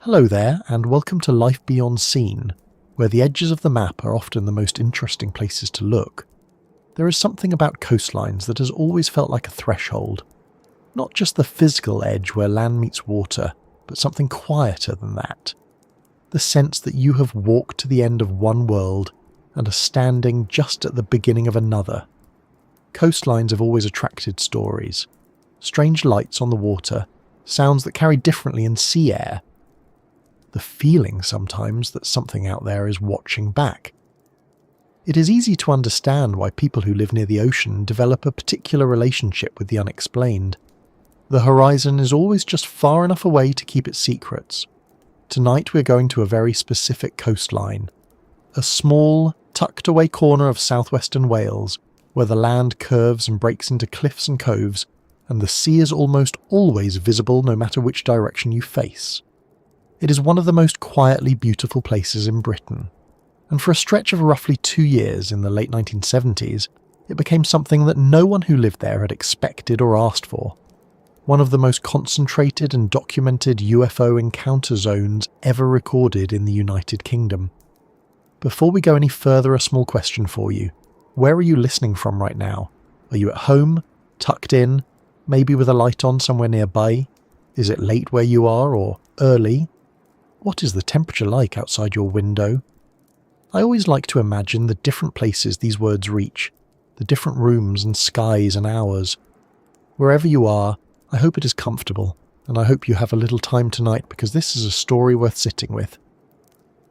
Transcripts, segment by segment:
Hello there, and welcome to Life Beyond Seen, where the edges of the map are often the most interesting places to look. There is something about coastlines that has always felt like a threshold. Not just the physical edge where land meets water, but something quieter than that. The sense that you have walked to the end of one world and are standing just at the beginning of another. Coastlines have always attracted stories. Strange lights on the water, sounds that carry differently in sea air. The feeling sometimes that something out there is watching back. It is easy to understand why people who live near the ocean develop a particular relationship with the unexplained. The horizon is always just far enough away to keep its secrets. Tonight we're going to a very specific coastline. A small, tucked away corner of southwestern Wales, where the land curves and breaks into cliffs and coves, and the sea is almost always visible no matter which direction you face. It is one of the most quietly beautiful places in Britain, and for a stretch of roughly 2 years in the late 1970s, it became something that no one who lived there had expected or asked for. One of the most concentrated and documented UFO encounter zones ever recorded in the United Kingdom. Before we go any further, a small question for you. Where are you listening from right now? Are you at home, tucked in, maybe with a light on somewhere nearby? Is it late where you are, or early? What is the temperature like outside your window? I always like to imagine the different places these words reach, the different rooms and skies and hours. Wherever you are, I hope it is comfortable, and I hope you have a little time tonight because this is a story worth sitting with.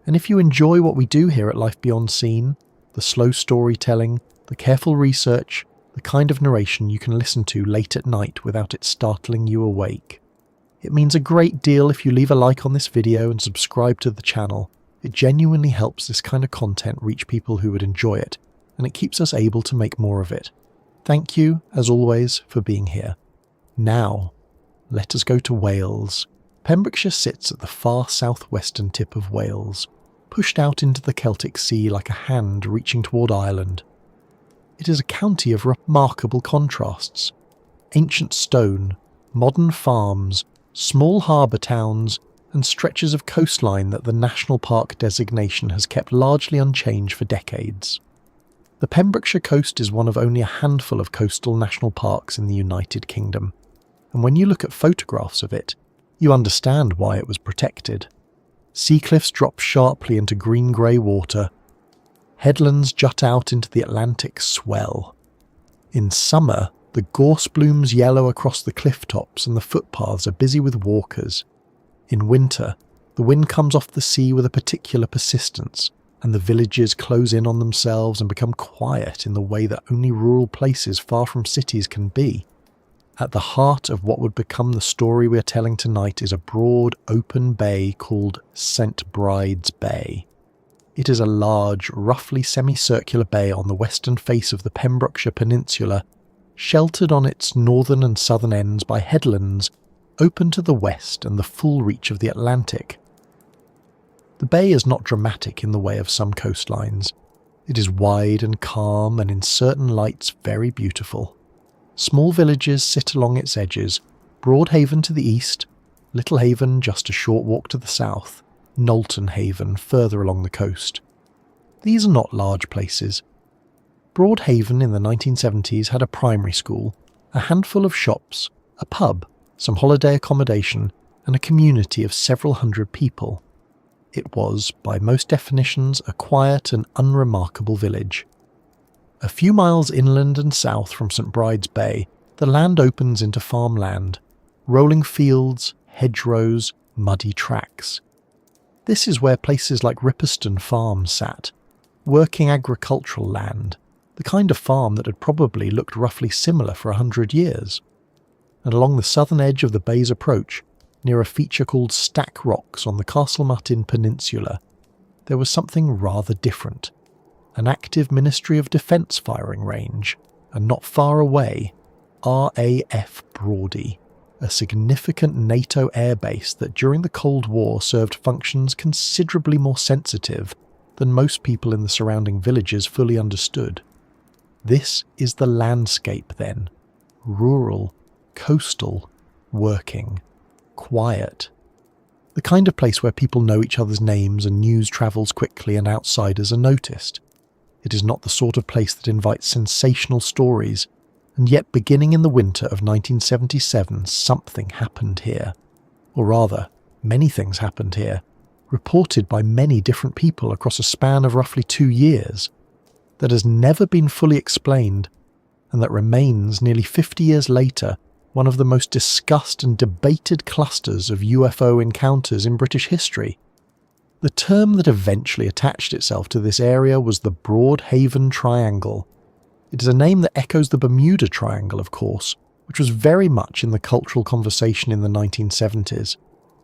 And if you enjoy what we do here at Life Beyond Seen, the slow storytelling, the careful research, the kind of narration you can listen to late at night without it startling you awake, it means a great deal if you leave a like on this video and subscribe to the channel. It genuinely helps this kind of content reach people who would enjoy it, and it keeps us able to make more of it. Thank you, as always, for being here. Now, let us go to Wales. Pembrokeshire sits at the far southwestern tip of Wales, pushed out into the Celtic Sea like a hand reaching toward Ireland. It is a county of remarkable contrasts. Ancient stone, modern farms, small harbour towns, and stretches of coastline that the National Park designation has kept largely unchanged for decades. The Pembrokeshire coast is one of only a handful of coastal national parks in the United Kingdom, and when you look at photographs of it, you understand why it was protected. Sea cliffs drop sharply into green-grey water. Headlands jut out into the Atlantic swell. In summer, the gorse blooms yellow across the cliff tops and the footpaths are busy with walkers. In winter, the wind comes off the sea with a particular persistence, and the villages close in on themselves and become quiet in the way that only rural places far from cities can be. At the heart of what would become the story we are telling tonight is a broad, open bay called St. Bride's Bay. It is a large, roughly semicircular bay on the western face of the Pembrokeshire Peninsula, sheltered on its northern and southern ends by headlands, open to the west and the full reach of the Atlantic. The bay is not dramatic in the way of some coastlines. It is wide and calm and in certain lights very beautiful. Small villages sit along its edges, Broadhaven to the east, Little Haven just a short walk to the south, Knowlton Haven further along the coast. These are not large places. Broadhaven in the 1970s had a primary school, a handful of shops, a pub, some holiday accommodation, and a community of several hundred people. It was, by most definitions, a quiet and unremarkable village. A few miles inland and south from St. Bride's Bay, the land opens into farmland, rolling fields, hedgerows, muddy tracks. This is where places like Ripperston Farm sat, working agricultural land, the kind of farm that had probably looked roughly similar for 100 years. And along the southern edge of the bay's approach, near a feature called Stack Rocks on the Castlemartin Peninsula, there was something rather different. An active Ministry of Defence firing range, and not far away, RAF Brawdy, a significant NATO airbase that during the Cold War served functions considerably more sensitive than most people in the surrounding villages fully understood. This is the landscape then. Rural, coastal, working, quiet. The kind of place where people know each other's names and news travels quickly and outsiders are noticed. It is not the sort of place that invites sensational stories, and yet beginning in the winter of 1977 something happened here. Or rather, many things happened here, reported by many different people across a span of roughly 2 years, that has never been fully explained, and that remains nearly 50 years later one of the most discussed and debated clusters of UFO encounters in British history. The term that eventually attached itself to this area was the Broadhaven Triangle. It is a name that echoes the Bermuda Triangle, of course, which was very much in the cultural conversation in the 1970s,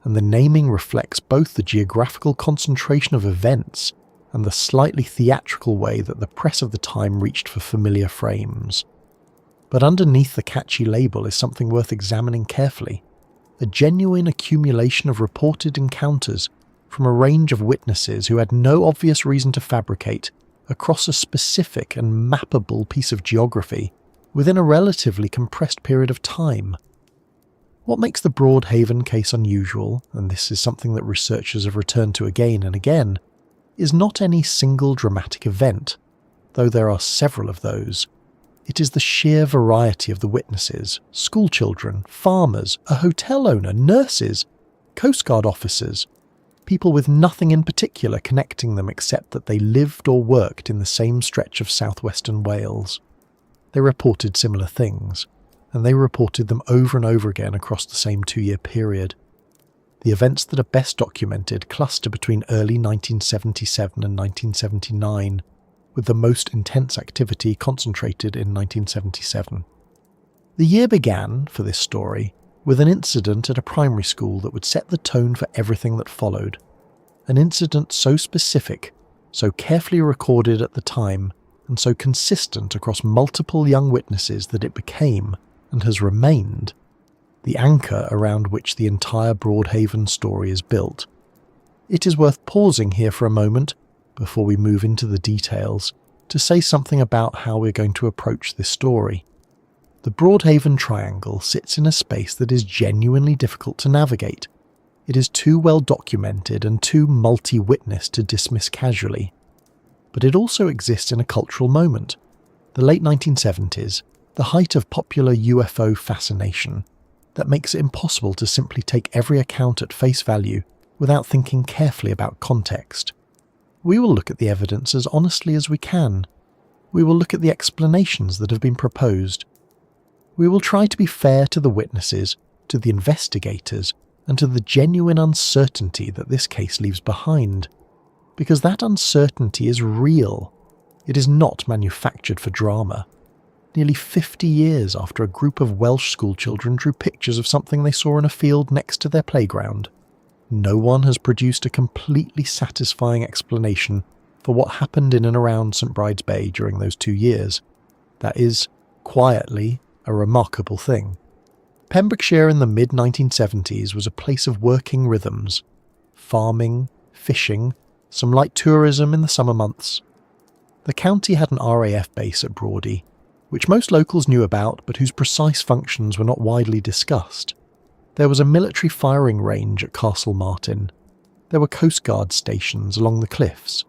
and the naming reflects both the geographical concentration of events and the slightly theatrical way that the press of the time reached for familiar frames. But underneath the catchy label is something worth examining carefully, a genuine accumulation of reported encounters from a range of witnesses who had no obvious reason to fabricate across a specific and mappable piece of geography within a relatively compressed period of time. What makes the Broadhaven case unusual, and this is something that researchers have returned to again and again, is not any single dramatic event, though there are several of those. It is the sheer variety of the witnesses: schoolchildren, farmers, a hotel owner, nurses, Coast Guard officers, people with nothing in particular connecting them except that they lived or worked in the same stretch of southwestern Wales. They reported similar things, and they reported them over and over again across the same 2-year period. The events that are best documented cluster between early 1977 and 1979, with the most intense activity concentrated in 1977. The year began, for this story, with an incident at a primary school that would set the tone for everything that followed. An incident so specific, so carefully recorded at the time, and so consistent across multiple young witnesses that it became, and has remained, the anchor around which the entire Broadhaven story is built. It is worth pausing here for a moment, before we move into the details, to say something about how we're going to approach this story. The Broadhaven Triangle sits in a space that is genuinely difficult to navigate. It is too well documented and too multi-witnessed to dismiss casually. But it also exists in a cultural moment, the late 1970s, the height of popular UFO fascination, that makes it impossible to simply take every account at face value without thinking carefully about context. We will look at the evidence as honestly as we can. We will look at the explanations that have been proposed. We will try to be fair to the witnesses, to the investigators, and to the genuine uncertainty that this case leaves behind. Because that uncertainty is real. It is not manufactured for drama. Nearly 50 years after a group of Welsh schoolchildren drew pictures of something they saw in a field next to their playground, no one has produced a completely satisfying explanation for what happened in and around St Bride's Bay during those 2 years. That is, quietly, a remarkable thing. Pembrokeshire in the mid-1970s was a place of working rhythms. Farming, fishing, some light tourism in the summer months. The county had an RAF base at Brawdy, which most locals knew about but whose precise functions were not widely discussed. There was a military firing range at Castle Martin. There were Coast Guard stations along the cliffs.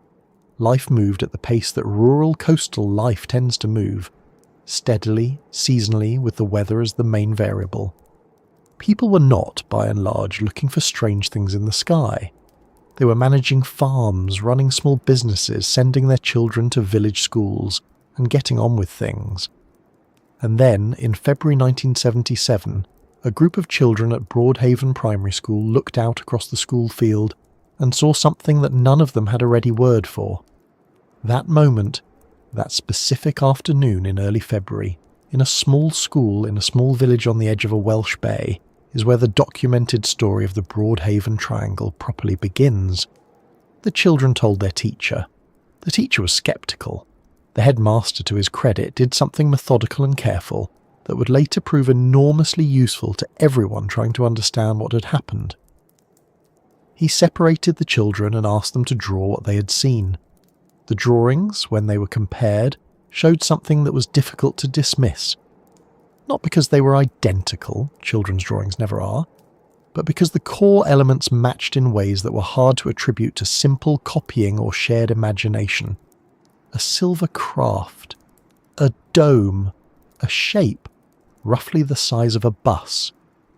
Life moved at the pace that rural coastal life tends to move, steadily, seasonally, with the weather as the main variable. People were not, by and large, looking for strange things in the sky. They were managing farms, running small businesses, sending their children to village schools, and getting on with things. And then, in February 1977, a group of children at Broadhaven Primary School looked out across the school field and saw something that none of them had a ready word for. That moment, that specific afternoon in early February, in a small school in a small village on the edge of a Welsh bay, is where the documented story of the Broadhaven Triangle properly begins. The children told their teacher. The teacher was sceptical. The headmaster, to his credit, did something methodical and careful that would later prove enormously useful to everyone trying to understand what had happened. He separated the children and asked them to draw what they had seen. The drawings, when they were compared, showed something that was difficult to dismiss. Not because they were identical, children's drawings never are, but because the core elements matched in ways that were hard to attribute to simple copying or shared imagination. A silver craft, a dome, a shape roughly the size of a bus,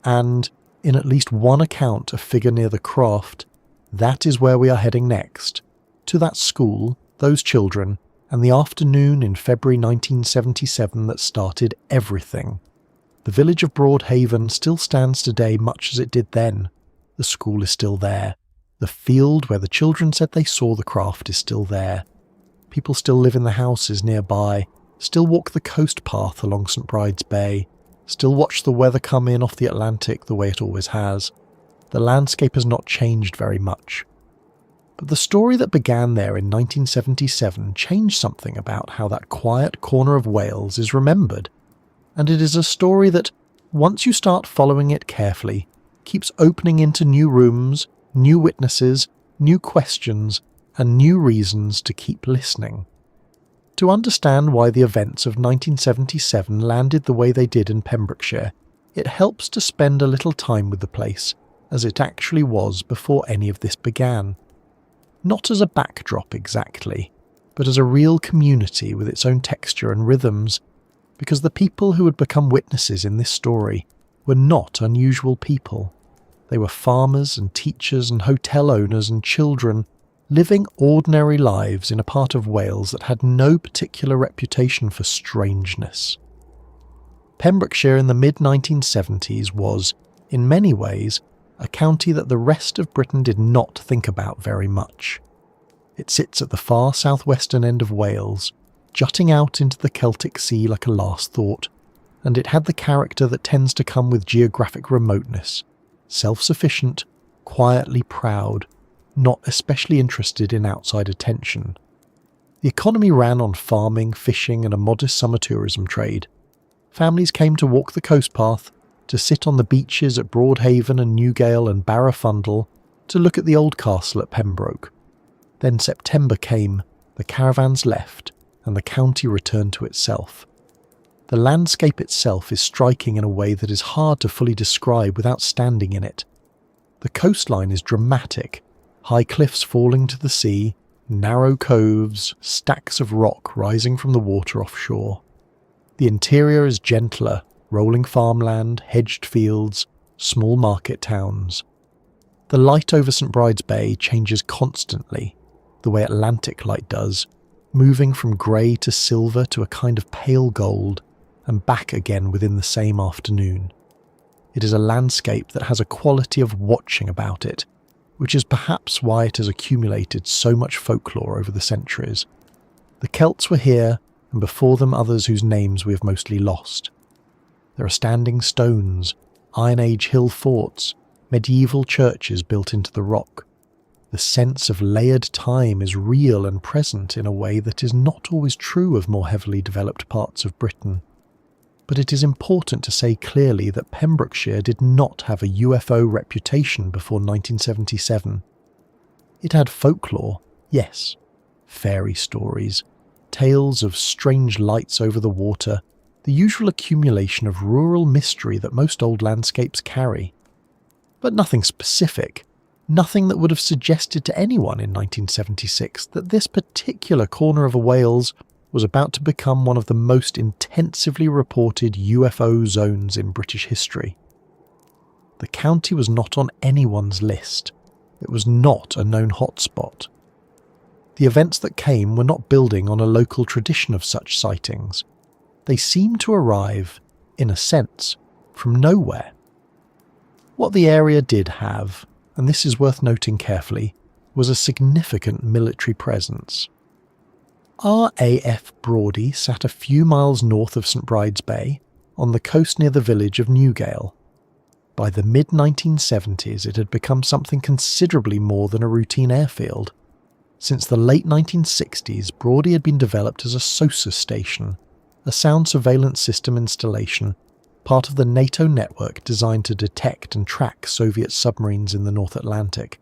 and, in at least one account, a figure near the craft. That is where we are heading next, to that school, those children, and the afternoon in February 1977 that started everything. The village of Broadhaven still stands today much as it did then. The school is still there. The field where the children said they saw the craft is still there. People still live in the houses nearby, still walk the coast path along St Bride's Bay, still watch the weather come in off the Atlantic the way it always has. The landscape has not changed very much. But the story that began there in 1977 changed something about how that quiet corner of Wales is remembered. And it is a story that, once you start following it carefully, keeps opening into new rooms, new witnesses, new questions, and new reasons to keep listening. To understand why the events of 1977 landed the way they did in Pembrokeshire, it helps to spend a little time with the place, as it actually was before any of this began. Not as a backdrop exactly, but as a real community with its own texture and rhythms, because the people who would become witnesses in this story were not unusual people. They were farmers and teachers and hotel owners and children living ordinary lives in a part of Wales that had no particular reputation for strangeness. Pembrokeshire in the mid-1970s was, in many ways, a county that the rest of Britain did not think about very much. It sits at the far southwestern end of Wales, jutting out into the Celtic Sea like a last thought, and it had the character that tends to come with geographic remoteness, self-sufficient, quietly proud, not especially interested in outside attention. The economy ran on farming, fishing and a modest summer tourism trade. Families came to walk the coast path, to sit on the beaches at Broadhaven and Newgale and Barrafundle, to look at the old castle at Pembroke. Then September came, the caravans left, and the county returned to itself. The landscape itself is striking in a way that is hard to fully describe without standing in it. The coastline is dramatic, high cliffs falling to the sea, narrow coves, stacks of rock rising from the water offshore. The interior is gentler, rolling farmland, hedged fields, small market towns. The light over St Bride's Bay changes constantly, the way Atlantic light does, moving from grey to silver to a kind of pale gold, and back again within the same afternoon. It is a landscape that has a quality of watching about it, which is perhaps why it has accumulated so much folklore over the centuries. The Celts were here, and before them others whose names we have mostly lost. There are standing stones, Iron Age hill forts, medieval churches built into the rock. The sense of layered time is real and present in a way that is not always true of more heavily developed parts of Britain. But it is important to say clearly that Pembrokeshire did not have a UFO reputation before 1977. It had folklore, yes, fairy stories, tales of strange lights over the water, the usual accumulation of rural mystery that most old landscapes carry. But nothing specific, nothing that would have suggested to anyone in 1976 that this particular corner of Wales was about to become one of the most intensively reported UFO zones in British history. The county was not on anyone's list. It was not a known hotspot. The events that came were not building on a local tradition of such sightings. They seemed to arrive, in a sense, from nowhere. What the area did have, and this is worth noting carefully, was a significant military presence. RAF Brodie sat a few miles north of St Bride's Bay, on the coast near the village of Newgale. By the mid-1970s it had become something considerably more than a routine airfield. Since the late 1960s, Brodie had been developed as a SOSA station, a sound surveillance system installation, part of the NATO network designed to detect and track Soviet submarines in the North Atlantic.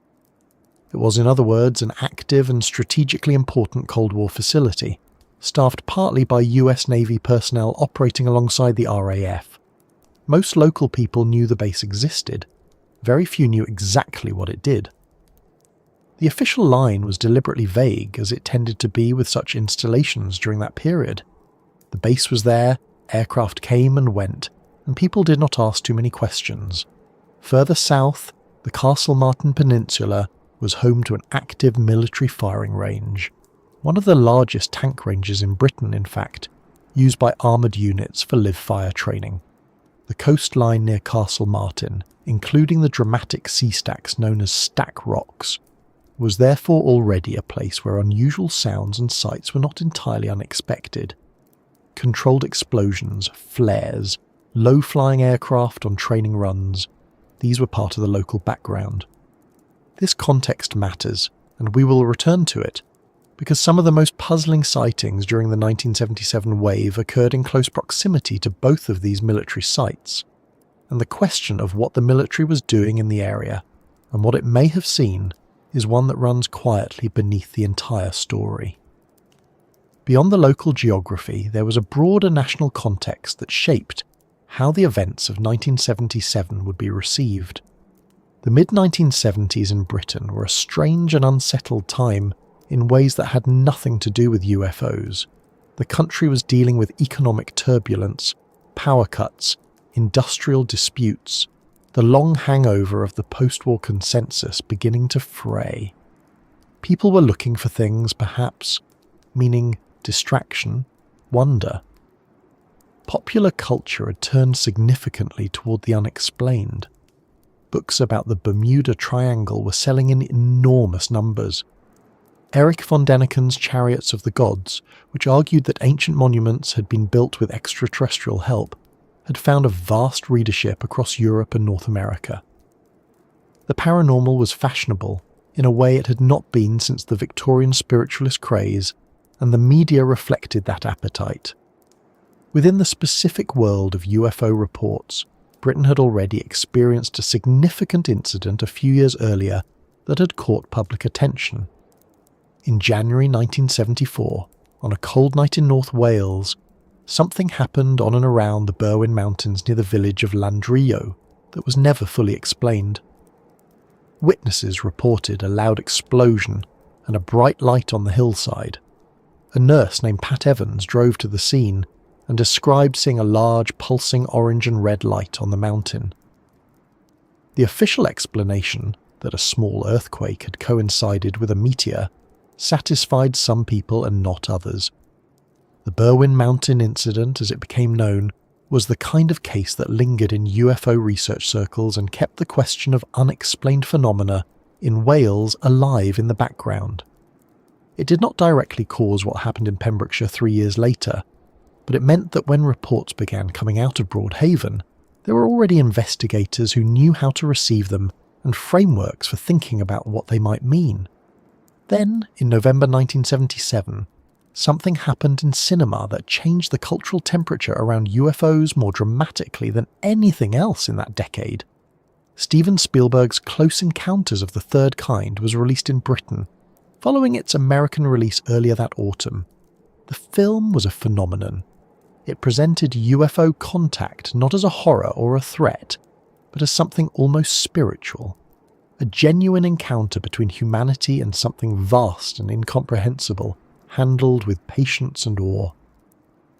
It was, in other words, an active and strategically important Cold War facility, staffed partly by US Navy personnel operating alongside the RAF. Most local people knew the base existed, very few knew exactly what it did. The official line was deliberately vague, as it tended to be with such installations during that period. The base was there, aircraft came and went, and people did not ask too many questions. Further south, the Castle Martin Peninsula was home to an active military firing range, one of the largest tank ranges in Britain, in fact, used by armoured units for live-fire training. The coastline near Castle Martin, including the dramatic sea stacks known as stack rocks, was therefore already a place where unusual sounds and sights were not entirely unexpected. Controlled explosions, flares, low-flying aircraft on training runs, these were part of the local background. This context matters, and we will return to it, because some of the most puzzling sightings during the 1977 wave occurred in close proximity to both of these military sites, and the question of what the military was doing in the area, and what it may have seen, is one that runs quietly beneath the entire story. Beyond the local geography, there was a broader national context that shaped how the events of 1977 would be received. The mid-1970s in Britain were a strange and unsettled time in ways that had nothing to do with UFOs. The country was dealing with economic turbulence, power cuts, industrial disputes, the long hangover of the post-war consensus beginning to fray. People were looking for things, perhaps, meaning distraction, wonder. Popular culture had turned significantly toward the unexplained. Books about the Bermuda Triangle were selling in enormous numbers. Erich von Däniken's Chariots of the Gods, which argued that ancient monuments had been built with extraterrestrial help, had found a vast readership across Europe and North America. The paranormal was fashionable in a way it had not been since the Victorian spiritualist craze, and the media reflected that appetite. Within the specific world of UFO reports, Britain had already experienced a significant incident a few years earlier that had caught public attention. In January 1974, on a cold night in North Wales, something happened on and around the Berwyn Mountains near the village of Llandrillo that was never fully explained. Witnesses reported a loud explosion and a bright light on the hillside. A nurse named Pat Evans drove to the scene and described seeing a large pulsing orange and red light on the mountain. The official explanation, that a small earthquake had coincided with a meteor, satisfied some people and not others. The Berwyn Mountain incident, as it became known, was the kind of case that lingered in UFO research circles and kept the question of unexplained phenomena in Wales alive in the background. It did not directly cause what happened in Pembrokeshire 3 years later, but it meant that when reports began coming out of Broadhaven, there were already investigators who knew how to receive them and frameworks for thinking about what they might mean. Then, in November 1977, something happened in cinema that changed the cultural temperature around UFOs more dramatically than anything else in that decade. Steven Spielberg's Close Encounters of the Third Kind was released in Britain, following its American release earlier that autumn. The film was a phenomenon. It presented UFO contact not as a horror or a threat, but as something almost spiritual. A genuine encounter between humanity and something vast and incomprehensible, handled with patience and awe.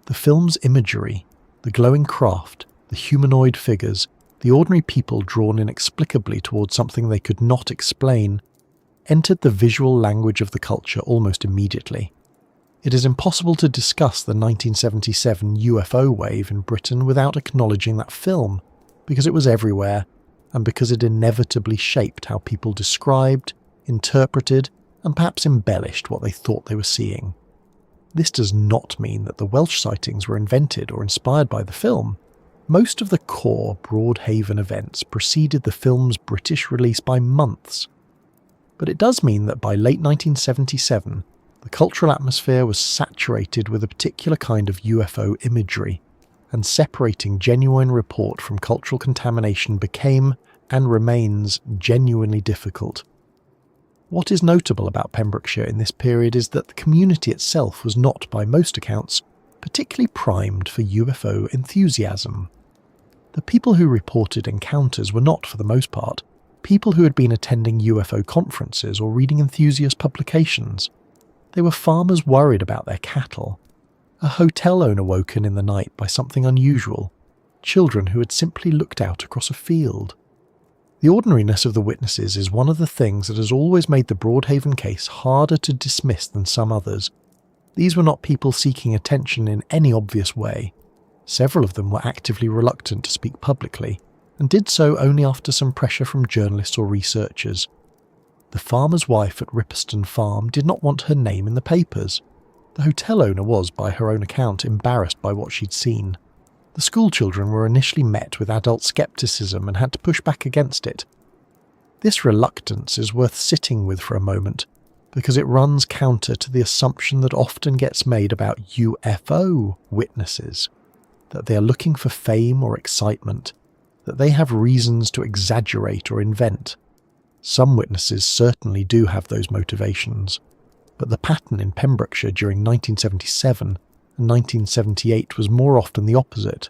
The film's imagery, the glowing craft, the humanoid figures, the ordinary people drawn inexplicably towards something they could not explain, entered the visual language of the culture almost immediately. It is impossible to discuss the 1977 UFO wave in Britain without acknowledging that film, because it was everywhere, and because it inevitably shaped how people described, interpreted, and perhaps embellished what they thought they were seeing. This does not mean that the Welsh sightings were invented or inspired by the film. Most of the core Broadhaven events preceded the film's British release by months. But it does mean that by late 1977, the cultural atmosphere was saturated with a particular kind of UFO imagery, and separating genuine report from cultural contamination became, and remains, genuinely difficult. What is notable about Pembrokeshire in this period is that the community itself was not, by most accounts, particularly primed for UFO enthusiasm. The people who reported encounters were not, for the most part, people who had been attending UFO conferences or reading enthusiast publications. They were farmers worried about their cattle, a hotel owner woken in the night by something unusual, children who had simply looked out across a field. The ordinariness of the witnesses is one of the things that has always made the Broadhaven case harder to dismiss than some others. These were not people seeking attention in any obvious way. Several of them were actively reluctant to speak publicly, and did so only after some pressure from journalists or researchers. The farmer's wife at Ripperston Farm did not want her name in the papers. The hotel owner was, by her own account, embarrassed by what she'd seen. The schoolchildren were initially met with adult scepticism and had to push back against it. This reluctance is worth sitting with for a moment, because it runs counter to the assumption that often gets made about UFO witnesses, that they are looking for fame or excitement, that they have reasons to exaggerate or invent. Some witnesses certainly do have those motivations, but the pattern in Pembrokeshire during 1977 and 1978 was more often the opposite.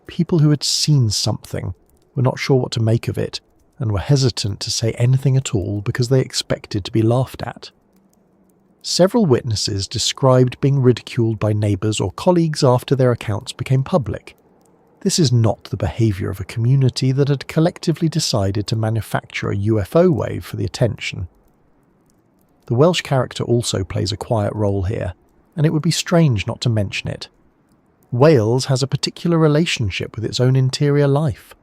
People who had seen something were not sure what to make of it and were hesitant to say anything at all because they expected to be laughed at. Several witnesses described being ridiculed by neighbours or colleagues after their accounts became public. This is not the behaviour of a community that had collectively decided to manufacture a UFO wave for the attention. The Welsh character also plays a quiet role here, and it would be strange not to mention it. Wales has a particular relationship with its own interior life,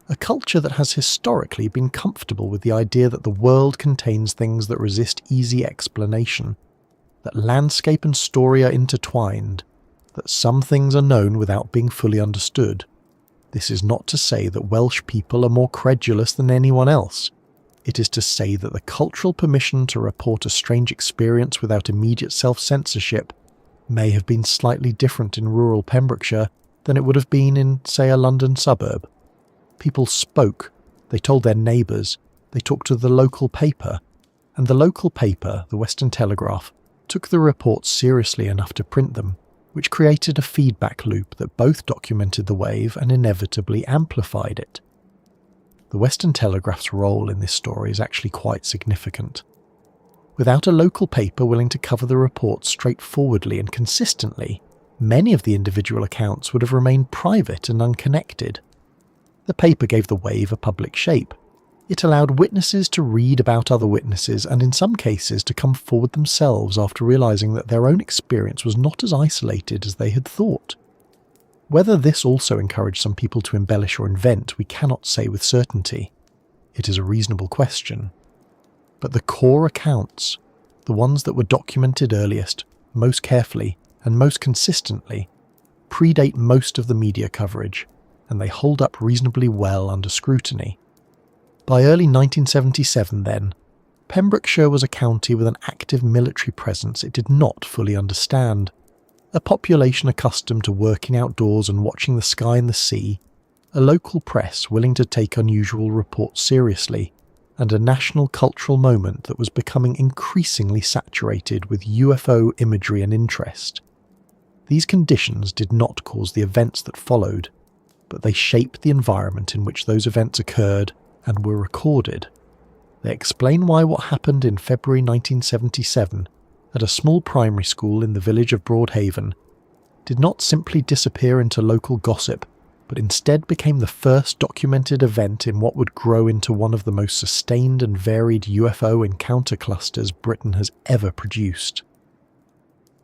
a culture that has historically been comfortable with the idea that the world contains things that resist easy explanation, that landscape and story are intertwined, that some things are known without being fully understood. This is not to say that Welsh people are more credulous than anyone else. It is to say that the cultural permission to report a strange experience without immediate self-censorship may have been slightly different in rural Pembrokeshire than it would have been in, say, a London suburb. People spoke, they told their neighbours, they talked to the local paper, and the local paper, the Western Telegraph, took the reports seriously enough to print them, which created a feedback loop that both documented the wave and inevitably amplified it. The Western Telegraph's role in this story is actually quite significant. Without a local paper willing to cover the reports straightforwardly and consistently, many of the individual accounts would have remained private and unconnected. The paper gave the wave a public shape. It allowed witnesses to read about other witnesses and in some cases to come forward themselves after realising that their own experience was not as isolated as they had thought. Whether this also encouraged some people to embellish or invent, we cannot say with certainty. It is a reasonable question. But the core accounts, the ones that were documented earliest, most carefully, and most consistently, predate most of the media coverage, and they hold up reasonably well under scrutiny. By early 1977 then, Pembrokeshire was a county with an active military presence it did not fully understand. A population accustomed to working outdoors and watching the sky and the sea, a local press willing to take unusual reports seriously, and a national cultural moment that was becoming increasingly saturated with UFO imagery and interest. These conditions did not cause the events that followed, but they shaped the environment in which those events occurred and were recorded. They explain why what happened in February 1977 at a small primary school in the village of Broadhaven did not simply disappear into local gossip, but instead became the first documented event in what would grow into one of the most sustained and varied UFO encounter clusters Britain has ever produced.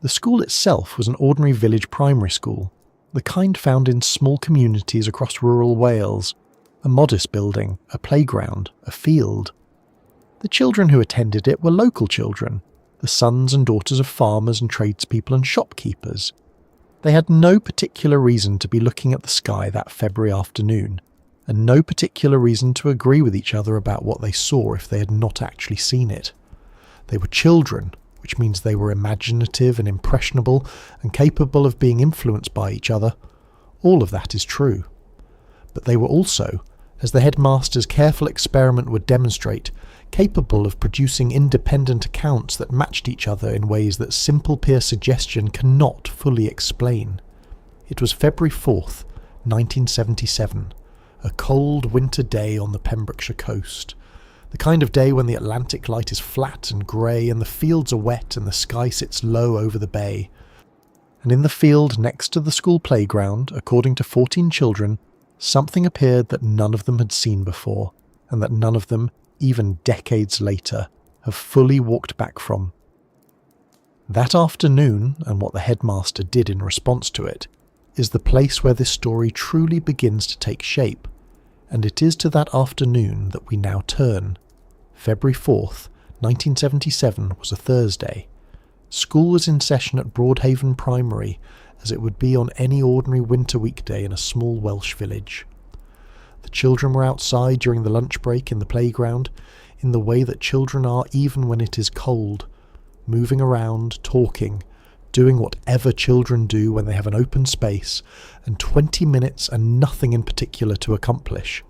The school itself was an ordinary village primary school, the kind found in small communities across rural Wales, a modest building, a playground, a field. The children who attended it were local children, the sons and daughters of farmers and tradespeople and shopkeepers. They had no particular reason to be looking at the sky that February afternoon, and no particular reason to agree with each other about what they saw if they had not actually seen it. They were children, which means they were imaginative and impressionable and capable of being influenced by each other. All of that is true. But they were also, as the headmaster's careful experiment would demonstrate, capable of producing independent accounts that matched each other in ways that simple peer suggestion cannot fully explain. It was February 4th, 1977, a cold winter day on the Pembrokeshire coast. The kind of day when the Atlantic light is flat and grey and the fields are wet and the sky sits low over the bay. And in the field next to the school playground, according to 14 children, something appeared that none of them had seen before, and that none of them, even decades later, have fully walked back from. That afternoon, and what the headmaster did in response to it, is the place where this story truly begins to take shape, and it is to that afternoon that we now turn. February 4th, 1977 was a Thursday. School was in session at Broadhaven Primary, as it would be on any ordinary winter weekday in a small Welsh village. The children were outside during the lunch break in the playground, in the way that children are even when it is cold, moving around, talking, doing whatever children do when they have an open space and 20 minutes and nothing in particular to accomplish.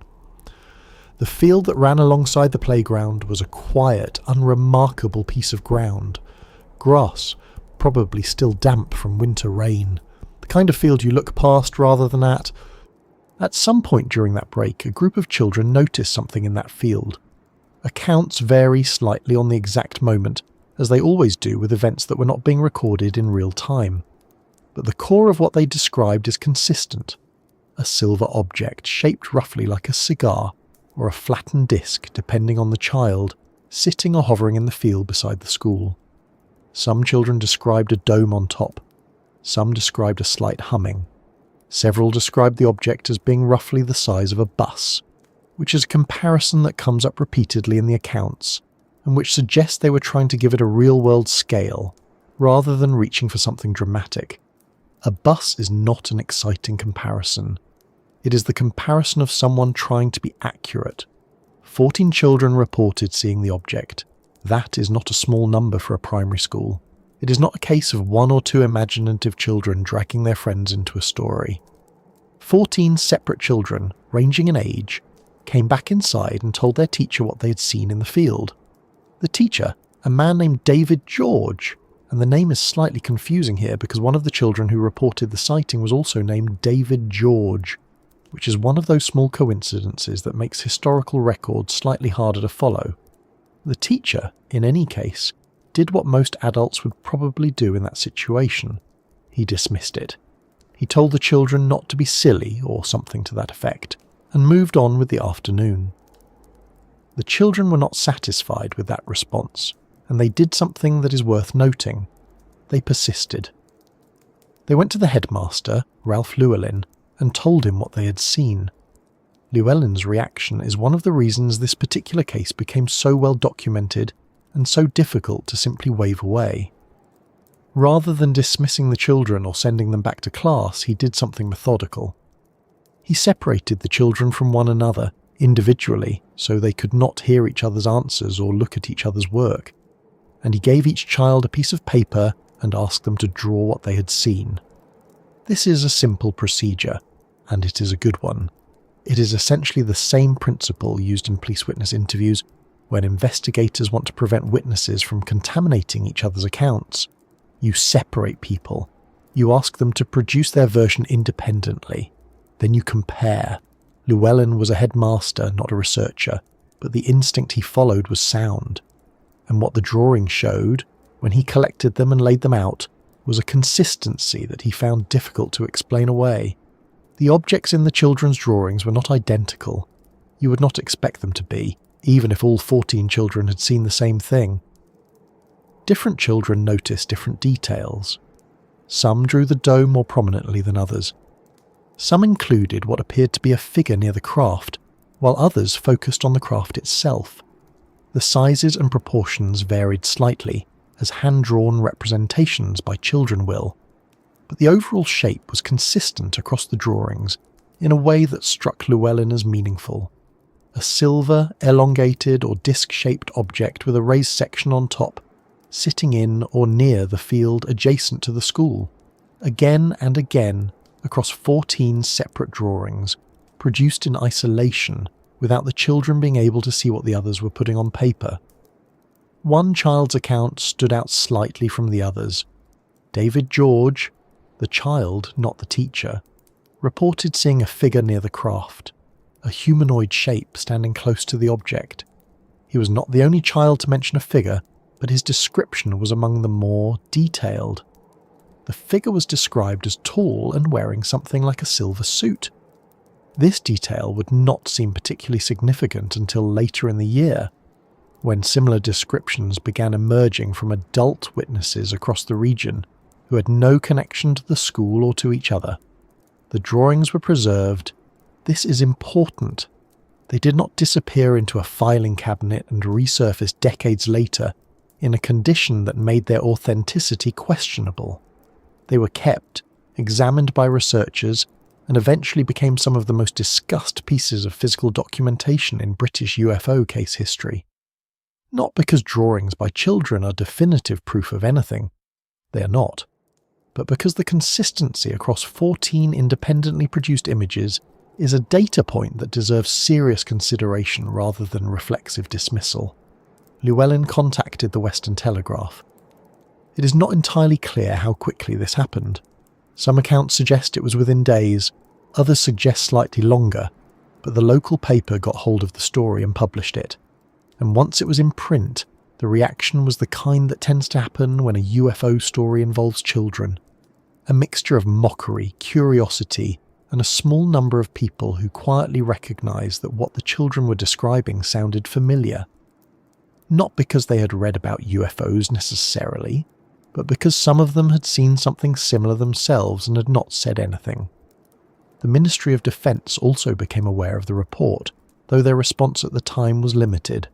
The field that ran alongside the playground was a quiet, unremarkable piece of ground. Grass, probably still damp from winter rain. The kind of field you look past rather than at. At some point during that break, a group of children noticed something in that field. Accounts vary slightly on the exact moment, as they always do with events that were not being recorded in real time. But the core of what they described is consistent. A silver object shaped roughly like a cigar, or a flattened disc depending on the child, sitting or hovering in the field beside the school. Some children described a dome on top. Some described a slight humming. Several described the object as being roughly the size of a bus, which is a comparison that comes up repeatedly in the accounts, and which suggests they were trying to give it a real-world scale, rather than reaching for something dramatic. A bus is not an exciting comparison. It is the comparison of someone trying to be accurate. 14 children reported seeing the object. That is not a small number for a primary school. It is not a case of one or two imaginative children dragging their friends into a story. 14 separate children, ranging in age, came back inside and told their teacher what they had seen in the field. The teacher, a man named David George, and the name is slightly confusing here because one of the children who reported the sighting was also named David George, which is one of those small coincidences that makes historical records slightly harder to follow. The teacher, in any case, did what most adults would probably do in that situation. He dismissed it. He told the children not to be silly or something to that effect, and moved on with the afternoon. The children were not satisfied with that response, and they did something that is worth noting. They persisted. They went to the headmaster, Ralph Llewellyn, and told him what they had seen. Llewellyn's reaction is one of the reasons this particular case became so well documented and so difficult to simply wave away. Rather than dismissing the children or sending them back to class, he did something methodical. He separated the children from one another, individually, so they could not hear each other's answers or look at each other's work, and he gave each child a piece of paper and asked them to draw what they had seen. This is a simple procedure, and it is a good one. It is essentially the same principle used in police witness interviews when investigators want to prevent witnesses from contaminating each other's accounts. You separate people. You ask them to produce their version independently. Then you compare. Llewellyn was a headmaster, not a researcher, but the instinct he followed was sound. And what the drawing showed, when he collected them and laid them out, was a consistency that he found difficult to explain away. The objects in the children's drawings were not identical. You would not expect them to be, even if all 14 children had seen the same thing. Different children noticed different details. Some drew the dome more prominently than others. Some included what appeared to be a figure near the craft, while others focused on the craft itself. The sizes and proportions varied slightly, as hand-drawn representations by children will, but the overall shape was consistent across the drawings in a way that struck Llewellyn as meaningful. A silver, elongated or disc-shaped object with a raised section on top, sitting in or near the field adjacent to the school. Again and again, across 14 separate drawings, produced in isolation without the children being able to see what the others were putting on paper. One child's account stood out slightly from the others. David George, the child, not the teacher, reported seeing a figure near the craft, a humanoid shape standing close to the object. He was not the only child to mention a figure, but his description was among the more detailed. The figure was described as tall and wearing something like a silver suit. This detail would not seem particularly significant until later in the year, when similar descriptions began emerging from adult witnesses across the region who had no connection to the school or to each other. The drawings were preserved. This is important. They did not disappear into a filing cabinet and resurface decades later in a condition that made their authenticity questionable. They were kept, examined by researchers, and eventually became some of the most discussed pieces of physical documentation in British UFO case history. Not because drawings by children are definitive proof of anything. They are not. But because the consistency across 14 independently produced images is a data point that deserves serious consideration rather than reflexive dismissal. Llewellyn contacted the Western Telegraph. It is not entirely clear how quickly this happened. Some accounts suggest it was within days, others suggest slightly longer, but the local paper got hold of the story and published it. And once it was in print, the reaction was the kind that tends to happen when a UFO story involves children. A mixture of mockery, curiosity, and a small number of people who quietly recognised that what the children were describing sounded familiar. Not because they had read about UFOs necessarily, but because some of them had seen something similar themselves and had not said anything. The Ministry of Defence also became aware of the report, though their response at the time was limited.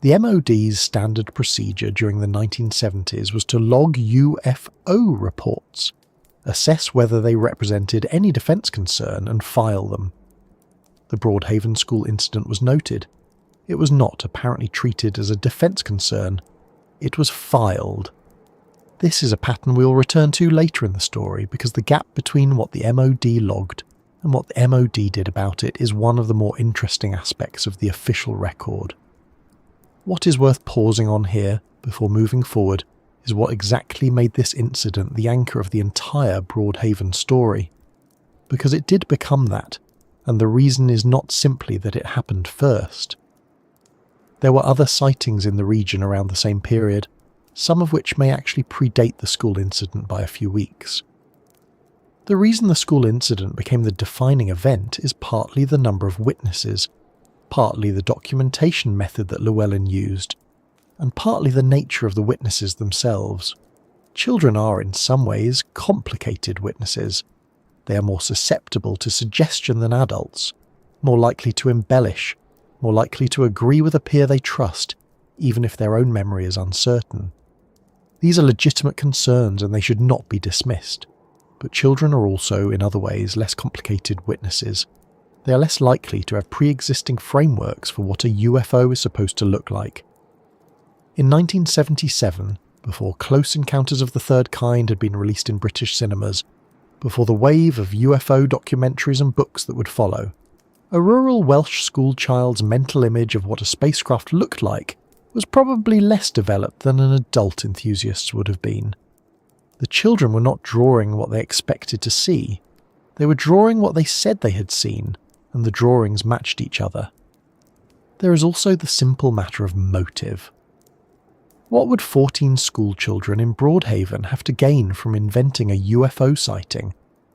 The MOD's standard procedure during the 1970s was to log UFO reports, assess whether they represented any defence concern and file them. The Broadhaven school incident was noted. It was not apparently treated as a defence concern. It was filed. This is a pattern we will return to later in the story because the gap between what the MOD logged and what the MOD did about it is one of the more interesting aspects of the official record. What is worth pausing on here before moving forward is what exactly made this incident the anchor of the entire Broadhaven story. Because it did become that, and the reason is not simply that it happened first. There were other sightings in the region around the same period, some of which may actually predate the school incident by a few weeks. The reason the school incident became the defining event is partly the number of witnesses, partly the documentation method that Llewellyn used, and partly the nature of the witnesses themselves. Children are, in some ways, complicated witnesses. They are more susceptible to suggestion than adults, more likely to embellish, more likely to agree with a peer they trust, even if their own memory is uncertain. These are legitimate concerns and they should not be dismissed. But children are also, in other ways, less complicated witnesses. They are less likely to have pre-existing frameworks for what a UFO is supposed to look like. In 1977, before Close Encounters of the Third Kind had been released in British cinemas, before the wave of UFO documentaries and books that would follow, a rural Welsh schoolchild's mental image of what a spacecraft looked like was probably less developed than an adult enthusiast's would have been. The children were not drawing what they expected to see. They were drawing what they said they had seen, and the drawings matched each other. There is also the simple matter of motive. What would 14 schoolchildren in Broadhaven have to gain from inventing a UFO sighting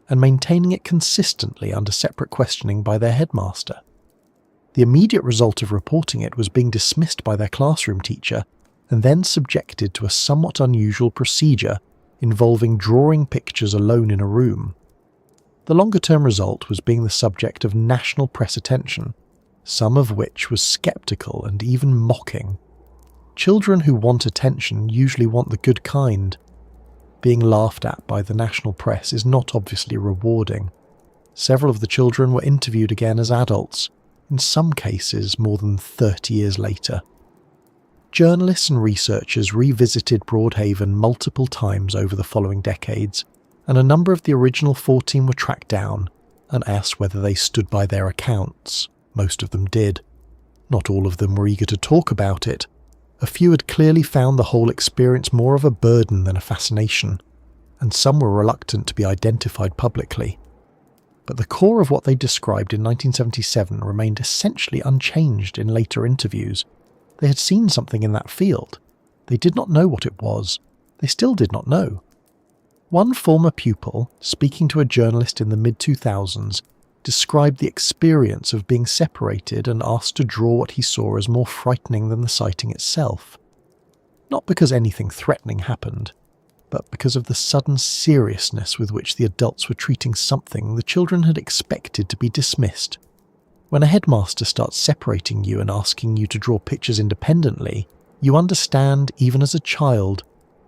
and maintaining it consistently under separate questioning by their headmaster? The immediate result of reporting it was being dismissed by their classroom teacher and then subjected to a somewhat unusual procedure involving drawing pictures alone in a room. The longer-term result was being the subject of national press attention, some of which was sceptical and even mocking. Children who want attention usually want the good kind. Being laughed at by the national press is not obviously rewarding. Several of the children were interviewed again as adults, in some cases more than 30 years later. Journalists and researchers revisited Broadhaven multiple times over the following decades, and a number of the original 14 were tracked down and asked whether they stood by their accounts. Most of them did. Not all of them were eager to talk about it. A few had clearly found the whole experience more of a burden than a fascination, and some were reluctant to be identified publicly. But the core of what they described in 1977 remained essentially unchanged in later interviews, They had seen something in that field. They did not know what it was. They still did not know. One former pupil, speaking to a journalist in the mid-2000s, described the experience of being separated and asked to draw what he saw as more frightening than the sighting itself. Not because anything threatening happened, but because of the sudden seriousness with which the adults were treating something the children had expected to be dismissed. When a headmaster starts separating you and asking you to draw pictures independently, you understand, even as a child,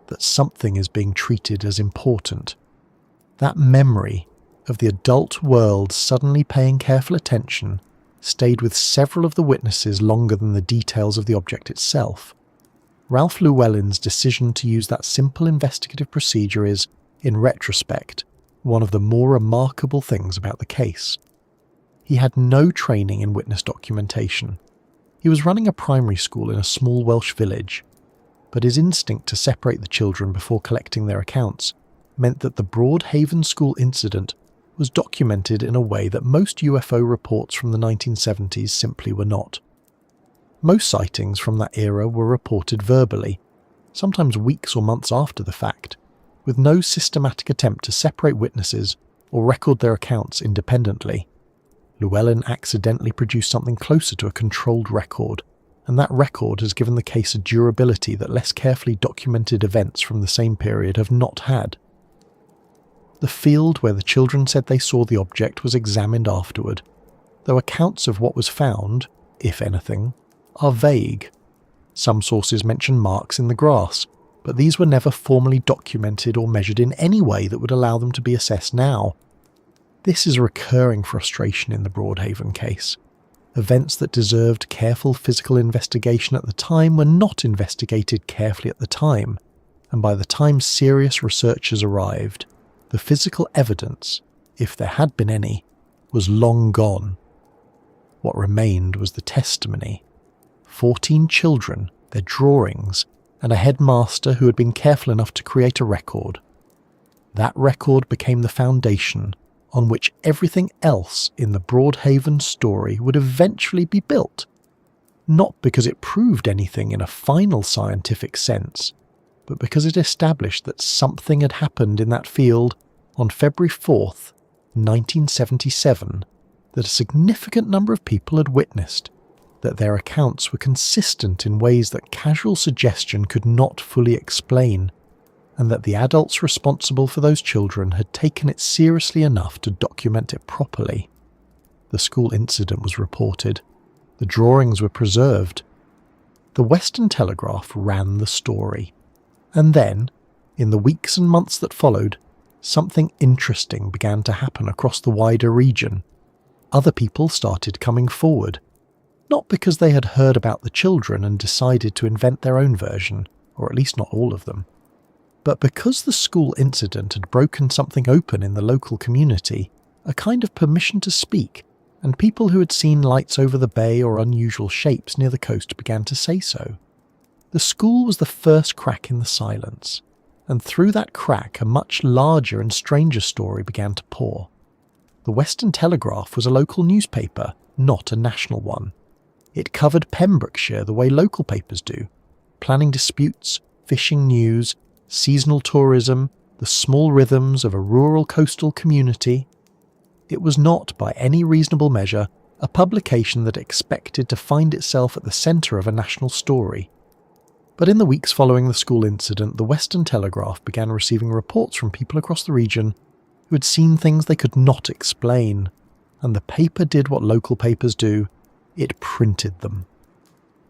that something is being treated as important. That memory of the adult world suddenly paying careful attention stayed with several of the witnesses longer than the details of the object itself. Ralph Llewellyn's decision to use that simple investigative procedure is, in retrospect, one of the more remarkable things about the case. He had no training in witness documentation. He was running a primary school in a small Welsh village, but his instinct to separate the children before collecting their accounts meant that the Broadhaven school incident was documented in a way that most UFO reports from the 1970s simply were not. Most sightings from that era were reported verbally, sometimes weeks or months after the fact, with no systematic attempt to separate witnesses or record their accounts independently. Llewellyn accidentally produced something closer to a controlled record, and that record has given the case a durability that less carefully documented events from the same period have not had. The field where the children said they saw the object was examined afterward, though accounts of what was found, if anything, are vague. Some sources mention marks in the grass, but these were never formally documented or measured in any way that would allow them to be assessed now. This is a recurring frustration in the Broadhaven case. Events that deserved careful physical investigation at the time were not investigated carefully at the time, and by the time serious researchers arrived, the physical evidence, if there had been any, was long gone. What remained was the testimony. 14 children, their drawings, and a headmaster who had been careful enough to create a record. That record became the foundation on which everything else in the Broadhaven story would eventually be built. Not because it proved anything in a final scientific sense, but because it established that something had happened in that field on February 4th, 1977, that a significant number of people had witnessed, that their accounts were consistent in ways that casual suggestion could not fully explain, and that the adults responsible for those children had taken it seriously enough to document it properly. The school incident was reported. The drawings were preserved. The Western Telegraph ran the story. And then, in the weeks and months that followed, something interesting began to happen across the wider region. Other people started coming forward, not because they had heard about the children and decided to invent their own version, or at least not all of them, but because the school incident had broken something open in the local community, a kind of permission to speak, and people who had seen lights over the bay or unusual shapes near the coast began to say so. The school was the first crack in the silence, and through that crack a much larger and stranger story began to pour. The Western Telegraph was a local newspaper, not a national one. It covered Pembrokeshire the way local papers do, planning disputes, fishing news, seasonal tourism, the small rhythms of a rural coastal community. It was not, by any reasonable measure, a publication that expected to find itself at the centre of a national story. But in the weeks following the school incident, the Western Telegraph began receiving reports from people across the region who had seen things they could not explain, and the paper did what local papers do: it printed them.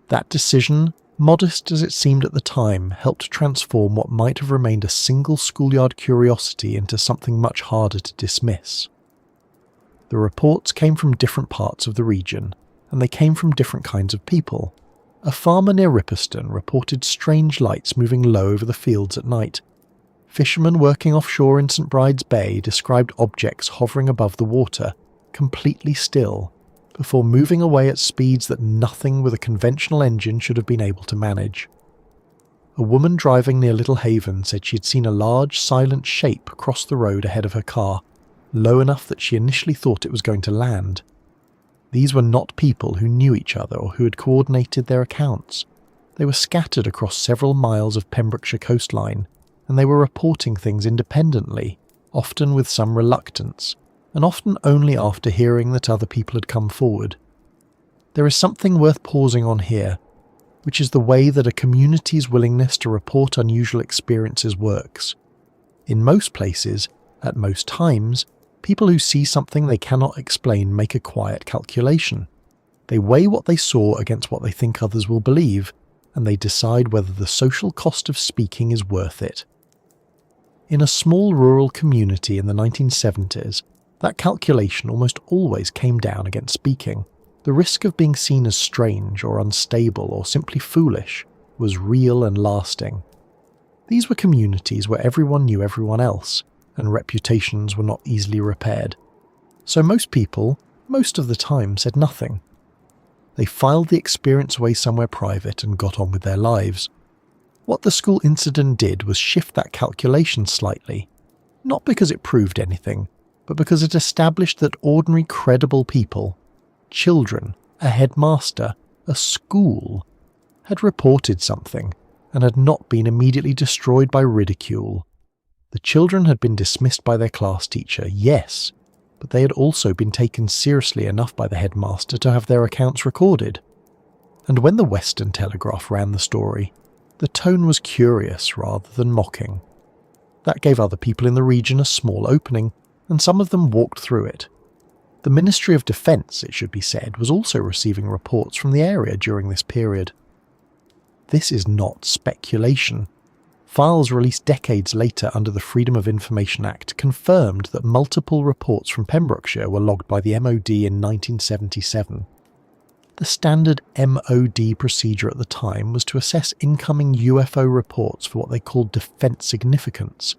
That decision, modest as it seemed at the time, helped transform what might have remained a single schoolyard curiosity into something much harder to dismiss. The reports came from different parts of the region, and they came from different kinds of people. A farmer near Ripperston reported strange lights moving low over the fields at night. Fishermen working offshore in St Bride's Bay described objects hovering above the water, completely still, before moving away at speeds that nothing with a conventional engine should have been able to manage. A woman driving near Little Haven said she had seen a large, silent shape cross the road ahead of her car, low enough that she initially thought it was going to land. These were not people who knew each other or who had coordinated their accounts. They were scattered across several miles of Pembrokeshire coastline, and they were reporting things independently, often with some reluctance, and often only after hearing that other people had come forward. There is something worth pausing on here, which is the way that a community's willingness to report unusual experiences works. In most places, at most times, people who see something they cannot explain make a quiet calculation. They weigh what they saw against what they think others will believe, and they decide whether the social cost of speaking is worth it. In a small rural community in the 1970s, that calculation almost always came down against speaking. The risk of being seen as strange or unstable or simply foolish was real and lasting. These were communities where everyone knew everyone else, and reputations were not easily repaired. So most people, most of the time, said nothing. They filed the experience away somewhere private and got on with their lives. What the school incident did was shift that calculation slightly, not because it proved anything, but because it established that ordinary credible people, children, a headmaster, a school, had reported something and had not been immediately destroyed by ridicule. The children had been dismissed by their class teacher, yes, but they had also been taken seriously enough by the headmaster to have their accounts recorded. And when the Western Telegraph ran the story, the tone was curious rather than mocking. That gave other people in the region a small opening, and some of them walked through it. The Ministry of Defence, it should be said, was also receiving reports from the area during this period. This is not speculation. Files released decades later under the Freedom of Information Act confirmed that multiple reports from Pembrokeshire were logged by the MOD in 1977. The standard MOD procedure at the time was to assess incoming UFO reports for what they called defence significance.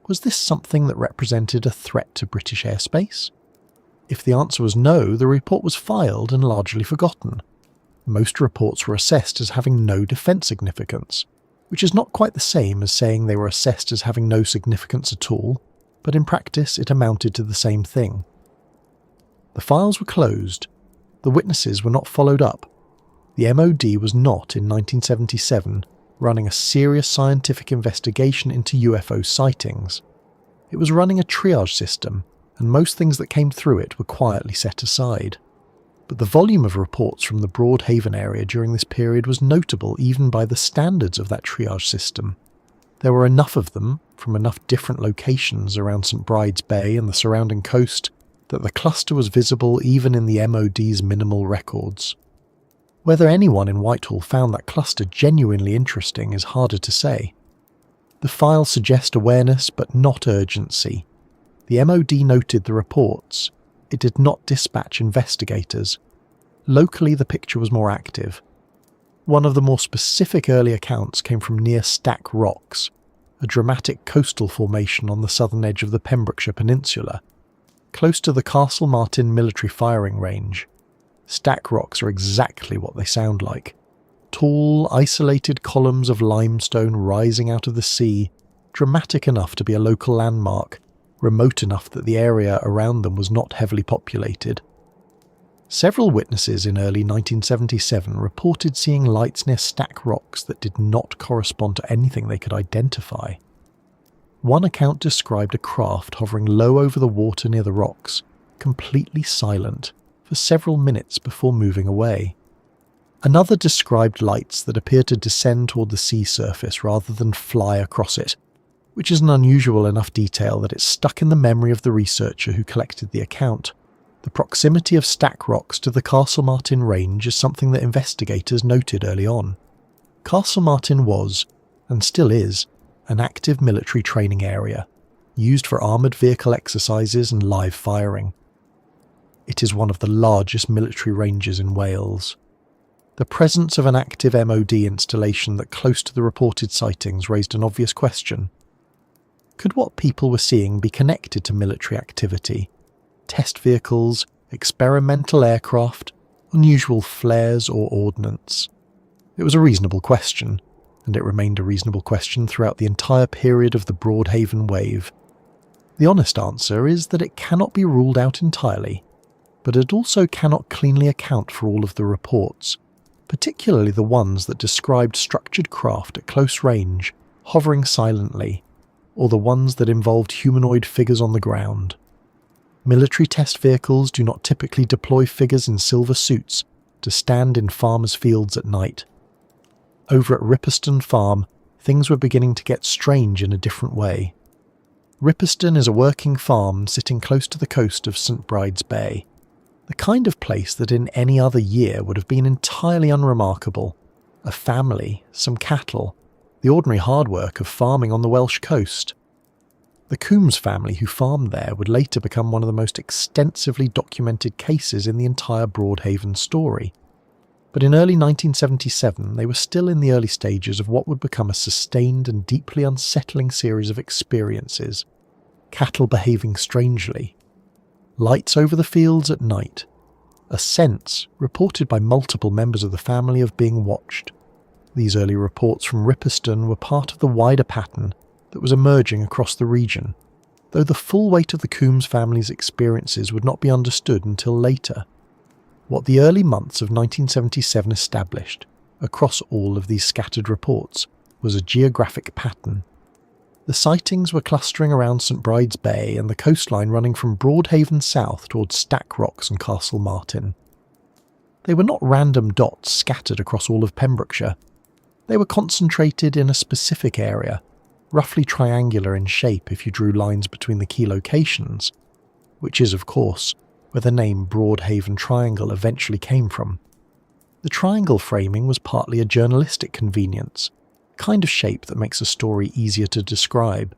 Was this something that represented a threat to British airspace? If the answer was no, the report was filed and largely forgotten. Most reports were assessed as having no defence significance, which is not quite the same as saying they were assessed as having no significance at all, but in practice it amounted to the same thing. The files were closed. The witnesses were not followed up. The MOD was not, in 1977, running a serious scientific investigation into UFO sightings. It was running a triage system, and most things that came through it were quietly set aside. But the volume of reports from the Broadhaven area during this period was notable even by the standards of that triage system. There were enough of them, from enough different locations around St Bride's Bay and the surrounding coast, that the cluster was visible even in the MOD's minimal records. Whether anyone in Whitehall found that cluster genuinely interesting is harder to say. The files suggest awareness but not urgency. The MOD noted the reports. It did not dispatch investigators. Locally, the picture was more active. One of the more specific early accounts came from near Stack Rocks, a dramatic coastal formation on the southern edge of the Pembrokeshire Peninsula, close to the Castle Martin military firing range. Stack Rocks are exactly what they sound like. Tall, isolated columns of limestone rising out of the sea, dramatic enough to be a local landmark, remote enough that the area around them was not heavily populated. Several witnesses in early 1977 reported seeing lights near Stack Rocks that did not correspond to anything they could identify. One account described a craft hovering low over the water near the rocks, completely silent, for several minutes before moving away. Another described lights that appeared to descend toward the sea surface rather than fly across it, which is an unusual enough detail that it stuck in the memory of the researcher who collected the account. The proximity of Stack Rocks to the Castle Martin range is something that investigators noted early on. Castle Martin was, and still is, an active military training area, used for armoured vehicle exercises and live firing. It is one of the largest military ranges in Wales. The presence of an active MOD installation that close to the reported sightings raised an obvious question. Could what people were seeing be connected to military activity? Test vehicles, experimental aircraft, unusual flares or ordnance? It was a reasonable question, and it remained a reasonable question throughout the entire period of the Broadhaven wave. The honest answer is that it cannot be ruled out entirely, but it also cannot cleanly account for all of the reports. particularly the ones that described structured craft at close range, hovering silently, or the ones that involved humanoid figures on the ground. Military test vehicles do not typically deploy figures in silver suits to stand in farmers' fields at night. Over at Ripperston Farm, things were beginning to get strange in a different way. Ripperston is a working farm sitting close to the coast of St Bride's Bay, the kind of place that in any other year would have been entirely unremarkable. A family, some cattle, the ordinary hard work of farming on the Welsh coast. The Coombs family who farmed there would later become one of the most extensively documented cases in the entire Broadhaven story. But in early 1977, they were still in the early stages of what would become a sustained and deeply unsettling series of experiences. Cattle behaving strangely. Lights over the fields at night. A sense, reported by multiple members of the family, of being watched. These early reports from Ripperston were part of the wider pattern that was emerging across the region, though the full weight of the Coombs family's experiences would not be understood until later. What the early months of 1977 established, across all of these scattered reports, was a geographic pattern. The sightings were clustering around St Bride's Bay and the coastline running from Broadhaven south towards Stack Rocks and Castle Martin. They were not random dots scattered across all of Pembrokeshire. They were concentrated in a specific area, roughly triangular in shape if you drew lines between the key locations, which is, of course, where the name Broadhaven Triangle eventually came from. The triangle framing was partly a journalistic convenience, kind of shape that makes a story easier to describe.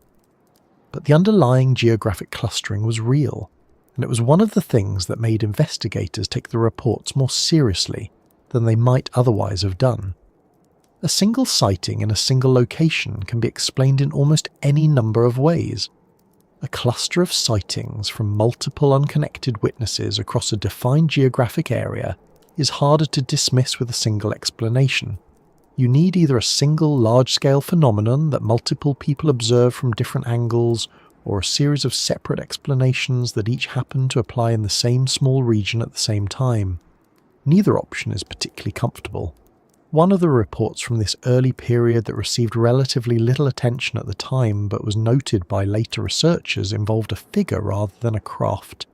But the underlying geographic clustering was real, and it was one of the things that made investigators take the reports more seriously than they might otherwise have done. A single sighting in a single location can be explained in almost any number of ways. A cluster of sightings from multiple unconnected witnesses across a defined geographic area is harder to dismiss with a single explanation. You need either a single large-scale phenomenon that multiple people observe from different angles, or a series of separate explanations that each happen to apply in the same small region at the same time. Neither option is particularly comfortable. One of the reports from this early period that received relatively little attention at the time but was noted by later researchers involved a figure rather than a craft.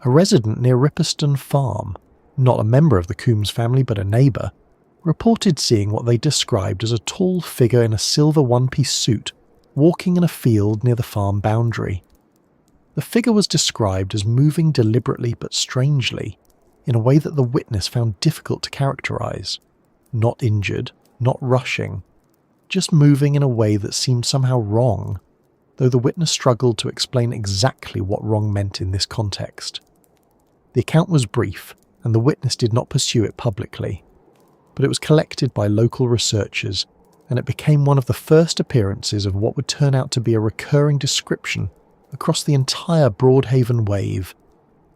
A resident near Ripperston Farm, not a member of the Coombs family but a neighbour, reported seeing what they described as a tall figure in a silver one-piece suit walking in a field near the farm boundary. The figure was described as moving deliberately but strangely, in a way that the witness found difficult to characterise. Not injured, not rushing, just moving in a way that seemed somehow wrong, though the witness struggled to explain exactly what wrong meant in this context. The account was brief, and the witness did not pursue it publicly, but it was collected by local researchers, and it became one of the first appearances of what would turn out to be a recurring description across the entire Broadhaven wave: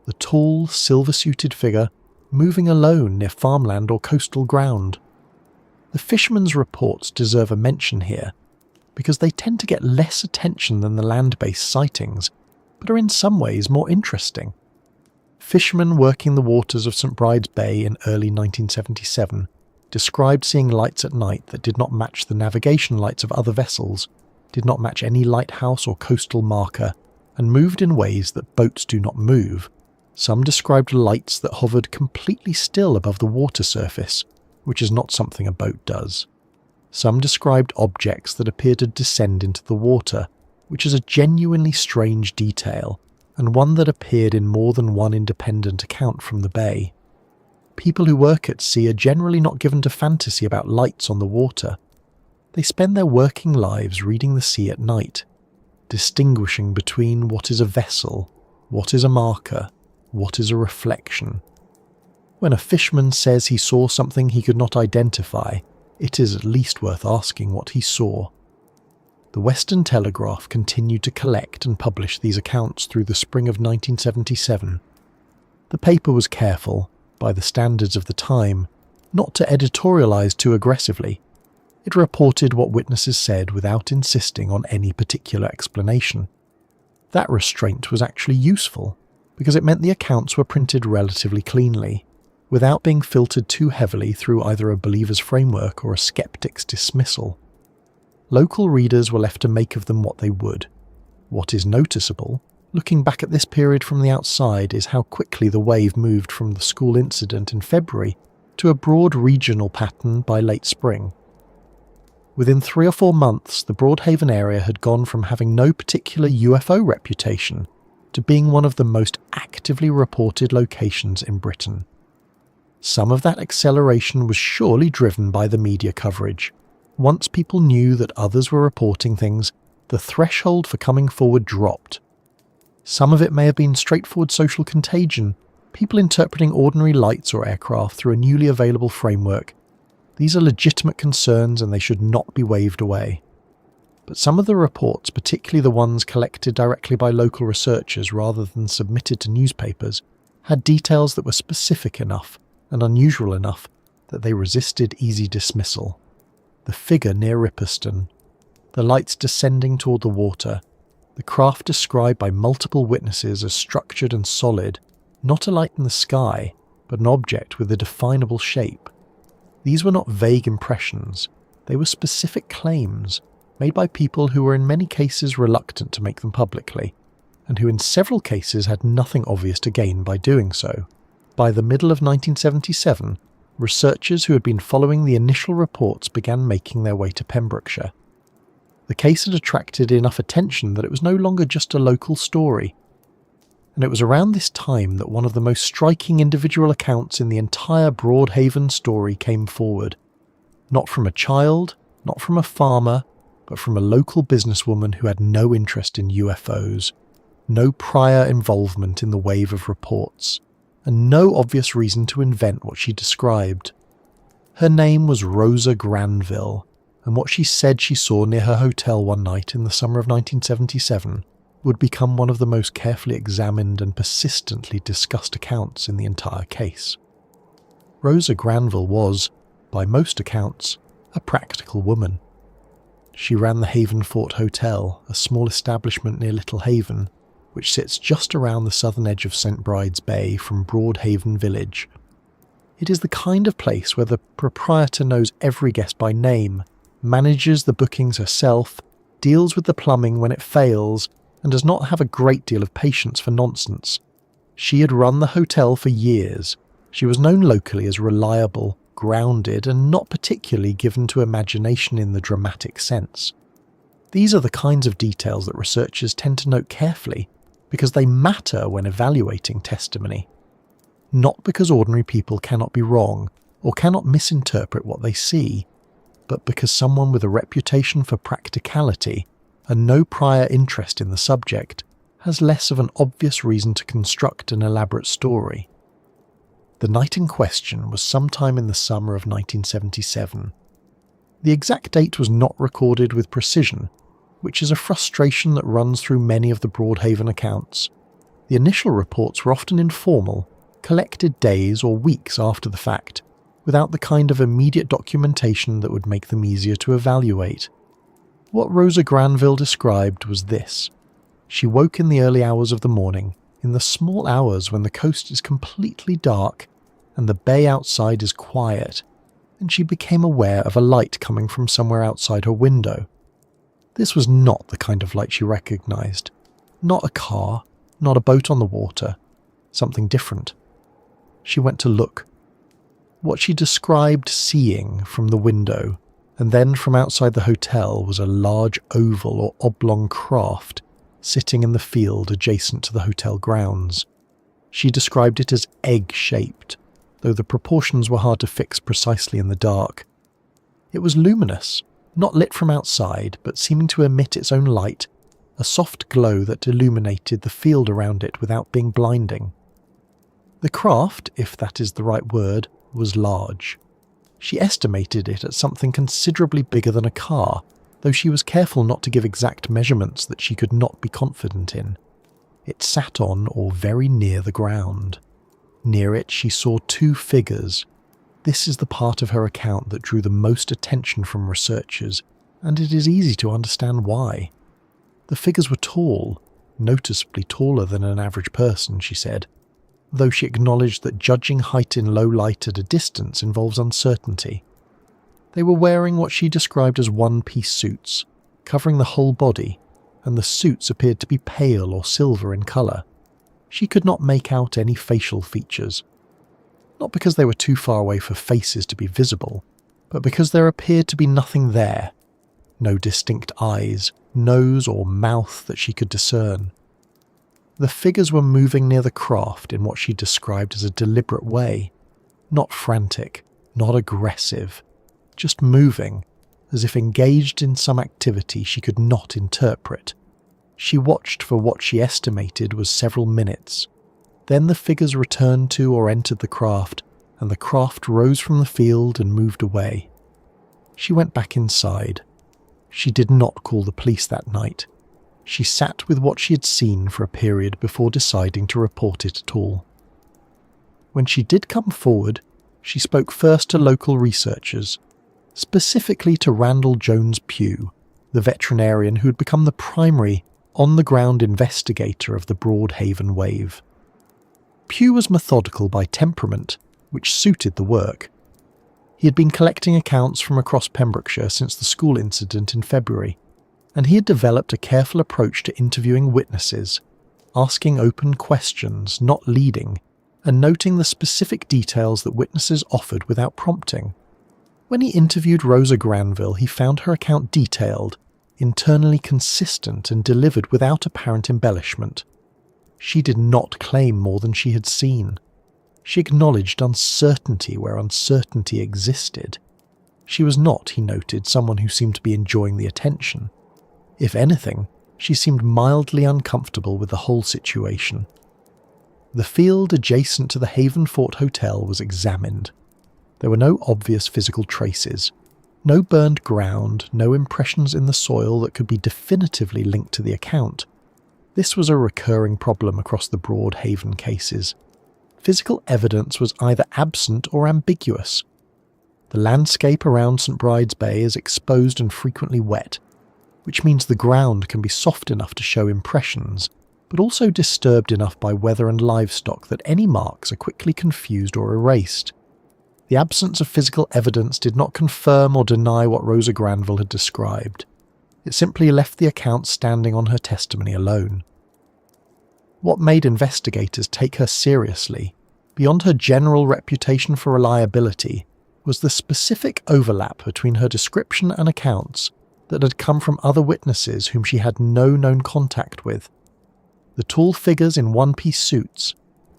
the tall, silver-suited figure moving alone near farmland or coastal ground. The fishermen's reports deserve a mention here, because they tend to get less attention than the land-based sightings, but are in some ways more interesting. Fishermen working the waters of St Bride's Bay in early 1977 described seeing lights at night that did not match the navigation lights of other vessels, did not match any lighthouse or coastal marker, and moved in ways that boats do not move. Some described lights that hovered completely still above the water surface, which is not something a boat does. Some described objects that appeared to descend into the water, which is a genuinely strange detail, and one that appeared in more than one independent account from the bay. People who work at sea are generally not given to fantasy about lights on the water. They spend their working lives reading the sea at night, distinguishing between what is a vessel, what is a marker, what is a reflection. When a fisherman says he saw something he could not identify, it is at least worth asking what he saw. The Western Telegraph continued to collect and publish these accounts through the spring of 1977. The paper was careful, by the standards of the time, not to editorialise too aggressively. It reported what witnesses said without insisting on any particular explanation. That restraint was actually useful, because it meant the accounts were printed relatively cleanly. without being filtered too heavily through either a believer's framework or a skeptic's dismissal. Local readers were left to make of them what they would. What is noticeable, looking back at this period from the outside, is how quickly the wave moved from the school incident in February to a broad regional pattern by late spring. Within 3 or 4 months, the Broadhaven area had gone from having no particular UFO reputation to being one of the most actively reported locations in Britain. Some of that acceleration was surely driven by the media coverage. Once people knew that others were reporting things, the threshold for coming forward dropped. Some of it may have been straightforward social contagion, people interpreting ordinary lights or aircraft through a newly available framework. These are legitimate concerns and they should not be waved away. But some of the reports, particularly the ones collected directly by local researchers rather than submitted to newspapers, had details that were specific enough and unusual enough that they resisted easy dismissal. The figure near Ripperston, the lights descending toward the water, the craft described by multiple witnesses as structured and solid, not a light in the sky, but an object with a definable shape. These were not vague impressions, they were specific claims, made by people who were in many cases reluctant to make them publicly, and who in several cases had nothing obvious to gain by doing so. By the middle of 1977, researchers who had been following the initial reports began making their way to Pembrokeshire. The case had attracted enough attention that it was no longer just a local story. And it was around this time that one of the most striking individual accounts in the entire Broadhaven story came forward. Not from a child, not from a farmer, but from a local businesswoman who had no interest in UFOs, no prior involvement in the wave of reports, and no obvious reason to invent what she described. Her name was Rosa Granville, and what she said she saw near her hotel one night in the summer of 1977 would become one of the most carefully examined and persistently discussed accounts in the entire case. Rosa Granville was, by most accounts, a practical woman. She ran the Haven Fort Hotel, a small establishment near Little Haven, which sits just around the southern edge of St. Bride's Bay from Broadhaven Village. It is the kind of place where the proprietor knows every guest by name, manages the bookings herself, deals with the plumbing when it fails, and does not have a great deal of patience for nonsense. She had run the hotel for years. She was known locally as reliable, grounded, and not particularly given to imagination in the dramatic sense. These are the kinds of details that researchers tend to note carefully because they matter when evaluating testimony. Not because ordinary people cannot be wrong or cannot misinterpret what they see, but because someone with a reputation for practicality and no prior interest in the subject has less of an obvious reason to construct an elaborate story. The night in question was sometime in the summer of 1977. The exact date was not recorded with precision, which is a frustration that runs through many of the Broadhaven accounts. The initial reports were often informal, collected days or weeks after the fact, without the kind of immediate documentation that would make them easier to evaluate. What Rosa Granville described was this. She woke in the early hours of the morning, in the small hours when the coast is completely dark and the bay outside is quiet, and she became aware of a light coming from somewhere outside her window. This was not the kind of light she recognized. Not a car, not a boat on the water, something different. She went to look. What she described seeing from the window and then from outside the hotel was a large oval or oblong craft sitting in the field adjacent to the hotel grounds. She described it as egg-shaped, though the proportions were hard to fix precisely in the dark. It was luminous, not lit from outside, but seeming to emit its own light, a soft glow that illuminated the field around it without being blinding. The craft, if that is the right word, was large. She estimated it at something considerably bigger than a car, though she was careful not to give exact measurements that she could not be confident in. It sat on or very near the ground. Near it she saw 2 figures. This is the part of her account that drew the most attention from researchers, and it is easy to understand why. The figures were tall, noticeably taller than an average person, she said. though she acknowledged that judging height in low light at a distance involves uncertainty. They were wearing what she described as one-piece suits, covering the whole body, and the suits appeared to be pale or silver in colour. She could not make out any facial features. Not because they were too far away for faces to be visible, but because there appeared to be nothing there. No distinct eyes, nose or mouth that she could discern. The figures were moving near the craft in what she described as a deliberate way. Not frantic, not aggressive, just moving, as if engaged in some activity she could not interpret. She watched for what she estimated was several minutes. Then the figures returned to or entered the craft, and the craft rose from the field and moved away. She went back inside. She did not call the police that night. She sat with what she had seen for a period before deciding to report it at all. When she did come forward, she spoke first to local researchers, specifically to Randall Jones Pugh, the veterinarian who had become the primary, on-the-ground investigator of the Broadhaven wave. Pugh was methodical by temperament, which suited the work. He had been collecting accounts from across Pembrokeshire since the school incident in February, and he had developed a careful approach to interviewing witnesses, asking open questions, not leading, and noting the specific details that witnesses offered without prompting. When he interviewed Rosa Granville, he found her account detailed, internally consistent and delivered without apparent embellishment. She did not claim more than she had seen. She acknowledged uncertainty where uncertainty existed. She was not, he noted, someone who seemed to be enjoying the attention. If anything, she seemed mildly uncomfortable with the whole situation. The field adjacent to the Haven Fort Hotel was examined. There were no obvious physical traces, no burned ground, no impressions in the soil that could be definitively linked to the account. This was a recurring problem across the Broadhaven cases. Physical evidence was either absent or ambiguous. The landscape around St Bride's Bay is exposed and frequently wet, which means the ground can be soft enough to show impressions, but also disturbed enough by weather and livestock that any marks are quickly confused or erased. The absence of physical evidence did not confirm or deny what Rosa Granville had described. It simply left the account standing on her testimony alone. What made investigators take her seriously, beyond her general reputation for reliability, was the specific overlap between her description and accounts that had come from other witnesses whom she had no known contact with. The tall figures in one-piece suits,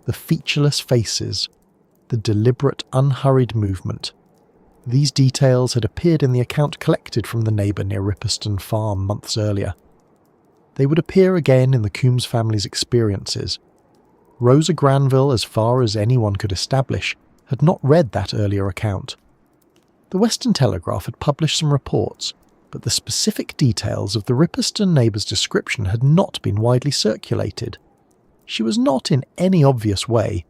the featureless faces, the deliberate, unhurried movement. These details had appeared in the account collected from the neighbour near Ripperston Farm months earlier. They would appear again in the Coombs family's experiences. Rosa Granville, as far as anyone could establish, had not read that earlier account. The Western Telegraph had published some reports, but the specific details of the Ripperston neighbour's description had not been widely circulated. She was not in any obvious way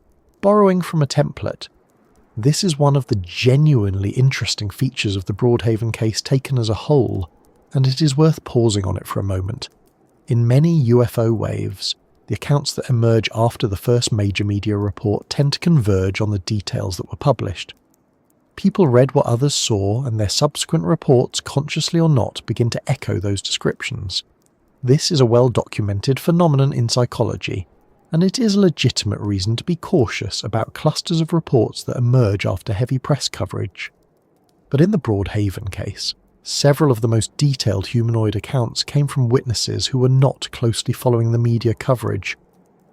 borrowing from a template. This is one of the genuinely interesting features of the Broadhaven case taken as a whole, and it is worth pausing on it for a moment. In many UFO waves, the accounts that emerge after the first major media report tend to converge on the details that were published. People read what others saw, and their subsequent reports, consciously or not, begin to echo those descriptions. This is a well-documented phenomenon in psychology, and it is a legitimate reason to be cautious about clusters of reports that emerge after heavy press coverage. But in the Broadhaven case, several of the most detailed humanoid accounts came from witnesses who were not closely following the media coverage,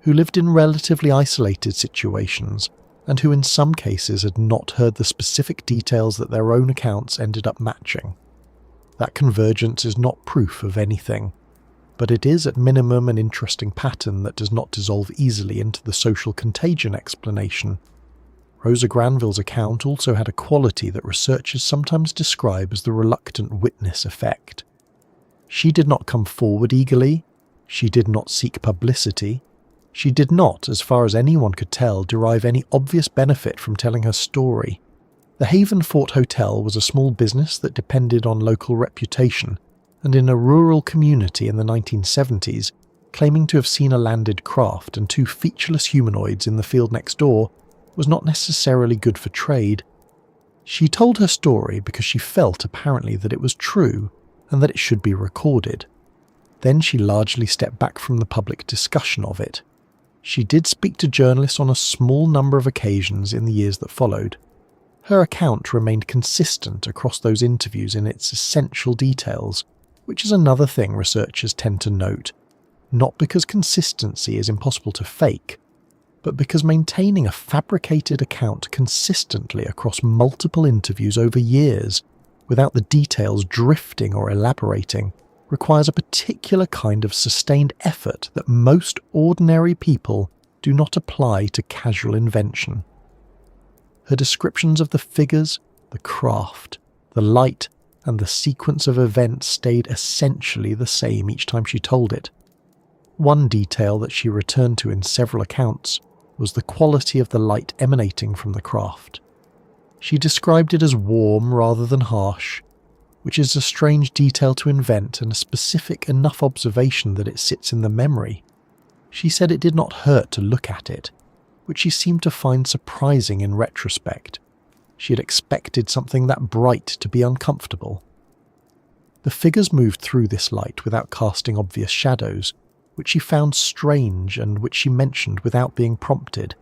who lived in relatively isolated situations, and who in some cases had not heard the specific details that their own accounts ended up matching. That convergence is not proof of anything, but it is at minimum an interesting pattern that does not dissolve easily into the social contagion explanation. Rosa Granville's account also had a quality that researchers sometimes describe as the reluctant witness effect. She did not come forward eagerly, she did not seek publicity, she did not, as far as anyone could tell, derive any obvious benefit from telling her story. The Haven Fort Hotel was a small business that depended on local reputation, and in a rural community in the 1970s, claiming to have seen a landed craft and 2 featureless humanoids in the field next door was not necessarily good for trade. She told her story because she felt apparently that it was true and that it should be recorded. Then she largely stepped back from the public discussion of it. She did speak to journalists on a small number of occasions in the years that followed. Her account remained consistent across those interviews in its essential details, which is another thing researchers tend to note, not because consistency is impossible to fake, but because maintaining a fabricated account consistently across multiple interviews over years, without the details drifting or elaborating, requires a particular kind of sustained effort that most ordinary people do not apply to casual invention. Her descriptions of the figures, the craft, the light, and the sequence of events stayed essentially the same each time she told it. One detail that she returned to in several accounts was the quality of the light emanating from the craft. She described it as warm rather than harsh, which is a strange detail to invent and a specific enough observation that it sits in the memory. She said it did not hurt to look at it, which she seemed to find surprising in retrospect. She had expected something that bright to be uncomfortable. The figures moved through this light without casting obvious shadows, which she found strange and which she mentioned without being prompted.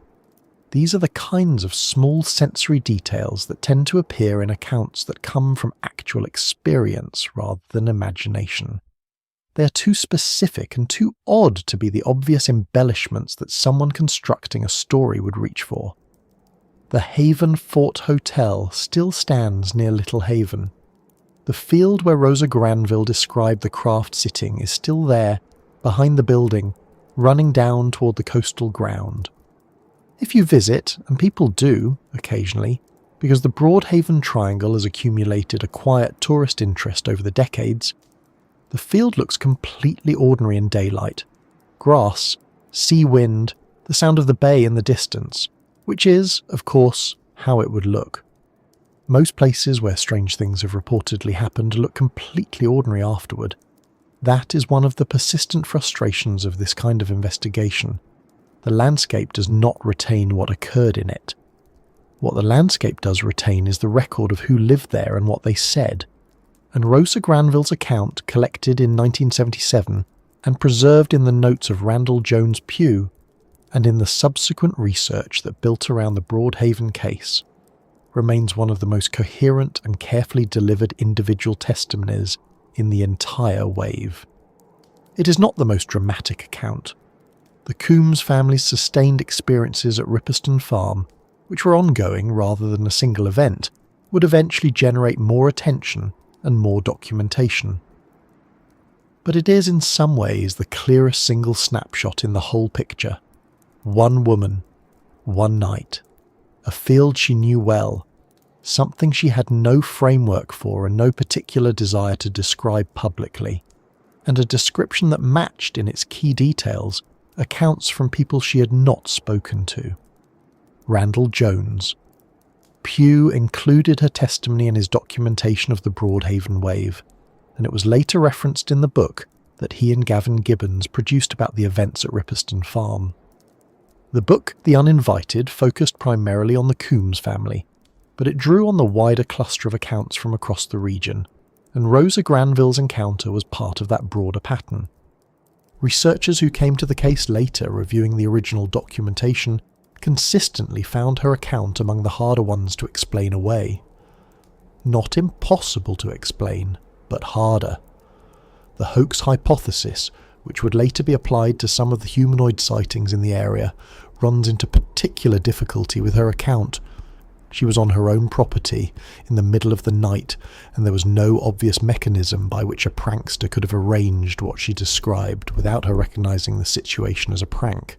These are the kinds of small sensory details that tend to appear in accounts that come from actual experience rather than imagination. They are too specific and too odd to be the obvious embellishments that someone constructing a story would reach for. The Haven Fort Hotel still stands near Little Haven. The field where Rosa Granville described the craft sitting is still there, behind the building, running down toward the coastal ground. If you visit, and people do occasionally, because the Broadhaven Triangle has accumulated a quiet tourist interest over the decades, the field looks completely ordinary in daylight. Grass, sea wind, the sound of the bay in the distance, which is, of course, how it would look. Most places where strange things have reportedly happened look completely ordinary afterward. That is one of the persistent frustrations of this kind of investigation. The landscape does not retain what occurred in it. What the landscape does retain is the record of who lived there and what they said. And Rosa Granville's account, collected in 1977 and preserved in the notes of Randall Jones Pugh, and in the subsequent research that built around the Broadhaven case, remains one of the most coherent and carefully delivered individual testimonies in the entire wave. It is not the most dramatic account. The Coombs family's sustained experiences at Ripperston Farm, which were ongoing rather than a single event, would eventually generate more attention and more documentation. But it is in some ways the clearest single snapshot in the whole picture. One woman, one night, a field she knew well, something she had no framework for and no particular desire to describe publicly, and a description that matched in its key details accounts from people she had not spoken to. Randall Jones. Pugh included her testimony in his documentation of the Broadhaven wave, and it was later referenced in the book that he and Gavin Gibbons produced about the events at Ripperston Farm. The book, The Uninvited, focused primarily on the Coombs family, but it drew on the wider cluster of accounts from across the region, and Rosa Granville's encounter was part of that broader pattern. Researchers who came to the case later, reviewing the original documentation, consistently found her account among the harder ones to explain away. Not impossible to explain, but harder. The hoax hypothesis, which would later be applied to some of the humanoid sightings in the area, runs into particular difficulty with her account. She was on her own property, in the middle of the night, and there was no obvious mechanism by which a prankster could have arranged what she described without her recognising the situation as a prank.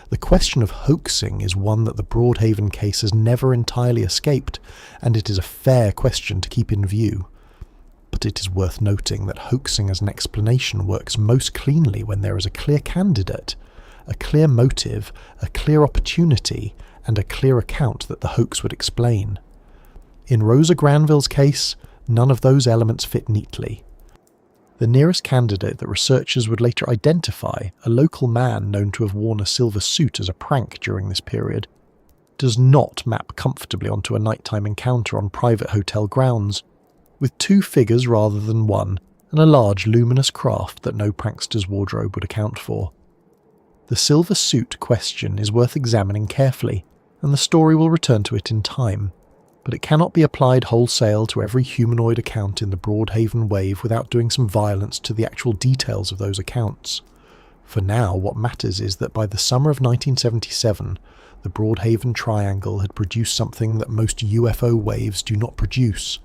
The question of hoaxing is one that the Broadhaven case has never entirely escaped, and it is a fair question to keep in view. But it is worth noting that hoaxing as an explanation works most cleanly when there is a clear candidate, a clear motive, a clear opportunity, and a clear account that the hoax would explain. In Rosa Granville's case, none of those elements fit neatly. The nearest candidate that researchers would later identify, a local man known to have worn a silver suit as a prank during this period, does not map comfortably onto a nighttime encounter on private hotel grounds, with two figures rather than one, and a large luminous craft that no prankster's wardrobe would account for. The silver suit question is worth examining carefully, and the story will return to it in time, but it cannot be applied wholesale to every humanoid account in the Broadhaven wave without doing some violence to the actual details of those accounts. For now, what matters is that by the summer of 1977, the Broadhaven Triangle had produced something that most UFO waves do not produce: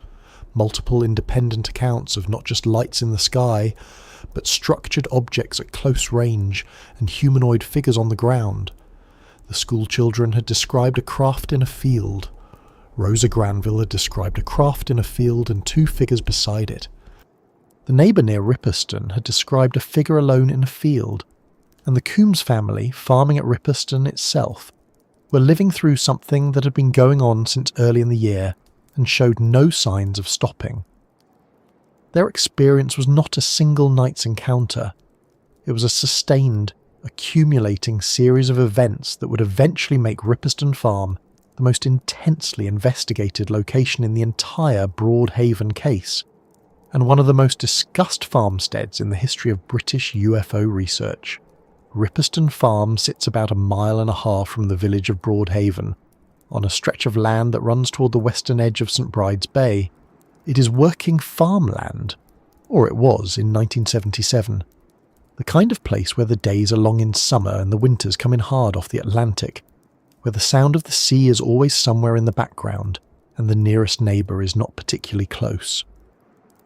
multiple independent accounts of not just lights in the sky, but structured objects at close range and humanoid figures on the ground. The school children had described a craft in a field. Rosa Granville had described a craft in a field and two figures beside it. The neighbour near Ripperston had described a figure alone in a field, and the Coombs family, farming at Ripperston itself, were living through something that had been going on since early in the year and showed no signs of stopping. Their experience was not a single night's encounter. It was a sustained, accumulating series of events that would eventually make Ripperston Farm the most intensely investigated location in the entire Broadhaven case, and one of the most discussed farmsteads in the history of British UFO research. Ripperston Farm sits about 1.5 miles from the village of Broadhaven, on a stretch of land that runs toward the western edge of St Bride's Bay. It is working farmland, or it was in 1977, the kind of place where the days are long in summer and the winters come in hard off the Atlantic, where the sound of the sea is always somewhere in the background and the nearest neighbour is not particularly close.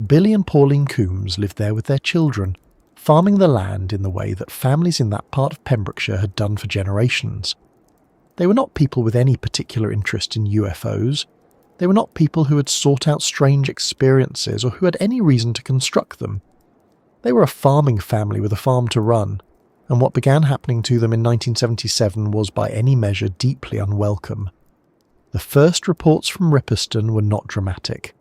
Billy and Pauline Coombs lived there with their children, farming the land in the way that families in that part of Pembrokeshire had done for generations. They were not people with any particular interest in UFOs. They were not people who had sought out strange experiences or who had any reason to construct them. They were a farming family with a farm to run, and what began happening to them in 1977 was by any measure deeply unwelcome. The first reports from Ripperston were not dramatic.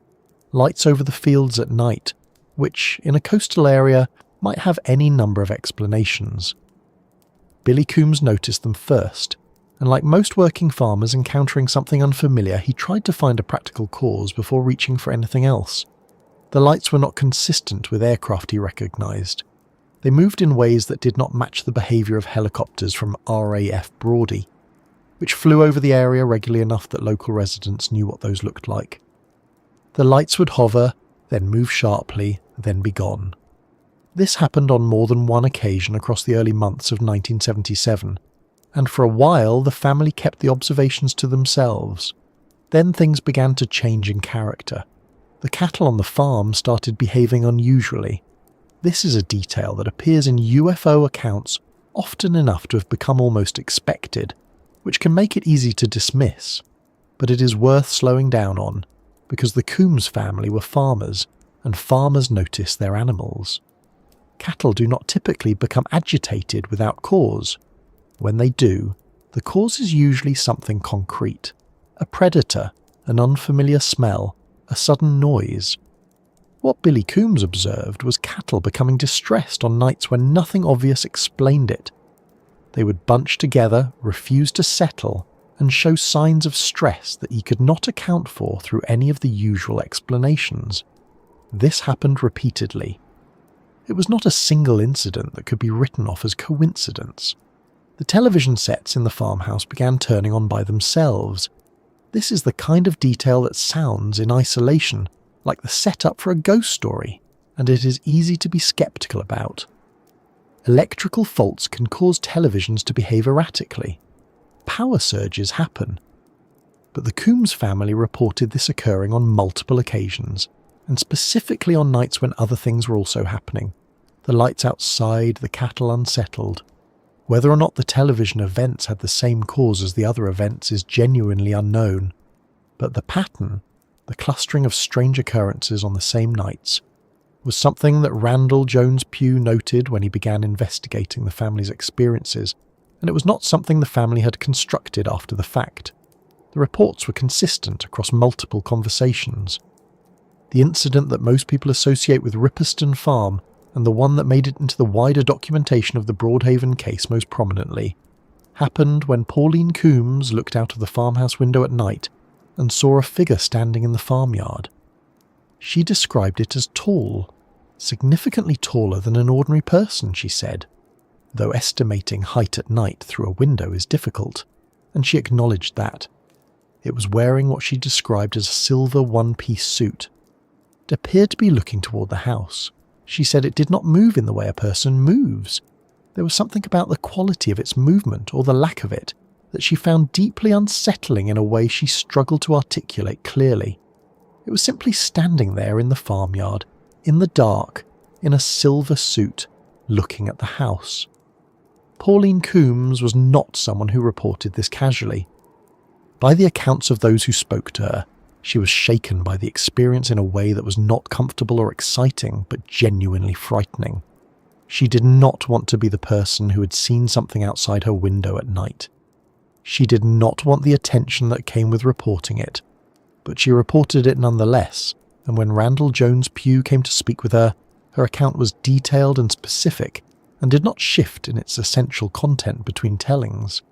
Lights over the fields at night, which, in a coastal area, might have any number of explanations. Billy Coombs noticed them first, and like most working farmers encountering something unfamiliar, he tried to find a practical cause before reaching for anything else. The lights were not consistent with aircraft he recognised. They moved in ways that did not match the behaviour of helicopters from RAF Brawdy, which flew over the area regularly enough that local residents knew what those looked like. The lights would hover, then move sharply, then be gone. This happened on more than one occasion across the early months of 1977, and for a while the family kept the observations to themselves. Then things began to change in character. The cattle on the farm started behaving unusually. This is a detail that appears in UFO accounts often enough to have become almost expected, which can make it easy to dismiss, but it is worth slowing down on, because the Coombs family were farmers, and farmers notice their animals. Cattle do not typically become agitated without cause. When they do, the cause is usually something concrete: a predator, an unfamiliar smell, a sudden noise. What Billy Coombs observed was cattle becoming distressed on nights when nothing obvious explained it. They would bunch together, refuse to settle, and show signs of stress that he could not account for through any of the usual explanations. This happened repeatedly. It was not a single incident that could be written off as coincidence. The television sets in the farmhouse began turning on by themselves. This is the kind of detail that sounds, in isolation, like the setup for a ghost story, and it is easy to be sceptical about. Electrical faults can cause televisions to behave erratically. Power surges happen. But the Coombs family reported this occurring on multiple occasions, and specifically on nights when other things were also happening. The lights outside, the cattle unsettled. Whether or not the television events had the same cause as the other events is genuinely unknown, but the pattern, the clustering of strange occurrences on the same nights, was something that Randall Jones Pugh noted when he began investigating the family's experiences, and it was not something the family had constructed after the fact. The reports were consistent across multiple conversations. The incident that most people associate with Ripperston Farm and the one that made it into the wider documentation of the Broadhaven case most prominently, happened when Pauline Coombs looked out of the farmhouse window at night and saw a figure standing in the farmyard. She described it as tall, significantly taller than an ordinary person, she said, though estimating height at night through a window is difficult, and she acknowledged that. It was wearing what she described as a silver one-piece suit. It appeared to be looking toward the house. She said it did not move in the way a person moves. There was something about the quality of its movement, or the lack of it, that she found deeply unsettling in a way she struggled to articulate clearly. It was simply standing there in the farmyard, in the dark, in a silver suit, looking at the house. Pauline Coombs was not someone who reported this casually. By the accounts of those who spoke to her, she was shaken by the experience in a way that was not comfortable or exciting, but genuinely frightening. She did not want to be the person who had seen something outside her window at night. She did not want the attention that came with reporting it, but she reported it nonetheless, and when Randall Jones Pugh came to speak with her, her account was detailed and specific, and did not shift in its essential content between tellings.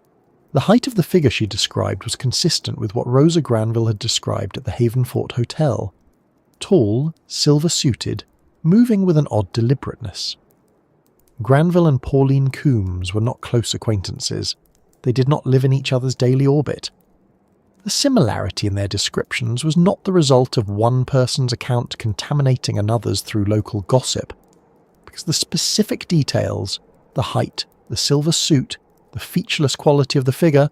The height of the figure she described was consistent with what Rosa Granville had described at the Havenfort Hotel. Tall, silver-suited, moving with an odd deliberateness. Granville and Pauline Coombs were not close acquaintances. They did not live in each other's daily orbit. The similarity in their descriptions was not the result of one person's account contaminating another's through local gossip, because the specific details, the height, the silver suit, the featureless quality of the figure,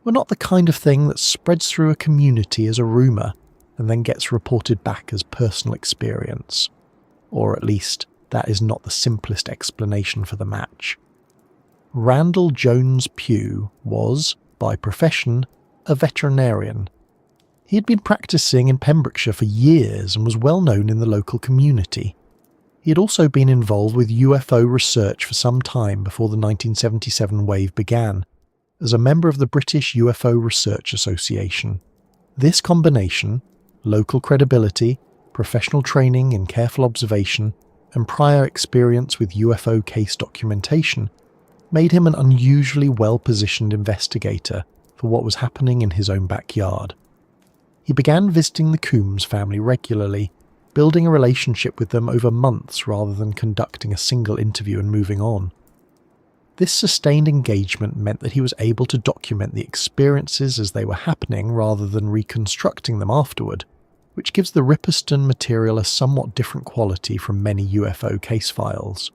were not the kind of thing that spreads through a community as a rumour and then gets reported back as personal experience. Or at least, that is not the simplest explanation for the match. Randall Jones Pugh was, by profession, a veterinarian. He had been practising in Pembrokeshire for years and was well known in the local community. He had also been involved with UFO research for some time before the 1977 wave began, as a member of the British UFO Research Association. This combination, local credibility, professional training in careful observation, and prior experience with UFO case documentation, made him an unusually well-positioned investigator for what was happening in his own backyard. He began visiting the Coombs family regularly, building a relationship with them over months rather than conducting a single interview and moving on. This sustained engagement meant that he was able to document the experiences as they were happening rather than reconstructing them afterward, which gives the Ripperston material a somewhat different quality from many UFO case files.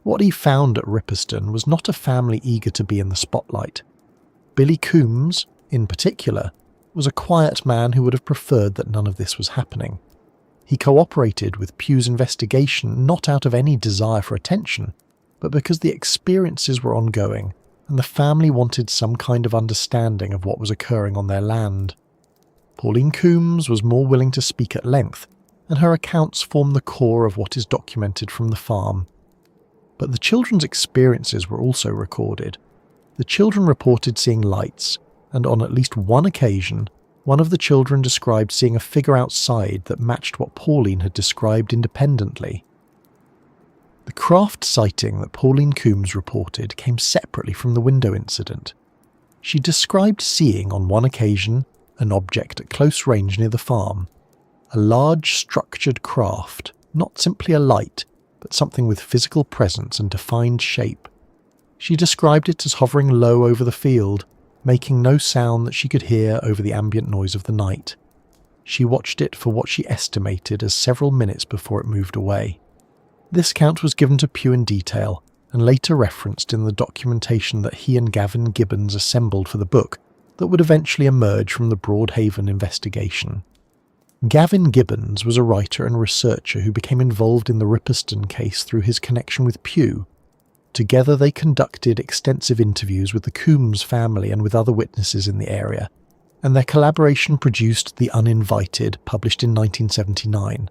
What he found at Ripperston was not a family eager to be in the spotlight. Billy Coombs, in particular, was a quiet man who would have preferred that none of this was happening. He cooperated with Pugh's investigation not out of any desire for attention, but because the experiences were ongoing and the family wanted some kind of understanding of what was occurring on their land. Pauline Coombs was more willing to speak at length, and her accounts form the core of what is documented from the farm. But the children's experiences were also recorded. The children reported seeing lights, and on at least one occasion, one of the children described seeing a figure outside that matched what Pauline had described independently. The craft sighting that Pauline Coombs reported came separately from the window incident. She described seeing, on one occasion, an object at close range near the farm. A large structured craft, not simply a light, but something with physical presence and defined shape. She described it as hovering low over the field, making no sound that she could hear over the ambient noise of the night. She watched it for what she estimated as several minutes before it moved away. This account was given to Pugh in detail, and later referenced in the documentation that he and Gavin Gibbons assembled for the book that would eventually emerge from the Broadhaven investigation. Gavin Gibbons was a writer and researcher who became involved in the Ripperston case through his connection with Pugh. Together they conducted extensive interviews with the Coombs family and with other witnesses in the area, and their collaboration produced The Uninvited, published in 1979.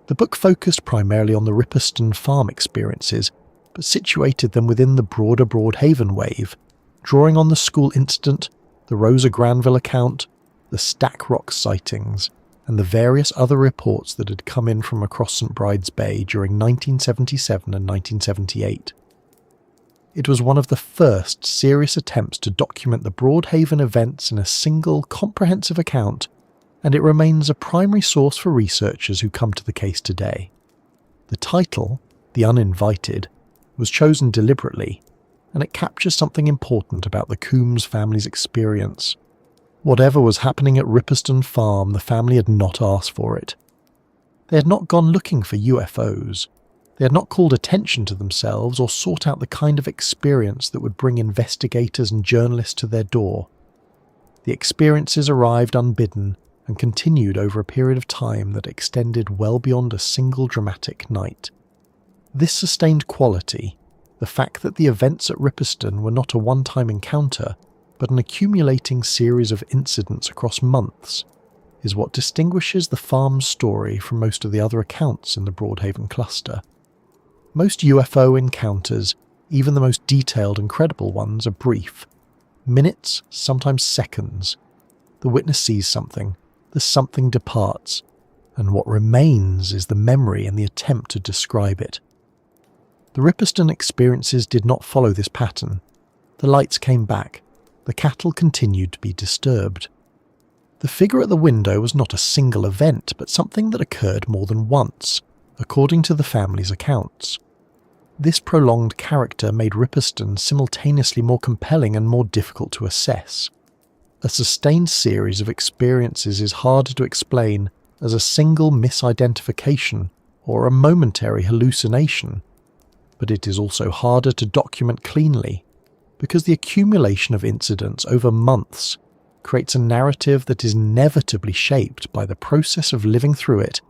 The book focused primarily on the Ripperston farm experiences, but situated them within the broader Broadhaven wave, drawing on the school incident, the Rosa Granville account, the Stack Rock sightings, and the various other reports that had come in from across St Bride's Bay during 1977 and 1978. It was one of the first serious attempts to document the Broadhaven events in a single, comprehensive account, and it remains a primary source for researchers who come to the case today. The title, The Uninvited, was chosen deliberately, and it captures something important about the Coombs family's experience. Whatever was happening at Ripperston Farm, the family had not asked for it. They had not gone looking for UFOs. They had not called attention to themselves or sought out the kind of experience that would bring investigators and journalists to their door. The experiences arrived unbidden and continued over a period of time that extended well beyond a single dramatic night. This sustained quality, the fact that the events at Ripperston were not a one-time encounter, but an accumulating series of incidents across months, is what distinguishes the farm's story from most of the other accounts in the Broadhaven cluster. Most UFO encounters, even the most detailed and credible ones, are brief. Minutes, sometimes seconds. The witness sees something, the something departs, and what remains is the memory and the attempt to describe it. The Ripperston experiences did not follow this pattern. The lights came back. The cattle continued to be disturbed. The figure at the window was not a single event, but something that occurred more than once, according to the family's accounts. This prolonged character made Ripperston simultaneously more compelling and more difficult to assess. A sustained series of experiences is harder to explain as a single misidentification or a momentary hallucination, but it is also harder to document cleanly, because the accumulation of incidents over months creates a narrative that is inevitably shaped by the process of living through it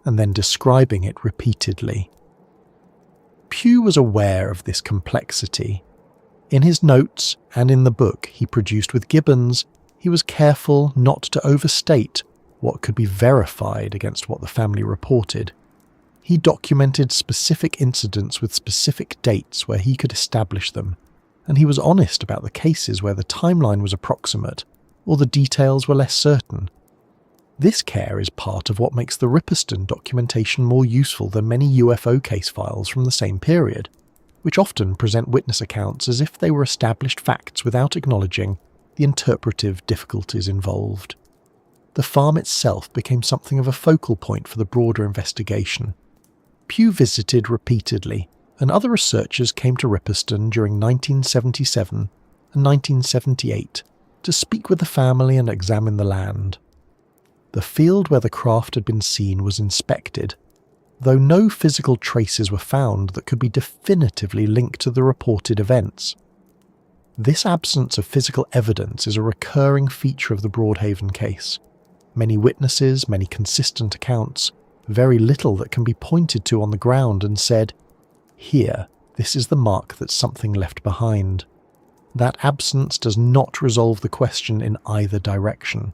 and then describing it repeatedly. Pugh was aware of this complexity. In his notes and in the book he produced with Gibbons, he was careful not to overstate what could be verified against what the family reported. He documented specific incidents with specific dates where he could establish them, and he was honest about the cases where the timeline was approximate or the details were less certain. This care is part of what makes the Ripperston documentation more useful than many UFO case files from the same period, which often present witness accounts as if they were established facts without acknowledging the interpretive difficulties involved. The farm itself became something of a focal point for the broader investigation. Pugh visited repeatedly, and other researchers came to Ripperston during 1977 and 1978 to speak with the family and examine the land. The field where the craft had been seen was inspected, though no physical traces were found that could be definitively linked to the reported events. This absence of physical evidence is a recurring feature of the Broadhaven case. Many witnesses, many consistent accounts, very little that can be pointed to on the ground and said, "Here, this is the mark that something left behind." That absence does not resolve the question in either direction.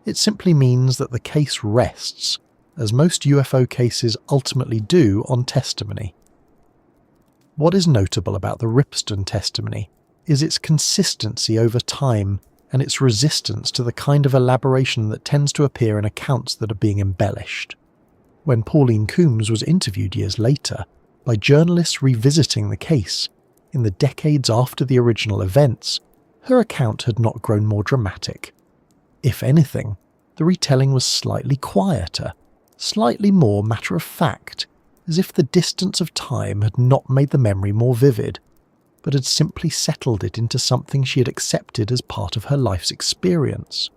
It simply means that the case rests, as most UFO cases ultimately do, on testimony. What is notable about the Ripperston testimony is its consistency over time and its resistance to the kind of elaboration that tends to appear in accounts that are being embellished. When Pauline Coombs was interviewed years later by journalists revisiting the case in the decades after the original events, her account had not grown more dramatic. If anything, the retelling was slightly quieter, slightly more matter-of-fact, as if the distance of time had not made the memory more vivid, but had simply settled it into something she had accepted as part of her life's experience.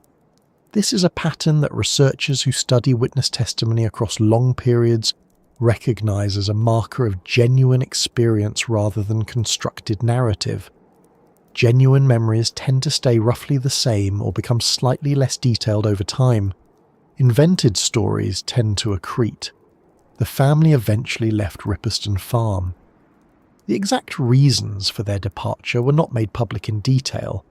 This is a pattern that researchers who study witness testimony across long periods recognize as a marker of genuine experience rather than constructed narrative. Genuine memories tend to stay roughly the same or become slightly less detailed over time. Invented stories tend to accrete. The family eventually left Ripperston Farm. The exact reasons for their departure were not made public in detail,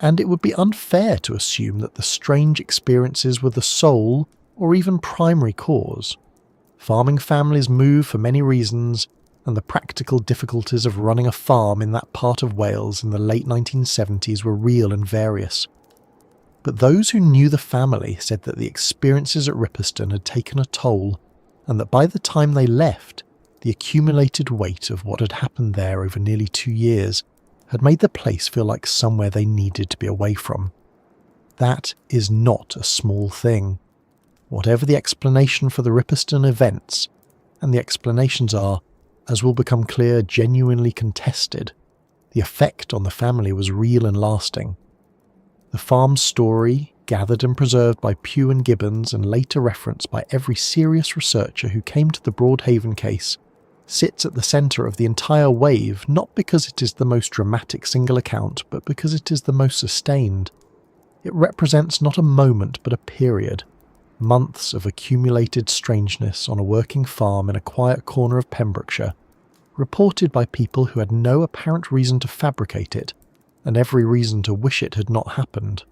and it would be unfair to assume that the strange experiences were the sole or even primary cause. Farming families move for many reasons, and the practical difficulties of running a farm in that part of Wales in the late 1970s were real and various. But those who knew the family said that the experiences at Ripperston had taken a toll, and that by the time they left, the accumulated weight of what had happened there over nearly 2 years had made the place feel like somewhere they needed to be away from. That is not a small thing. Whatever the explanation for the Ripperston events, and the explanations are, as will become clear, genuinely contested, the effect on the family was real and lasting. The farm's story, gathered and preserved by Pugh and Gibbons and later referenced by every serious researcher who came to the Broadhaven case, sits at the centre of the entire wave, not because it is the most dramatic single account, but because it is the most sustained. It represents not a moment but a period, months of accumulated strangeness on a working farm in a quiet corner of Pembrokeshire, reported by people who had no apparent reason to fabricate it, and every reason to wish it had not happened.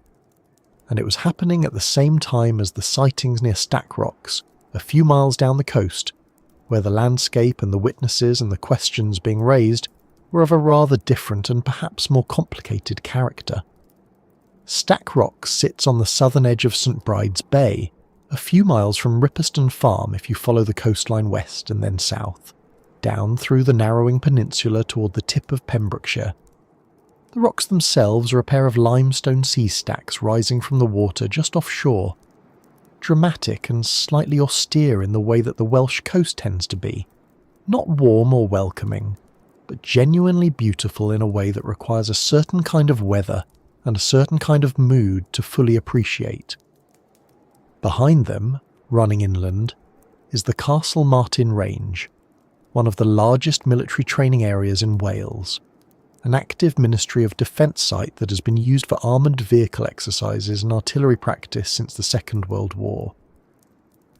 And it was happening at the same time as the sightings near Stack Rocks, a few miles down the coast, where the landscape and the witnesses and the questions being raised were of a rather different and perhaps more complicated character. Stack Rocks sits on the southern edge of St Bride's Bay, a few miles from Ripperston Farm if you follow the coastline west and then south, down through the narrowing peninsula toward the tip of Pembrokeshire. The rocks themselves are a pair of limestone sea stacks rising from the water just offshore, dramatic and slightly austere in the way that the Welsh coast tends to be, not warm or welcoming, but genuinely beautiful in a way that requires a certain kind of weather and a certain kind of mood to fully appreciate. Behind them, running inland, is the Castle Martin Range, one of the largest military training areas in Wales, an active Ministry of Defence site that has been used for armoured vehicle exercises and artillery practice since the Second World War.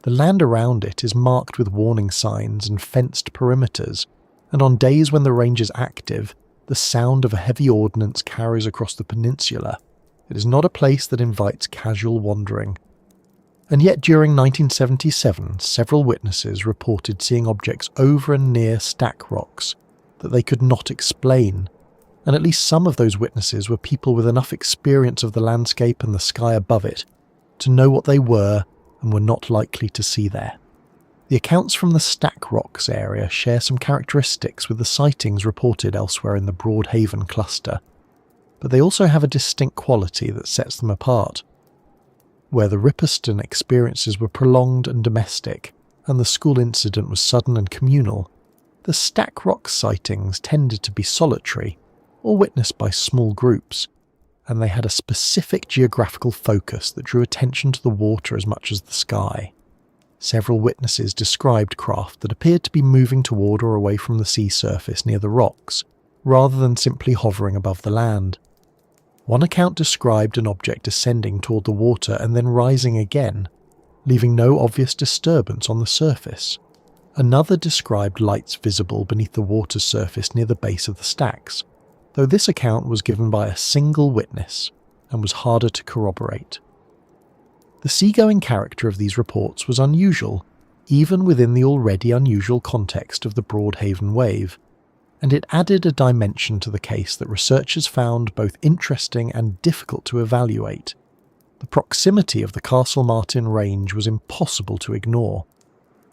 The land around it is marked with warning signs and fenced perimeters, and on days when the range is active, the sound of a heavy ordnance carries across the peninsula. It is not a place that invites casual wandering. And yet during 1977, several witnesses reported seeing objects over and near Stack Rocks that they could not explain, and at least some of those witnesses were people with enough experience of the landscape and the sky above it to know what they were and were not likely to see there. The accounts from the Stack Rocks area share some characteristics with the sightings reported elsewhere in the Broadhaven cluster, but they also have a distinct quality that sets them apart. Where the Ripperston experiences were prolonged and domestic, and the school incident was sudden and communal, the Stack Rocks sightings tended to be solitary, or witnessed by small groups, and they had a specific geographical focus that drew attention to the water as much as the sky. Several witnesses described craft that appeared to be moving toward or away from the sea surface near the rocks, rather than simply hovering above the land. One account described an object descending toward the water and then rising again, leaving no obvious disturbance on the surface. Another described lights visible beneath the water's surface near the base of the stacks, though this account was given by a single witness and was harder to corroborate. The seagoing character of these reports was unusual, even within the already unusual context of the Broadhaven wave, and it added a dimension to the case that researchers found both interesting and difficult to evaluate. The proximity of the Castle Martin range was impossible to ignore.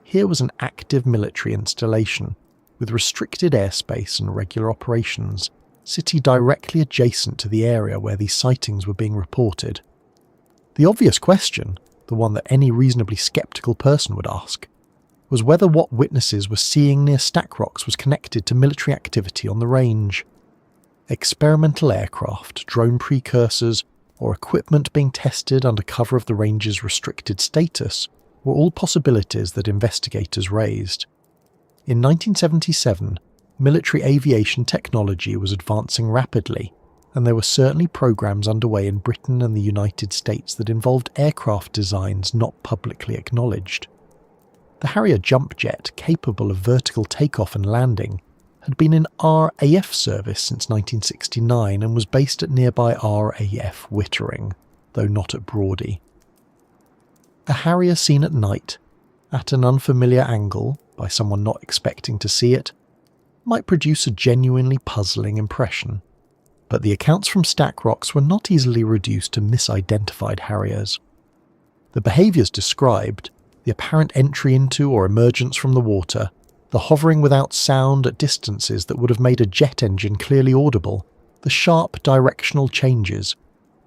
Here was an active military installation, with restricted airspace and regular operations, sitting directly adjacent to the area where these sightings were being reported. The obvious question, the one that any reasonably sceptical person would ask, was whether what witnesses were seeing near Stack Rocks was connected to military activity on the range. Experimental aircraft, drone precursors, or equipment being tested under cover of the range's restricted status were all possibilities that investigators raised. In 1977, military aviation technology was advancing rapidly, and there were certainly programs underway in Britain and the United States that involved aircraft designs not publicly acknowledged. The Harrier jump jet, capable of vertical takeoff and landing, had been in RAF service since 1969 and was based at nearby RAF Wittering, though not at Brawdy. A Harrier seen at night, at an unfamiliar angle, by someone not expecting to see it, might produce a genuinely puzzling impression. but the accounts from Stack Rocks were not easily reduced to misidentified Harriers. The behaviours described, the apparent entry into or emergence from the water, the hovering without sound at distances that would have made a jet engine clearly audible, the sharp directional changes,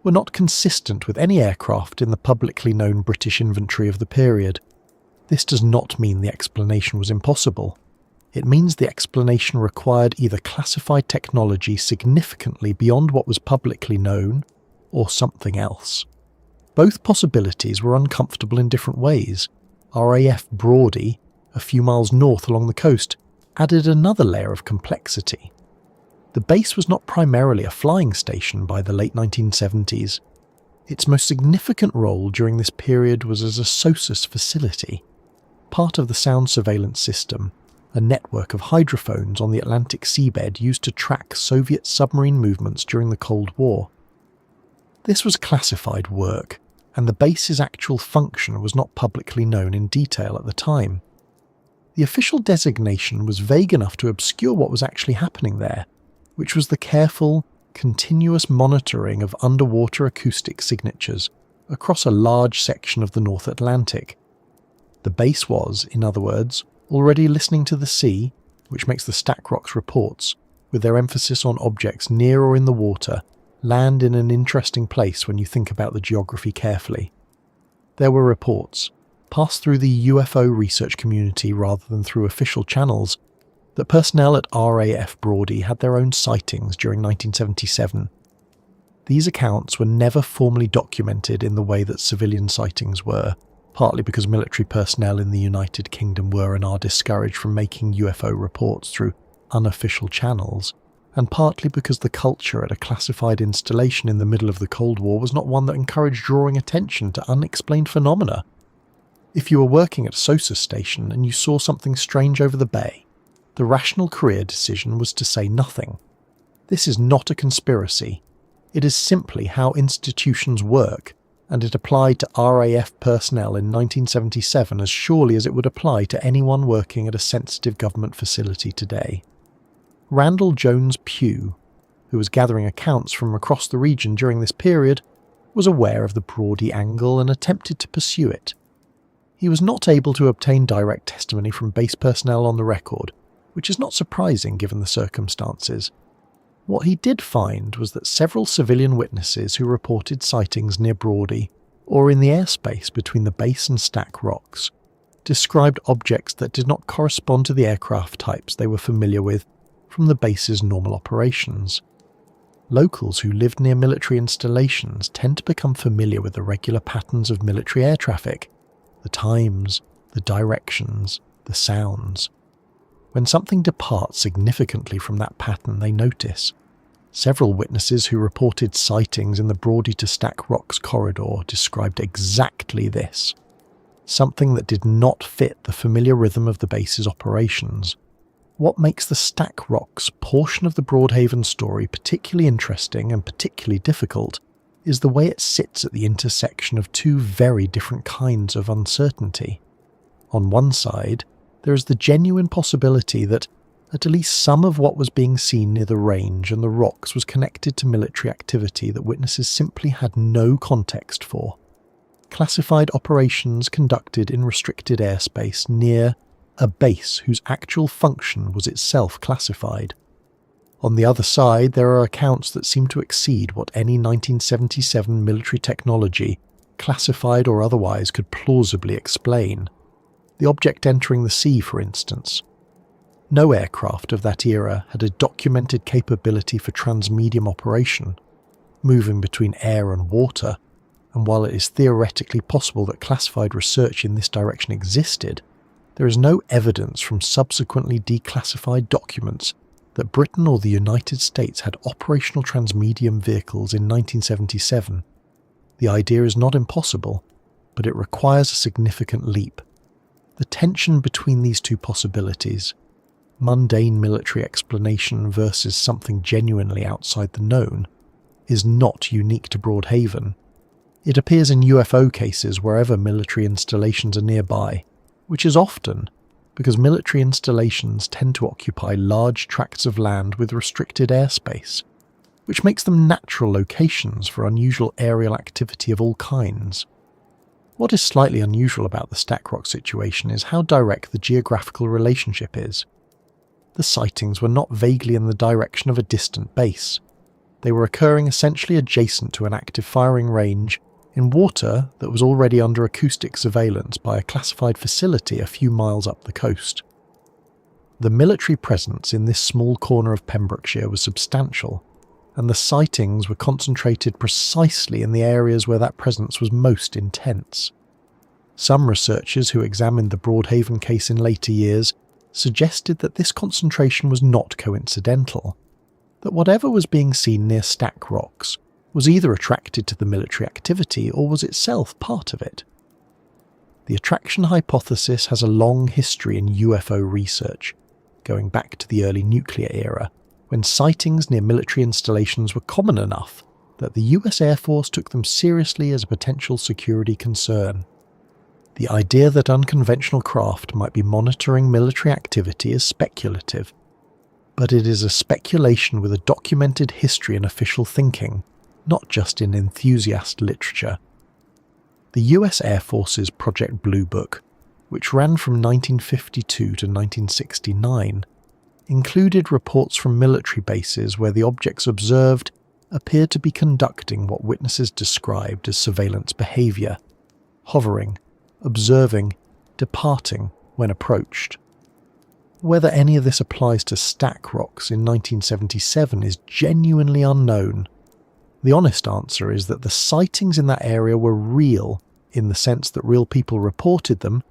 were not consistent with any aircraft in the publicly known British inventory of the period. This does not mean the explanation was impossible. It means the explanation required either classified technology significantly beyond what was publicly known, or something else. Both possibilities were uncomfortable in different ways. RAF Brawdy, a few miles north along the coast, added another layer of complexity. The base was not primarily a flying station by the late 1970s. Its most significant role during this period was as a SOSUS facility, part of the sound surveillance system, a network of hydrophones on the Atlantic seabed used to track Soviet submarine movements during the Cold War. This was classified work, and the base's actual function was not publicly known in detail at the time. The official designation was vague enough to obscure what was actually happening there, which was the careful, continuous monitoring of underwater acoustic signatures across a large section of the North Atlantic. The base was, in other words, already listening to the sea, which makes the Stack Rocks reports, with their emphasis on objects near or in the water, land in an interesting place when you think about the geography carefully. There were reports, passed through the UFO research community rather than through official channels, that personnel at RAF Brawdy had their own sightings during 1977. These accounts were never formally documented in the way that civilian sightings were, partly because military personnel in the United Kingdom were and are discouraged from making UFO reports through unofficial channels, and partly because the culture at a classified installation in the middle of the Cold War was not one that encouraged drawing attention to unexplained phenomena. If you were working at a SOSUS station and you saw something strange over the bay, the rational career decision was to say nothing. This is not a conspiracy. It is simply how institutions work, and it applied to RAF personnel in 1977 as surely as it would apply to anyone working at a sensitive government facility today. Randall Jones Pugh, who was gathering accounts from across the region during this period, was aware of the Brawdy angle and attempted to pursue it. He was not able to obtain direct testimony from base personnel on the record, which is not surprising given the circumstances. What he did find was that several civilian witnesses who reported sightings near Brawdy, or in the airspace between the base and Stack Rocks, described objects that did not correspond to the aircraft types they were familiar with from the base's normal operations. Locals who lived near military installations tend to become familiar with the regular patterns of military air traffic, the times, the directions, the sounds. When something departs significantly from that pattern, they notice. Several witnesses who reported sightings in the Brawdy to Stack Rocks corridor described exactly this. Something that did not fit the familiar rhythm of the base's operations. What makes the Stack Rocks portion of the Broadhaven story particularly interesting and particularly difficult is the way it sits at the intersection of two very different kinds of uncertainty. On one side, there is the genuine possibility that at least some of what was being seen near the range and the rocks was connected to military activity that witnesses simply had no context for. Classified operations conducted in restricted airspace near a base whose actual function was itself classified. On the other side, there are accounts that seem to exceed what any 1977 military technology, classified or otherwise, could plausibly explain. The object entering the sea, for instance. No aircraft of that era had a documented capability for transmedium operation, moving between air and water, and while it is theoretically possible that classified research in this direction existed, there is no evidence from subsequently declassified documents that Britain or the United States had operational transmedium vehicles in 1977. The idea is not impossible, but it requires a significant leap. The tension between these two possibilities, mundane military explanation versus something genuinely outside the known, is not unique to Broadhaven. It appears in UFO cases wherever military installations are nearby, which is often because military installations tend to occupy large tracts of land with restricted airspace. which makes them natural locations for unusual aerial activity of all kinds. What is slightly unusual about the Stack Rock situation is how direct the geographical relationship is. The sightings were not vaguely in the direction of a distant base. They were occurring essentially adjacent to an active firing range in water that was already under acoustic surveillance by a classified facility a few miles up the coast. The military presence in this small corner of Pembrokeshire was substantial, and the sightings were concentrated precisely in the areas where that presence was most intense. Some researchers who examined the Broadhaven case in later years suggested that this concentration was not coincidental, that whatever was being seen near Stack Rocks was either attracted to the military activity or was itself part of it. The attraction hypothesis has a long history in UFO research, going back to the early nuclear era, when sightings near military installations were common enough that the US Air Force took them seriously as a potential security concern. The idea that unconventional craft might be monitoring military activity is speculative, but it is a speculation with a documented history in official thinking, not just in enthusiast literature. The US Air Force's Project Blue Book, which ran from 1952 to 1969, included reports from military bases where the objects observed appeared to be conducting what witnesses described as surveillance behaviour, hovering, observing, departing when approached. Whether any of this applies to Stack Rocks in 1977 is genuinely unknown. The honest answer is that the sightings in that area were real in the sense that real people reported them,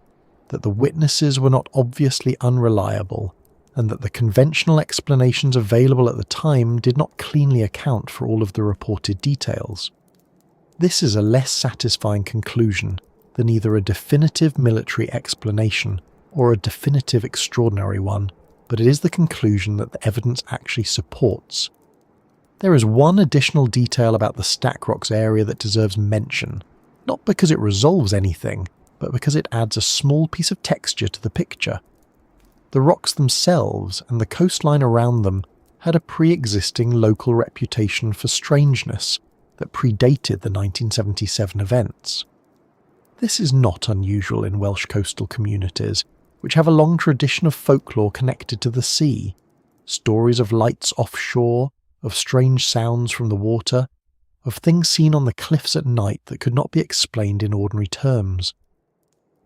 that the witnesses were not obviously unreliable, and that the conventional explanations available at the time did not cleanly account for all of the reported details. This is a less satisfying conclusion than either a definitive military explanation or a definitive extraordinary one, but it is the conclusion that the evidence actually supports. There is one additional detail about the Stack Rocks area that deserves mention, not because it resolves anything, but because it adds a small piece of texture to the picture. The rocks themselves and the coastline around them had a pre-existing local reputation for strangeness that predated the 1977 events. This is not unusual in Welsh coastal communities, which have a long tradition of folklore connected to the sea, stories of lights offshore, of strange sounds from the water, of things seen on the cliffs at night that could not be explained in ordinary terms.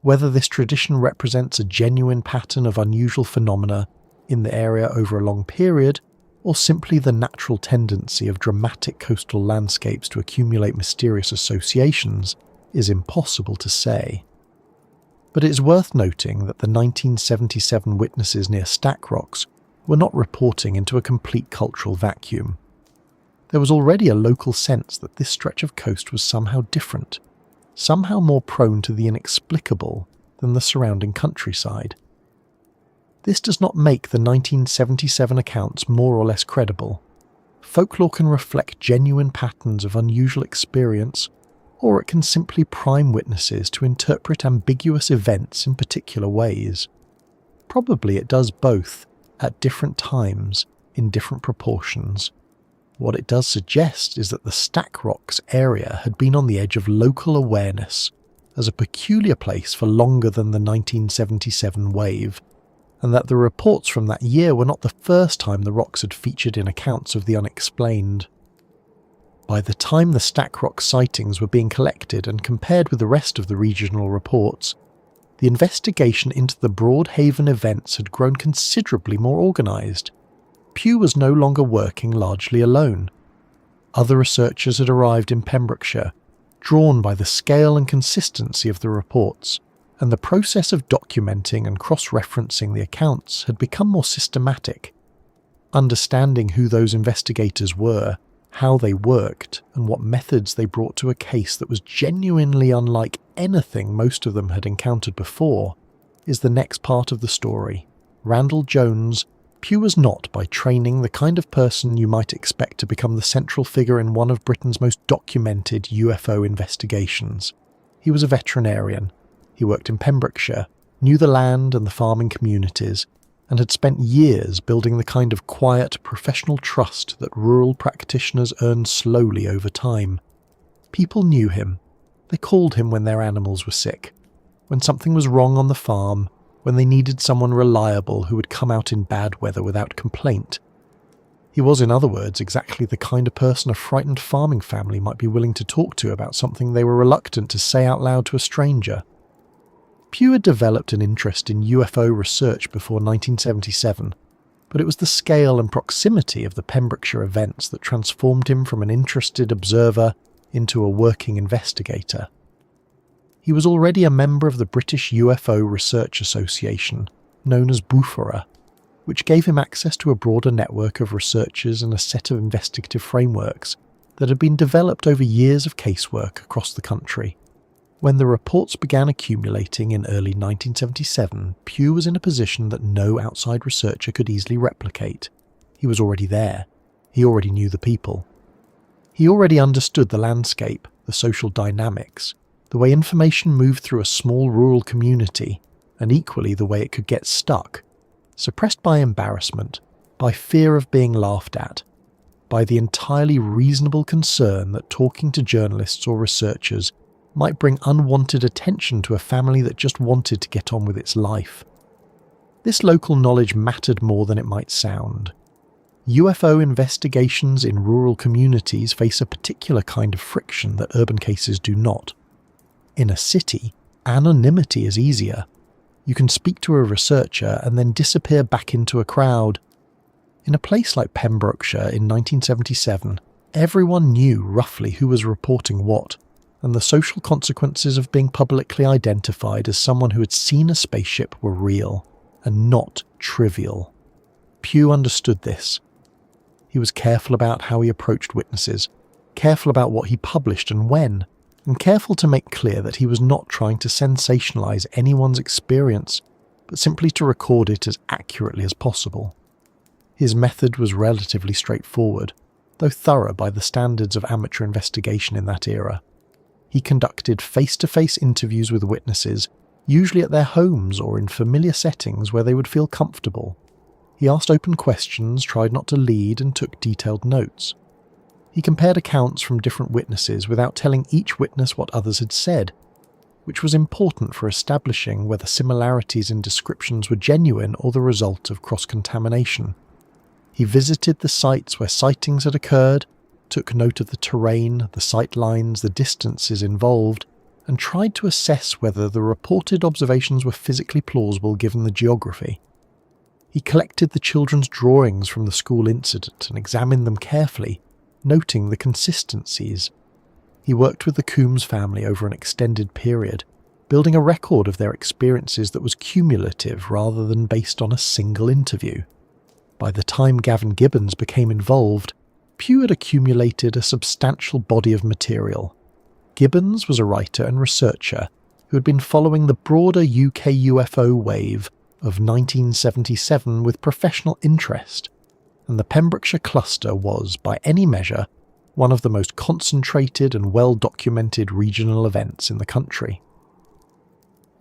Whether this tradition represents a genuine pattern of unusual phenomena in the area over a long period, or simply the natural tendency of dramatic coastal landscapes to accumulate mysterious associations, is impossible to say. But it is worth noting that the 1977 witnesses near Stack Rocks were not reporting into a complete cultural vacuum. There was already a local sense that this stretch of coast was somehow different, somehow more prone to the inexplicable than the surrounding countryside. This does not make the 1977 accounts more or less credible. Folklore can reflect genuine patterns of unusual experience, or it can simply prime witnesses to interpret ambiguous events in particular ways. Probably it does both, at different times, in different proportions. What it does suggest is that the Stack Rocks area had been on the edge of local awareness as a peculiar place for longer than the 1977 wave, and that the reports from that year were not the first time the rocks had featured in accounts of the unexplained. By the time the Stack Rocks sightings were being collected and compared with the rest of the regional reports, the investigation into the Broadhaven events had grown considerably more organised. Pugh was no longer working largely alone. Other researchers had arrived in Pembrokeshire, drawn by the scale and consistency of the reports, and the process of documenting and cross-referencing the accounts had become more systematic. Understanding who those investigators were, how they worked, and what methods they brought to a case that was genuinely unlike anything most of them had encountered before, is the next part of the story. Randall Jones, Pugh was not by training the kind of person you might expect to become the central figure in one of Britain's most documented UFO investigations. He was a veterinarian. He worked in Pembrokeshire, knew the land and the farming communities, and had spent years building the kind of quiet, professional trust that rural practitioners earn slowly over time. People knew him. They called him when their animals were sick, when something was wrong on the farm, when they needed someone reliable who would come out in bad weather without complaint. He was, in other words, exactly the kind of person a frightened farming family might be willing to talk to about something they were reluctant to say out loud to a stranger. Pugh had developed an interest in UFO research before 1977, but it was the scale and proximity of the Pembrokeshire events that transformed him from an interested observer into a working investigator. He was already a member of the British UFO Research Association, known as BUFORA, which gave him access to a broader network of researchers and a set of investigative frameworks that had been developed over years of casework across the country. When the reports began accumulating in early 1977, Pugh was in a position that no outside researcher could easily replicate. He was already there. He already knew the people. He already understood the landscape, the social dynamics, the way information moved through a small rural community, and equally the way it could get stuck, suppressed by embarrassment, by fear of being laughed at, by the entirely reasonable concern that talking to journalists or researchers might bring unwanted attention to a family that just wanted to get on with its life. This local knowledge mattered more than it might sound. UFO investigations in rural communities face a particular kind of friction that urban cases do not. In a city, anonymity is easier. You can speak to a researcher and then disappear back into a crowd. In a place like Pembrokeshire in 1977, everyone knew roughly who was reporting what, and the social consequences of being publicly identified as someone who had seen a spaceship were real, and not trivial. Pugh understood this. He was careful about how he approached witnesses, careful about what he published and when, and careful to make clear that he was not trying to sensationalize anyone's experience, but simply to record it as accurately as possible. His method was relatively straightforward, though thorough by the standards of amateur investigation in that era. He conducted face-to-face interviews with witnesses, usually at their homes or in familiar settings where they would feel comfortable. He asked open questions, tried not to lead, and took detailed notes. He compared accounts from different witnesses without telling each witness what others had said, which was important for establishing whether similarities in descriptions were genuine or the result of cross-contamination. He visited the sites where sightings had occurred, took note of the terrain, the sight lines, the distances involved, and tried to assess whether the reported observations were physically plausible given the geography. He collected the children's drawings from the school incident and examined them carefully, noting the consistencies. He worked with the Coombs family over an extended period, building a record of their experiences that was cumulative rather than based on a single interview. By the time Gavin Gibbons became involved, Pugh had accumulated a substantial body of material. Gibbons was a writer and researcher who had been following the broader UK UFO wave of 1977 with professional interest, and the Pembrokeshire cluster was, by any measure, one of the most concentrated and well-documented regional events in the country.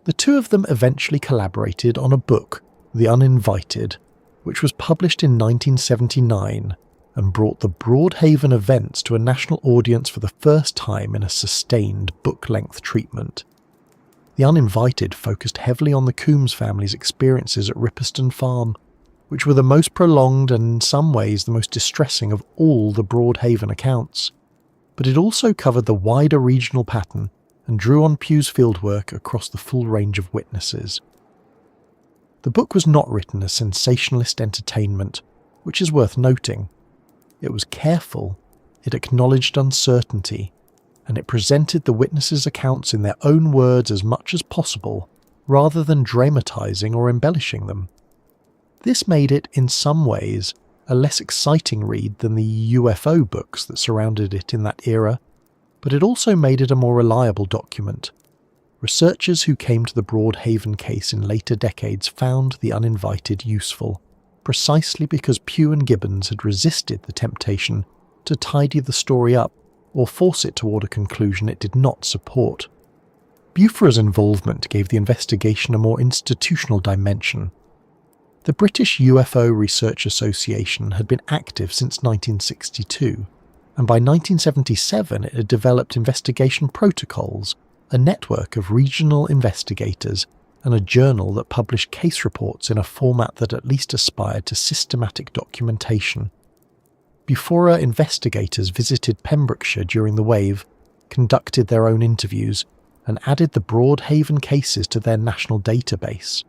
The two of them eventually collaborated on a book, The Uninvited, which was published in 1979 and brought the Broadhaven events to a national audience for the first time in a sustained book-length treatment. The Uninvited focused heavily on the Coombs family's experiences at Ripperston Farm, which were the most prolonged and in some ways the most distressing of all the Broadhaven accounts. But it also covered the wider regional pattern and drew on Pugh's fieldwork across the full range of witnesses. The book was not written as sensationalist entertainment, which is worth noting. It was careful, it acknowledged uncertainty, and it presented the witnesses' accounts in their own words as much as possible, rather than dramatising or embellishing them. This made it, in some ways, a less exciting read than the UFO books that surrounded it in that era, but it also made it a more reliable document. Researchers who came to the Broadhaven case in later decades found The Uninvited useful, precisely because Pugh and Gibbons had resisted the temptation to tidy the story up or force it toward a conclusion it did not support. BUFORA's involvement gave the investigation a more institutional dimension. The British UFO Research Association had been active since 1962, and by 1977 it had developed investigation protocols, a network of regional investigators, and a journal that published case reports in a format that at least aspired to systematic documentation. Bufora investigators visited Pembrokeshire during the wave, conducted their own interviews, and added the Broadhaven cases to their national database.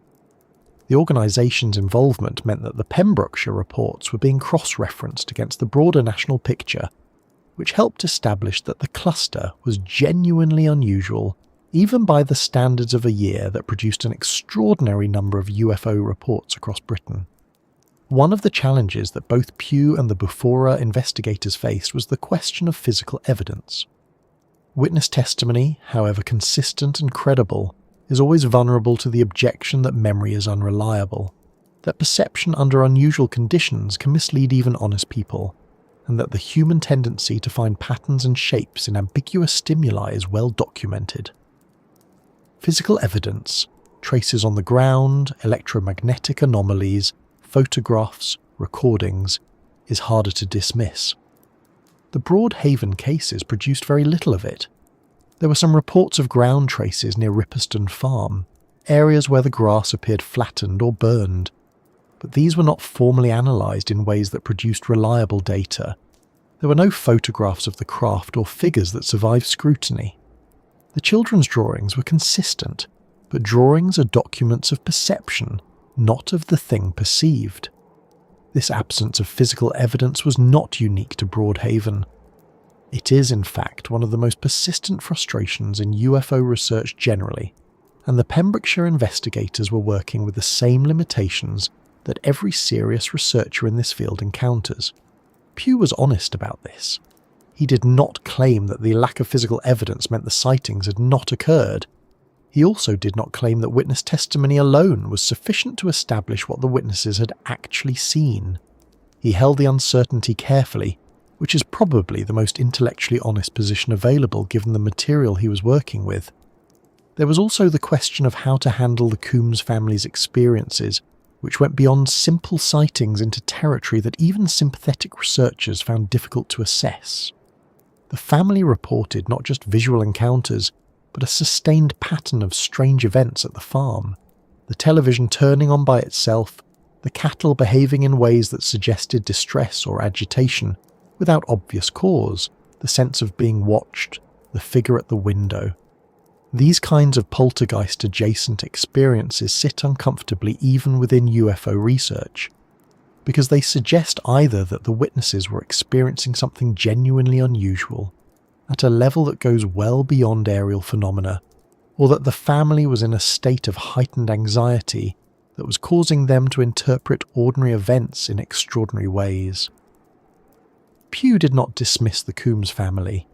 The organisation's involvement meant that the Pembrokeshire reports were being cross-referenced against the broader national picture, which helped establish that the cluster was genuinely unusual, even by the standards of a year that produced an extraordinary number of UFO reports across Britain. One of the challenges that both Pew and the Bufora investigators faced was the question of physical evidence. Witness testimony, however consistent and credible, is always vulnerable to the objection that memory is unreliable, that perception under unusual conditions can mislead even honest people, and that the human tendency to find patterns and shapes in ambiguous stimuli is well documented. Physical evidence, traces on the ground, electromagnetic anomalies, photographs, recordings, is harder to dismiss. The Broadhaven cases produced very little of it. There were some reports of ground traces near Ripperston Farm, areas where the grass appeared flattened or burned, but these were not formally analysed in ways that produced reliable data. There were no photographs of the craft or figures that survived scrutiny. The children's drawings were consistent, but drawings are documents of perception, not of the thing perceived. This absence of physical evidence was not unique to Broadhaven. It is, in fact, one of the most persistent frustrations in UFO research generally, and the Pembrokeshire investigators were working with the same limitations that every serious researcher in this field encounters. Pew was honest about this. He did not claim that the lack of physical evidence meant the sightings had not occurred. He also did not claim that witness testimony alone was sufficient to establish what the witnesses had actually seen. He held the uncertainty carefully, which is probably the most intellectually honest position available given the material he was working with. There was also the question of how to handle the Coombs family's experiences, which went beyond simple sightings into territory that even sympathetic researchers found difficult to assess. The family reported not just visual encounters, but a sustained pattern of strange events at the farm. The television turning on by itself, the cattle behaving in ways that suggested distress or agitation, without obvious cause, the sense of being watched, the figure at the window. These kinds of poltergeist-adjacent experiences sit uncomfortably even within UFO research, because they suggest either that the witnesses were experiencing something genuinely unusual, at a level that goes well beyond aerial phenomena, or that the family was in a state of heightened anxiety that was causing them to interpret ordinary events in extraordinary ways. Pew did not dismiss the Coombs family,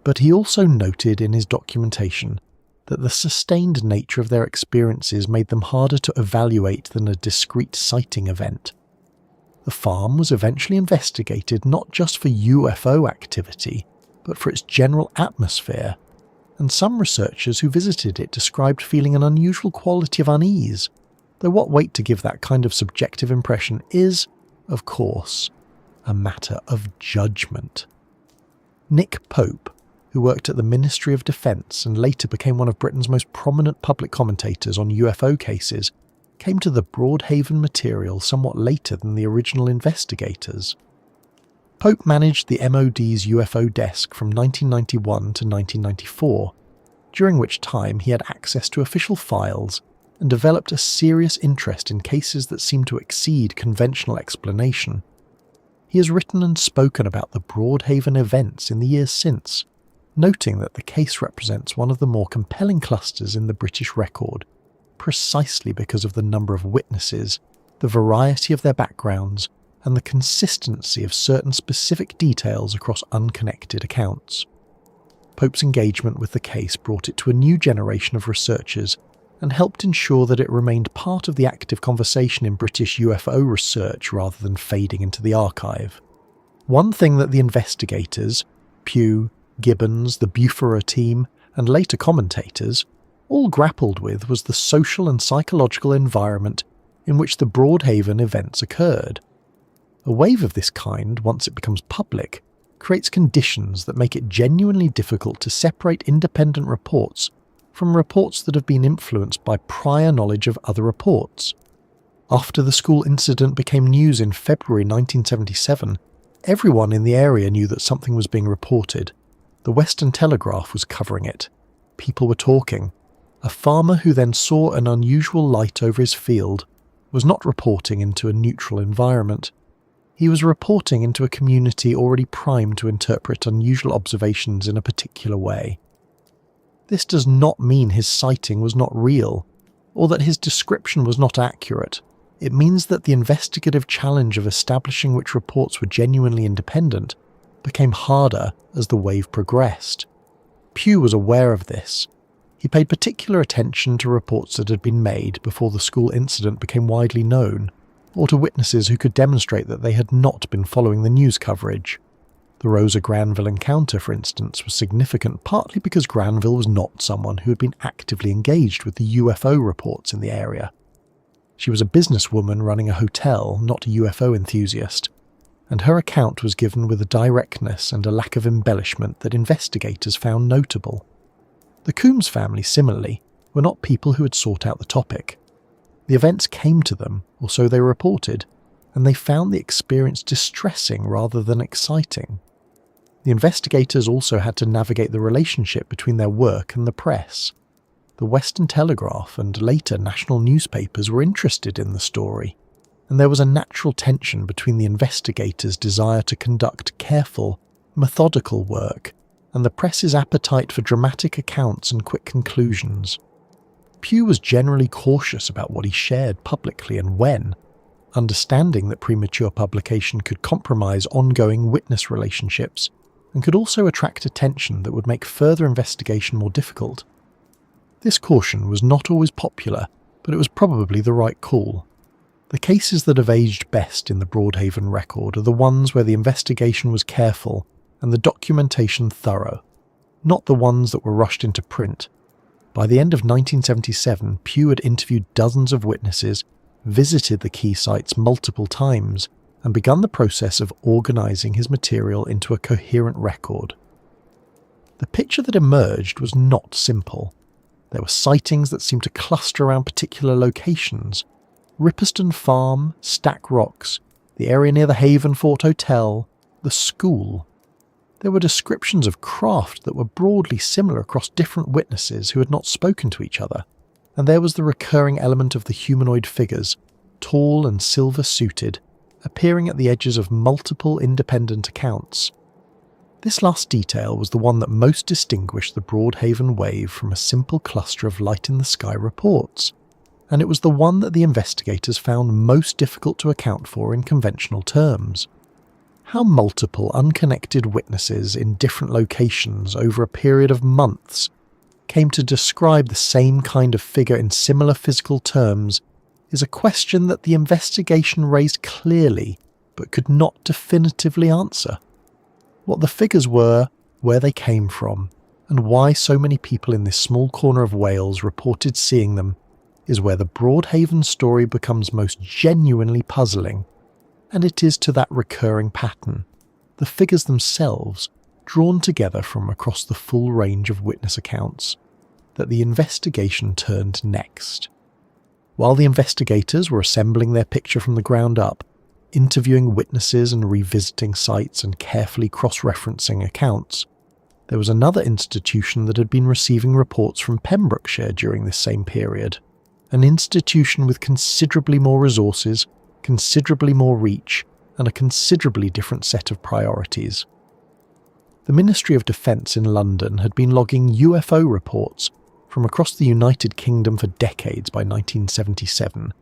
but he also noted in his documentation that the sustained nature of their experiences made them harder to evaluate than a discrete sighting event. The farm was eventually investigated not just for UFO activity, but for its general atmosphere, and some researchers who visited it described feeling an unusual quality of unease, though what weight to give that kind of subjective impression is, of course, a matter of judgment. Nick Pope, who worked at the Ministry of Defence and later became one of Britain's most prominent public commentators on UFO cases, came to the Broadhaven material somewhat later than the original investigators. Pope managed the MOD's UFO desk from 1991 to 1994, during which time he had access to official files and developed a serious interest in cases that seemed to exceed conventional explanation. He has written and spoken about the Broadhaven events in the years since, noting that the case represents one of the more compelling clusters in the British record, precisely because of the number of witnesses, the variety of their backgrounds, and the consistency of certain specific details across unconnected accounts. Pope's engagement with the case brought it to a new generation of researchers and helped ensure that it remained part of the active conversation in British UFO research rather than fading into the archive. One thing that the investigators, Pew, Gibbons, the Bufora team, and later commentators, all grappled with was the social and psychological environment in which the Broadhaven events occurred. A wave of this kind, once it becomes public, creates conditions that make it genuinely difficult to separate independent reports from reports that have been influenced by prior knowledge of other reports. After the school incident became news in February 1977, everyone in the area knew that something was being reported. The Western Telegraph was covering it. People were talking. A farmer who then saw an unusual light over his field was not reporting into a neutral environment. He was reporting into a community already primed to interpret unusual observations in a particular way. This does not mean his sighting was not real, or that his description was not accurate. It means that the investigative challenge of establishing which reports were genuinely independent became harder as the wave progressed. Pugh was aware of this. He paid particular attention to reports that had been made before the school incident became widely known, or to witnesses who could demonstrate that they had not been following the news coverage. The Rosa Granville encounter, for instance, was significant partly because Granville was not someone who had been actively engaged with the UFO reports in the area. She was a businesswoman running a hotel, not a UFO enthusiast, and her account was given with a directness and a lack of embellishment that investigators found notable. The Coombs family, similarly, were not people who had sought out the topic. The events came to them, or so they reported, and they found the experience distressing rather than exciting. The investigators also had to navigate the relationship between their work and the press. The Western Telegraph and later national newspapers were interested in the story, and there was a natural tension between the investigators' desire to conduct careful, methodical work and the press's appetite for dramatic accounts and quick conclusions. Pugh was generally cautious about what he shared publicly and when, understanding that premature publication could compromise ongoing witness relationships and could also attract attention that would make further investigation more difficult. This caution was not always popular, but it was probably the right call. The cases that have aged best in the Broadhaven record are the ones where the investigation was careful and the documentation thorough, not the ones that were rushed into print. By the end of 1977, Pugh had interviewed dozens of witnesses, visited the key sites multiple times, and begun the process of organising his material into a coherent record. The picture that emerged was not simple. There were sightings that seemed to cluster around particular locations: Ripperston Farm, Stack Rocks, the area near the Haven Fort Hotel, the school. There were descriptions of craft that were broadly similar across different witnesses who had not spoken to each other, and there was the recurring element of the humanoid figures, tall and silver-suited, appearing at the edges of multiple independent accounts. This last detail was the one that most distinguished the Broadhaven wave from a simple cluster of light-in-the-sky reports, and it was the one that the investigators found most difficult to account for in conventional terms. How multiple unconnected witnesses in different locations over a period of months came to describe the same kind of figure in similar physical terms is a question that the investigation raised clearly but could not definitively answer. What the figures were, where they came from, and why so many people in this small corner of Wales reported seeing them is where the Broadhaven story becomes most genuinely puzzling, and it is to that recurring pattern, the figures themselves, drawn together from across the full range of witness accounts, that the investigation turned next. While the investigators were assembling their picture from the ground up, interviewing witnesses and revisiting sites and carefully cross-referencing accounts, there was another institution that had been receiving reports from Pembrokeshire during this same period, an institution with considerably more resources, considerably more reach, and a considerably different set of priorities. The Ministry of Defence in London had been logging UFO reports from across the United Kingdom for decades by 1977,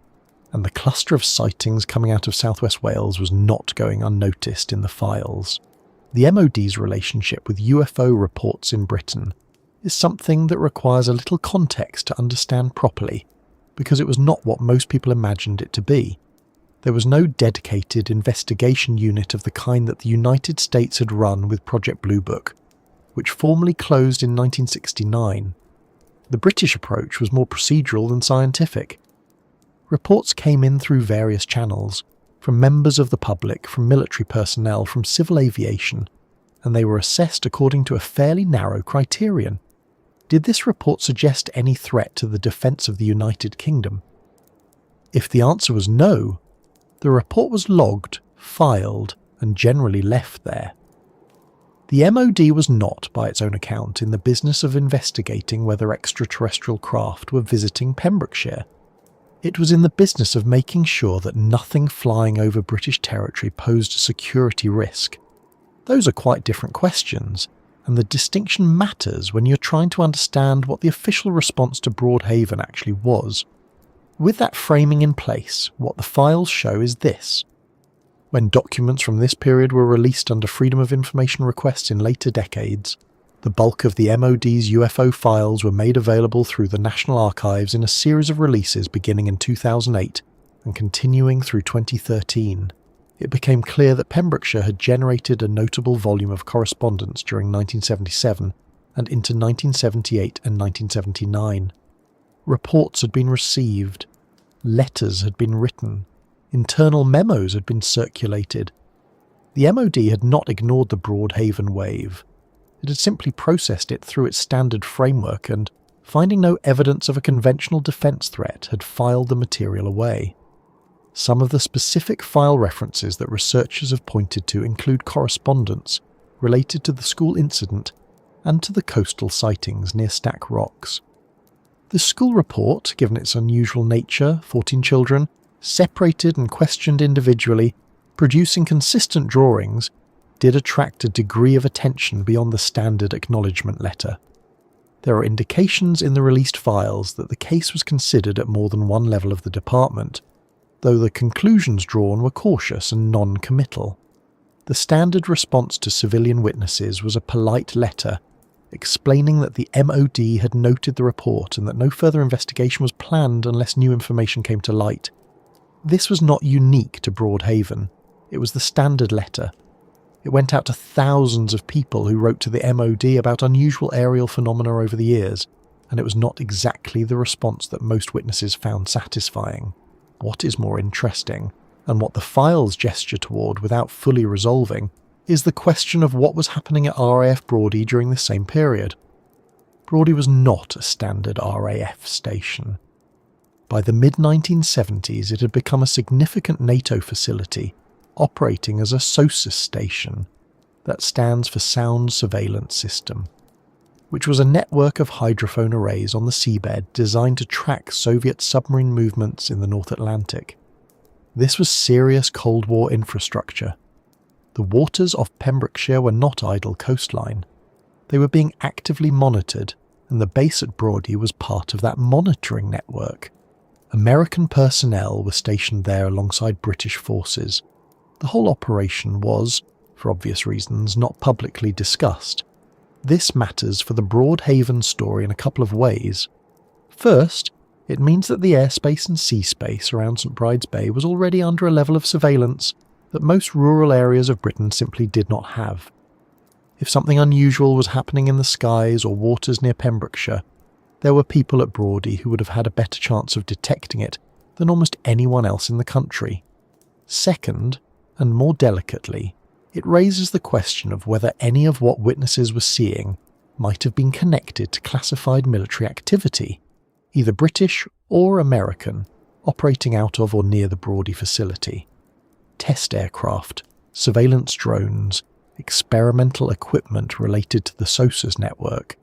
and the cluster of sightings coming out of southwest Wales was not going unnoticed in the files. The MOD's relationship with UFO reports in Britain is something that requires a little context to understand properly, because it was not what most people imagined it to be. There was no dedicated investigation unit of the kind that the United States had run with Project Blue Book, which formally closed in 1969. The British approach was more procedural than scientific. Reports came in through various channels, from members of the public, from military personnel, from civil aviation, and they were assessed according to a fairly narrow criterion. Did this report suggest any threat to the defence of the United Kingdom? If the answer was no, the report was logged, filed, and generally left there. The MOD was not, by its own account, in the business of investigating whether extraterrestrial craft were visiting Pembrokeshire. It was in the business of making sure that nothing flying over British territory posed a security risk. Those are quite different questions, and the distinction matters when you're trying to understand what the official response to Broadhaven actually was. With that framing in place, what the files show is this. When documents from this period were released under Freedom of Information requests in later decades, the bulk of the MOD's UFO files were made available through the National Archives in a series of releases beginning in 2008 and continuing through 2013. It became clear that Pembrokeshire had generated a notable volume of correspondence during 1977 and into 1978 and 1979. Reports had been received, letters had been written, internal memos had been circulated. The MOD had not ignored the Broadhaven wave. It had simply processed it through its standard framework and, finding no evidence of a conventional defence threat, had filed the material away. Some of the specific file references that researchers have pointed to include correspondence related to the school incident and to the coastal sightings near Stack Rocks. The school report, given its unusual nature, 14 children, separated and questioned individually, producing consistent drawings, did attract a degree of attention beyond the standard acknowledgement letter. There are indications in the released files that the case was considered at more than one level of the department, though the conclusions drawn were cautious and non-committal. The standard response to civilian witnesses was a polite letter explaining that the MOD had noted the report and that no further investigation was planned unless new information came to light. This was not unique to Broadhaven. It was the standard letter. It went out to thousands of people who wrote to the MOD about unusual aerial phenomena over the years, and it was not exactly the response that most witnesses found satisfying. What is more interesting, and what the files gesture toward without fully resolving, is the question of what was happening at RAF Brawdy during the same period. Brawdy was not a standard RAF station. By the mid-1970s it had become a significant NATO facility, operating as a SOSUS station, that stands for Sound Surveillance System, which was a network of hydrophone arrays on the seabed designed to track Soviet submarine movements in the North Atlantic. This was serious Cold War infrastructure. The waters off Pembrokeshire were not idle coastline. They were being actively monitored, and the base at Brawdy was part of that monitoring network. American personnel were stationed there alongside British forces. The whole operation was, for obvious reasons, not publicly discussed. This matters for the Broadhaven story in a couple of ways. First, it means that the airspace and sea space around St Bride's Bay was already under a level of surveillance that most rural areas of Britain simply did not have. If something unusual was happening in the skies or waters near Pembrokeshire, there were people at Brawdy who would have had a better chance of detecting it than almost anyone else in the country. Second, and more delicately, it raises the question of whether any of what witnesses were seeing might have been connected to classified military activity, either British or American, operating out of or near the Brawdy facility. Test aircraft, surveillance drones, experimental equipment related to the SOSUS network.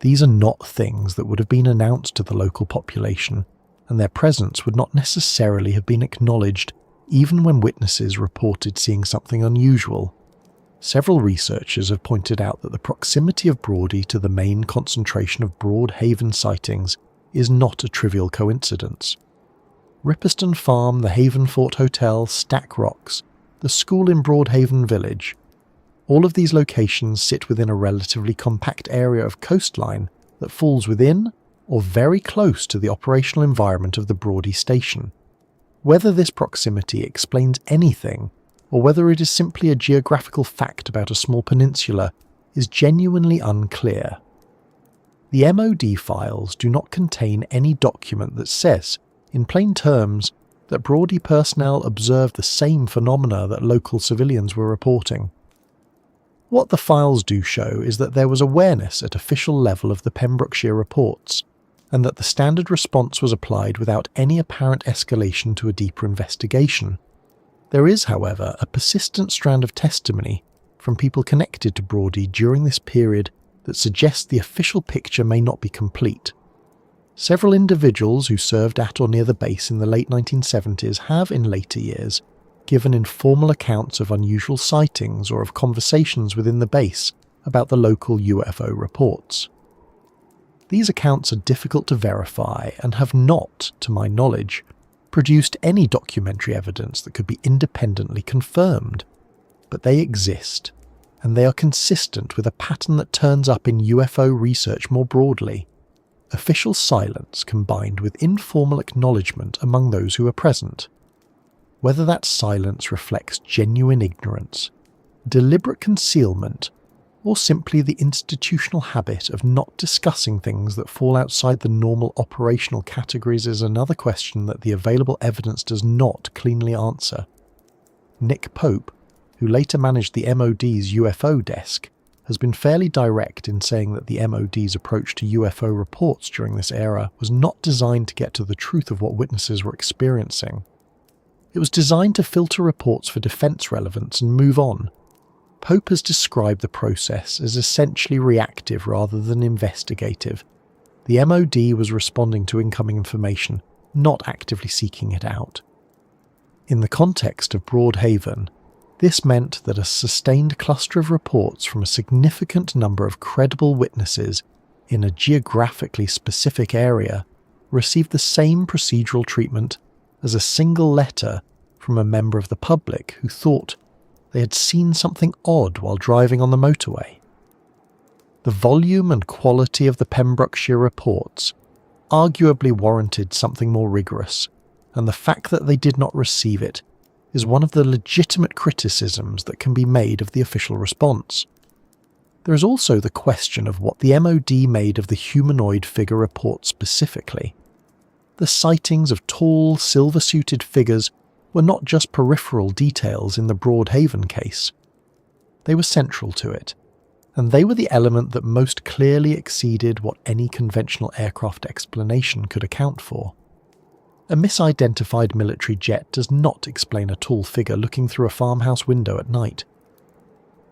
These are not things that would have been announced to the local population, and their presence would not necessarily have been acknowledged even when witnesses reported seeing something unusual. Several researchers have pointed out that the proximity of Brawdy to the main concentration of Broadhaven sightings is not a trivial coincidence. Ripperston Farm, the Haven Fort Hotel, Stack Rocks, the school in Broadhaven Village. All of these locations sit within a relatively compact area of coastline that falls within or very close to the operational environment of the Brawdy station. Whether this proximity explains anything, or whether it is simply a geographical fact about a small peninsula, is genuinely unclear. The MOD files do not contain any document that says In plain terms, that Broady personnel observed the same phenomena that local civilians were reporting. What the files do show is that there was awareness at official level of the Pembrokeshire reports, and that the standard response was applied without any apparent escalation to a deeper investigation. There is, however, a persistent strand of testimony from people connected to Broady during this period that suggests the official picture may not be complete. Several individuals who served at or near the base in the late 1970s have, in later years, given informal accounts of unusual sightings or of conversations within the base about the local UFO reports. These accounts are difficult to verify and have not, to my knowledge, produced any documentary evidence that could be independently confirmed, but they exist, and they are consistent with a pattern that turns up in UFO research more broadly: official silence combined with informal acknowledgement among those who are present. Whether that silence reflects genuine ignorance, deliberate concealment, or simply the institutional habit of not discussing things that fall outside the normal operational categories is another question that the available evidence does not cleanly answer. Nick Pope, who later managed the MOD's UFO desk, has been fairly direct in saying that the MOD's approach to UFO reports during this era was not designed to get to the truth of what witnesses were experiencing. It was designed to filter reports for defense relevance and move on. Pope has described the process as essentially reactive rather than investigative. The MOD was responding to incoming information, not actively seeking it out. In the context of Broadhaven, this meant that a sustained cluster of reports from a significant number of credible witnesses in a geographically specific area received the same procedural treatment as a single letter from a member of the public who thought they had seen something odd while driving on the motorway. The volume and quality of the Pembrokeshire reports arguably warranted something more rigorous, and the fact that they did not receive it is one of the legitimate criticisms that can be made of the official response. There is also the question of what the MOD made of the humanoid figure report specifically. The sightings of tall, silver-suited figures were not just peripheral details in the Broadhaven case. They were central to it, and they were the element that most clearly exceeded what any conventional aircraft explanation could account for. A misidentified military jet does not explain a tall figure looking through a farmhouse window at night.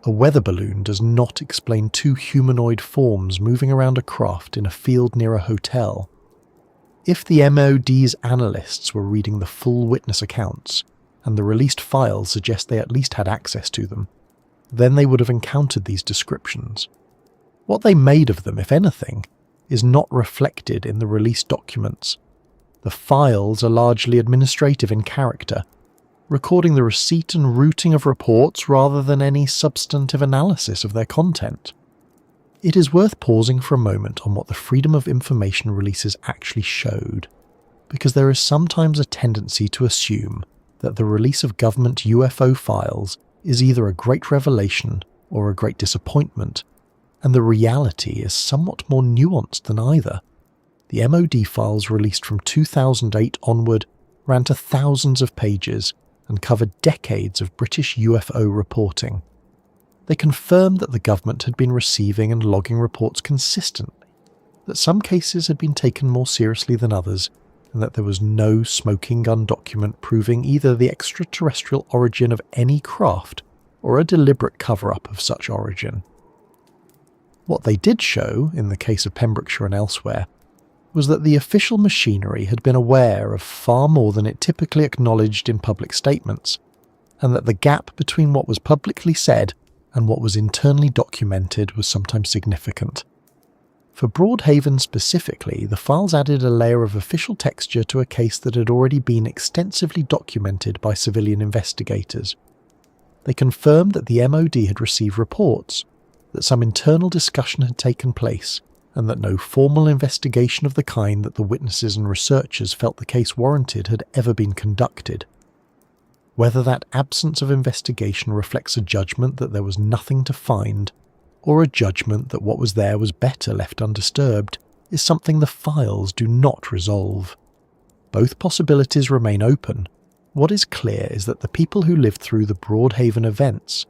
A weather balloon does not explain two humanoid forms moving around a craft in a field near a hotel. If the MOD's analysts were reading the full witness accounts, and the released files suggest they at least had access to them, then they would have encountered these descriptions. What they made of them, if anything, is not reflected in the released documents. The files are largely administrative in character, recording the receipt and routing of reports rather than any substantive analysis of their content. It is worth pausing for a moment on what the Freedom of Information releases actually showed, because there is sometimes a tendency to assume that the release of government UFO files is either a great revelation or a great disappointment, and the reality is somewhat more nuanced than either. The MOD files released from 2008 onward ran to thousands of pages and covered decades of British UFO reporting. They confirmed that the government had been receiving and logging reports consistently, that some cases had been taken more seriously than others, and that there was no smoking gun document proving either the extraterrestrial origin of any craft or a deliberate cover-up of such origin. What they did show, in the case of Pembrokeshire and elsewhere, was that the official machinery had been aware of far more than it typically acknowledged in public statements, and that the gap between what was publicly said and what was internally documented was sometimes significant. For Broadhaven specifically, the files added a layer of official texture to a case that had already been extensively documented by civilian investigators. They confirmed that the MOD had received reports, that some internal discussion had taken place, and that no formal investigation of the kind that the witnesses and researchers felt the case warranted had ever been conducted. Whether that absence of investigation reflects a judgment that there was nothing to find, or a judgment that what was there was better left undisturbed, is something the files do not resolve. Both possibilities remain open. What is clear is that the people who lived through the Broadhaven events,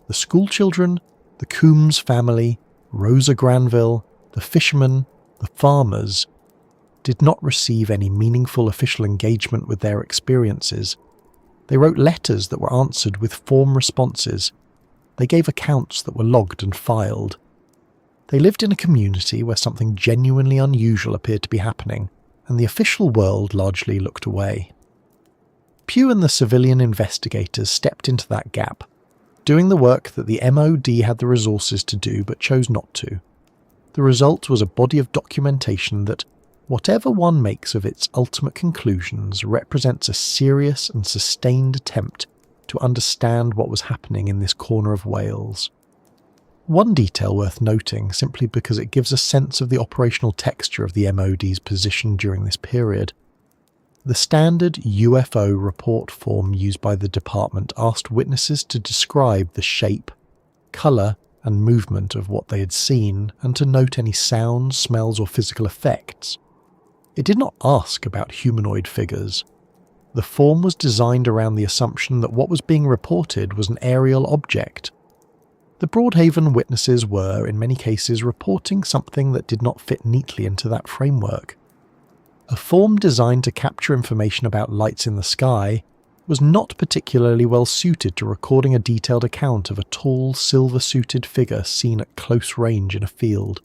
the schoolchildren, the Coombs family, Rosa Granville, the fishermen, the farmers, did not receive any meaningful official engagement with their experiences. They wrote letters that were answered with form responses. They gave accounts that were logged and filed. They lived in a community where something genuinely unusual appeared to be happening, and the official world largely looked away. Pugh and the civilian investigators stepped into that gap, doing the work that the MOD had the resources to do but chose not to. The result was a body of documentation that, whatever one makes of its ultimate conclusions, represents a serious and sustained attempt to understand what was happening in this corner of Wales. One detail worth noting, simply because it gives a sense of the operational texture of the MOD's position during this period. The standard UFO report form used by the department asked witnesses to describe the shape, colour and movement of what they had seen, and to note any sounds, smells or physical effects. It did not ask about humanoid figures. The form was designed around the assumption that what was being reported was an aerial object. The Broadhaven witnesses were, in many cases, reporting something that did not fit neatly into that framework. A form designed to capture information about lights in the sky was not particularly well suited to recording a detailed account of a tall, silver-suited figure seen at close range in a field.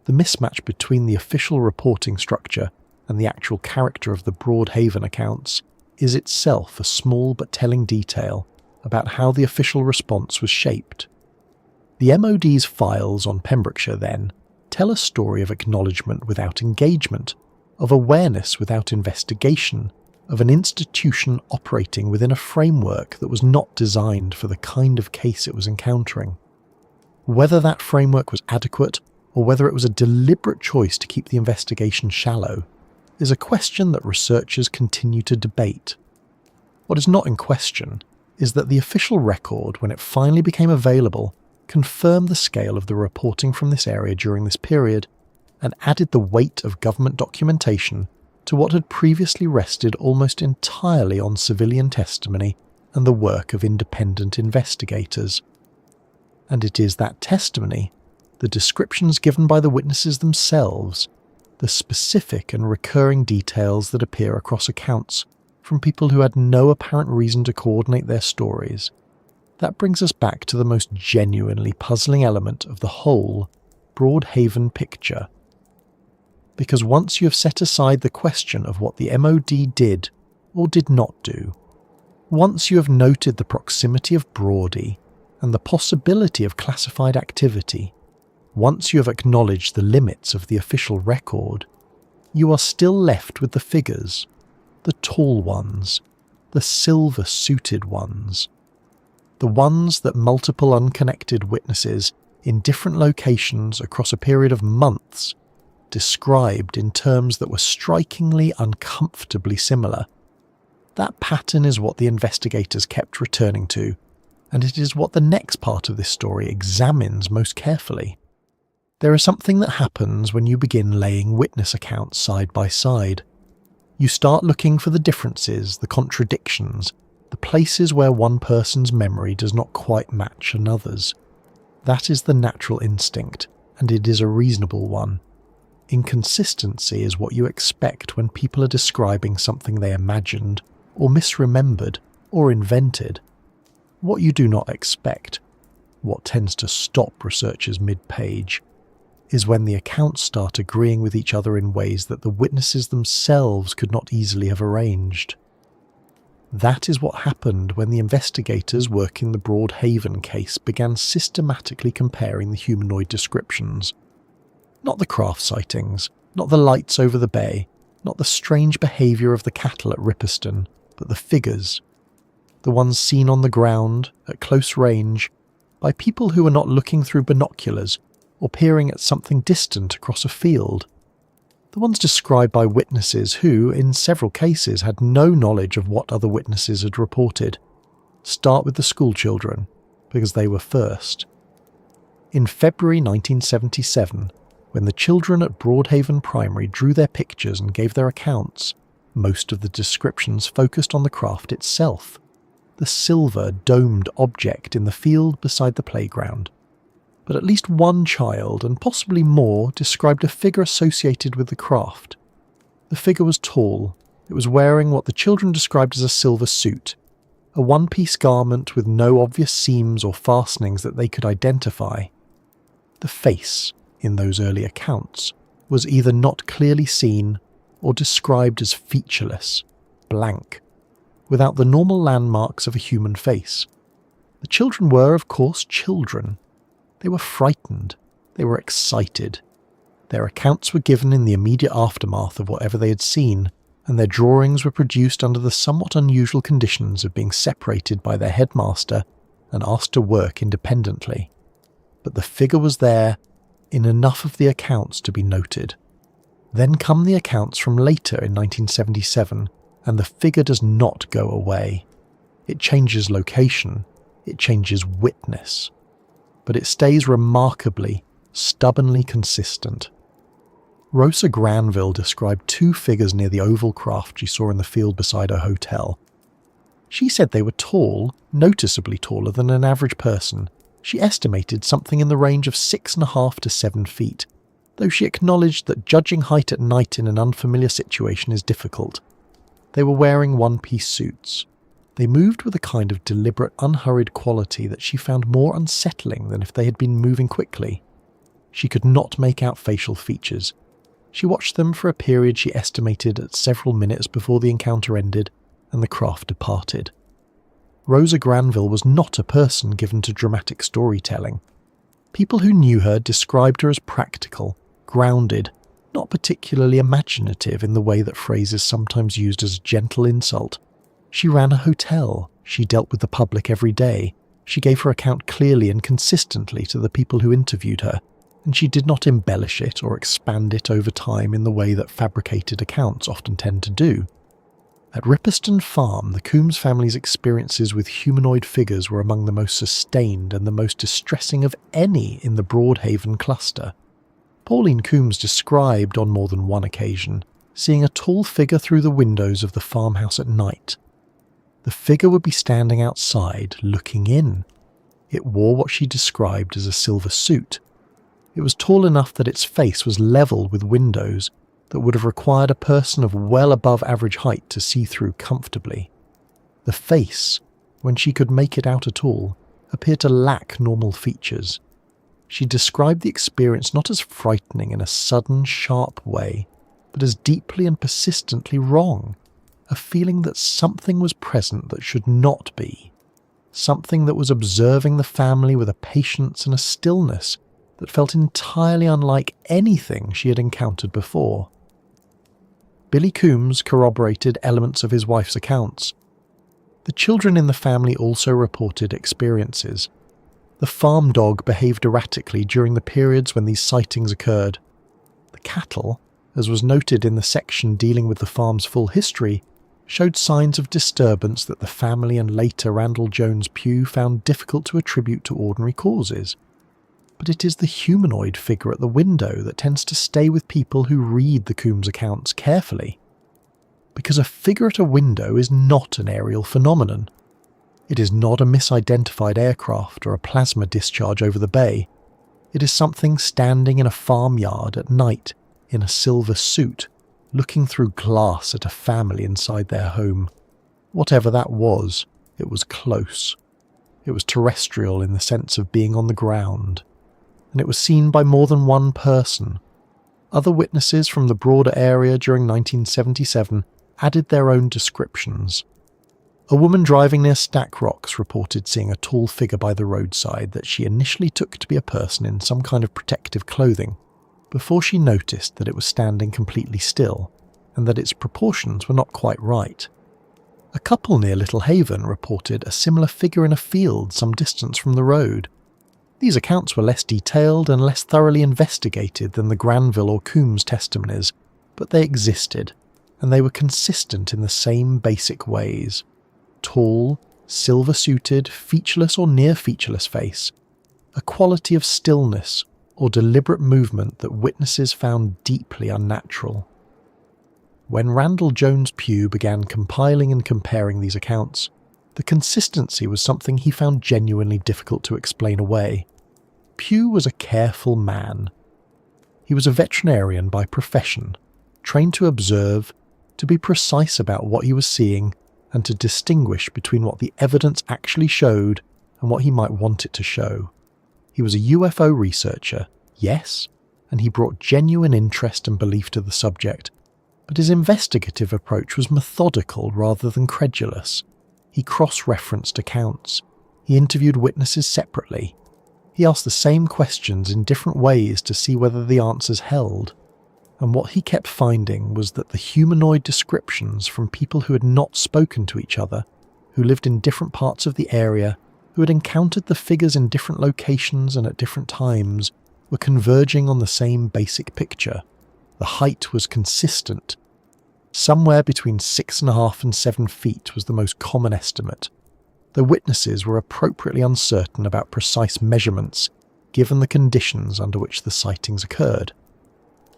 The mismatch between the official reporting structure and the actual character of the Broadhaven accounts is itself a small but telling detail about how the official response was shaped. The MOD's files on Pembrokeshire, then, tell a story of acknowledgement without engagement, of awareness without investigation, of an institution operating within a framework that was not designed for the kind of case it was encountering. Whether that framework was adequate, or whether it was a deliberate choice to keep the investigation shallow, is a question that researchers continue to debate. What is not in question is that the official record, when it finally became available, confirmed the scale of the reporting from this area during this period, and added the weight of government documentation to what had previously rested almost entirely on civilian testimony and the work of independent investigators. And it is that testimony, the descriptions given by the witnesses themselves, the specific and recurring details that appear across accounts from people who had no apparent reason to coordinate their stories, that brings us back to the most genuinely puzzling element of the whole Broadhaven picture. Because once you have set aside the question of what the MOD did or did not do, once you have noted the proximity of Broady and the possibility of classified activity, once you have acknowledged the limits of the official record, you are still left with the figures, the tall ones, the silver-suited ones, the ones that multiple unconnected witnesses in different locations across a period of months described in terms that were strikingly uncomfortably similar. That pattern is what the investigators kept returning to, and it is what the next part of this story examines most carefully. There is something that happens when you begin laying witness accounts side by side. You start looking for the differences, the contradictions, the places where one person's memory does not quite match another's. That is the natural instinct, and it is a reasonable one. Inconsistency is what you expect when people are describing something they imagined, or misremembered, or invented. What you do not expect, what tends to stop researchers mid-page, is when the accounts start agreeing with each other in ways that the witnesses themselves could not easily have arranged. That is what happened when the investigators working the Broadhaven case began systematically comparing the humanoid descriptions. Not the craft sightings, not the lights over the bay, not the strange behaviour of the cattle at Ripperston, but the figures. The ones seen on the ground, at close range, by people who were not looking through binoculars or peering at something distant across a field. The ones described by witnesses who, in several cases, had no knowledge of what other witnesses had reported. Start with the schoolchildren, because they were first. In February 1977, when the children at Broadhaven Primary drew their pictures and gave their accounts, Most of the descriptions focused on the craft itself, the silver, domed object in the field beside the playground. But at least one child, and possibly more, described a figure associated with the craft. The figure was tall. It was wearing what the children described as a silver suit, a one-piece garment with no obvious seams or fastenings that they could identify. The face, in those early accounts, was either not clearly seen or described as featureless, blank, without the normal landmarks of a human face. The children were, of course, children. They were frightened. They were excited. Their accounts were given in the immediate aftermath of whatever they had seen, and their drawings were produced under the somewhat unusual conditions of being separated by their headmaster and asked to work independently. But the figure was there, in enough of the accounts to be noted. Then come the accounts from later in 1977, and the figure does not go away. It changes location, it changes witness, but it stays remarkably, stubbornly consistent. Rosa Granville described two figures near the oval craft she saw in the field beside her hotel. She said they were tall, noticeably taller than an average person. She estimated something in the range of 6.5 to 7 feet, though she acknowledged that judging height at night in an unfamiliar situation is difficult. They were wearing one-piece suits. They moved with a kind of deliberate, unhurried quality that she found more unsettling than if they had been moving quickly. She could not make out facial features. She watched them for a period she estimated at several minutes before the encounter ended and the craft departed. Rosa Granville was not a person given to dramatic storytelling. People who knew her described her as practical, grounded, not particularly imaginative in the way that phrase is sometimes used as a gentle insult. She ran a hotel, she dealt with the public every day, she gave her account clearly and consistently to the people who interviewed her, and she did not embellish it or expand it over time in the way that fabricated accounts often tend to do. At Ripperston Farm, the Coombs family's experiences with humanoid figures were among the most sustained and the most distressing of any in the Broadhaven cluster. Pauline Coombs described, on more than one occasion, seeing a tall figure through the windows of the farmhouse at night. The figure would be standing outside, looking in. It wore what she described as a silver suit. It was tall enough that its face was level with windows that would have required a person of well above average height to see through comfortably. The face, when she could make it out at all, appeared to lack normal features. She described the experience not as frightening in a sudden, sharp way, but as deeply and persistently wrong, a feeling that something was present that should not be, something that was observing the family with a patience and a stillness that felt entirely unlike anything she had encountered before. Billy Coombs corroborated elements of his wife's accounts. The children in the family also reported experiences. The farm dog behaved erratically during the periods when these sightings occurred. The cattle, as was noted in the section dealing with the farm's full history, showed signs of disturbance that the family and later Randall Jones Pugh found difficult to attribute to ordinary causes. But it is the humanoid figure at the window that tends to stay with people who read the Coombs accounts carefully. Because a figure at a window is not an aerial phenomenon. It is not a misidentified aircraft or a plasma discharge over the bay. It is something standing in a farmyard at night in a silver suit, looking through glass at a family inside their home. Whatever that was, it was close. It was terrestrial in the sense of being on the ground. And it was seen by more than one person. Other witnesses from the broader area during 1977 added their own descriptions. A woman driving near Stack Rocks reported seeing a tall figure by the roadside that she initially took to be a person in some kind of protective clothing, before she noticed that it was standing completely still, and that its proportions were not quite right. A couple near Little Haven reported a similar figure in a field some distance from the road. These accounts were less detailed and less thoroughly investigated than the Granville or Coombs testimonies, but they existed, and they were consistent in the same basic ways. Tall, silver-suited, featureless or near-featureless face, a quality of stillness or deliberate movement that witnesses found deeply unnatural. When Randall Jones Pugh began compiling and comparing these accounts, the consistency was something he found genuinely difficult to explain away. Pugh was a careful man. He was a veterinarian by profession, trained to observe, to be precise about what he was seeing, and to distinguish between what the evidence actually showed and what he might want it to show. He was a UFO researcher, yes, and he brought genuine interest and belief to the subject, but his investigative approach was methodical rather than credulous. He cross-referenced accounts. He interviewed witnesses separately. He asked the same questions in different ways to see whether the answers held. And what he kept finding was that the humanoid descriptions from people who had not spoken to each other, who lived in different parts of the area, who had encountered the figures in different locations and at different times, were converging on the same basic picture. The height was consistent. Somewhere between 6.5 and 7 feet was the most common estimate. The witnesses were appropriately uncertain about precise measurements, given the conditions under which the sightings occurred.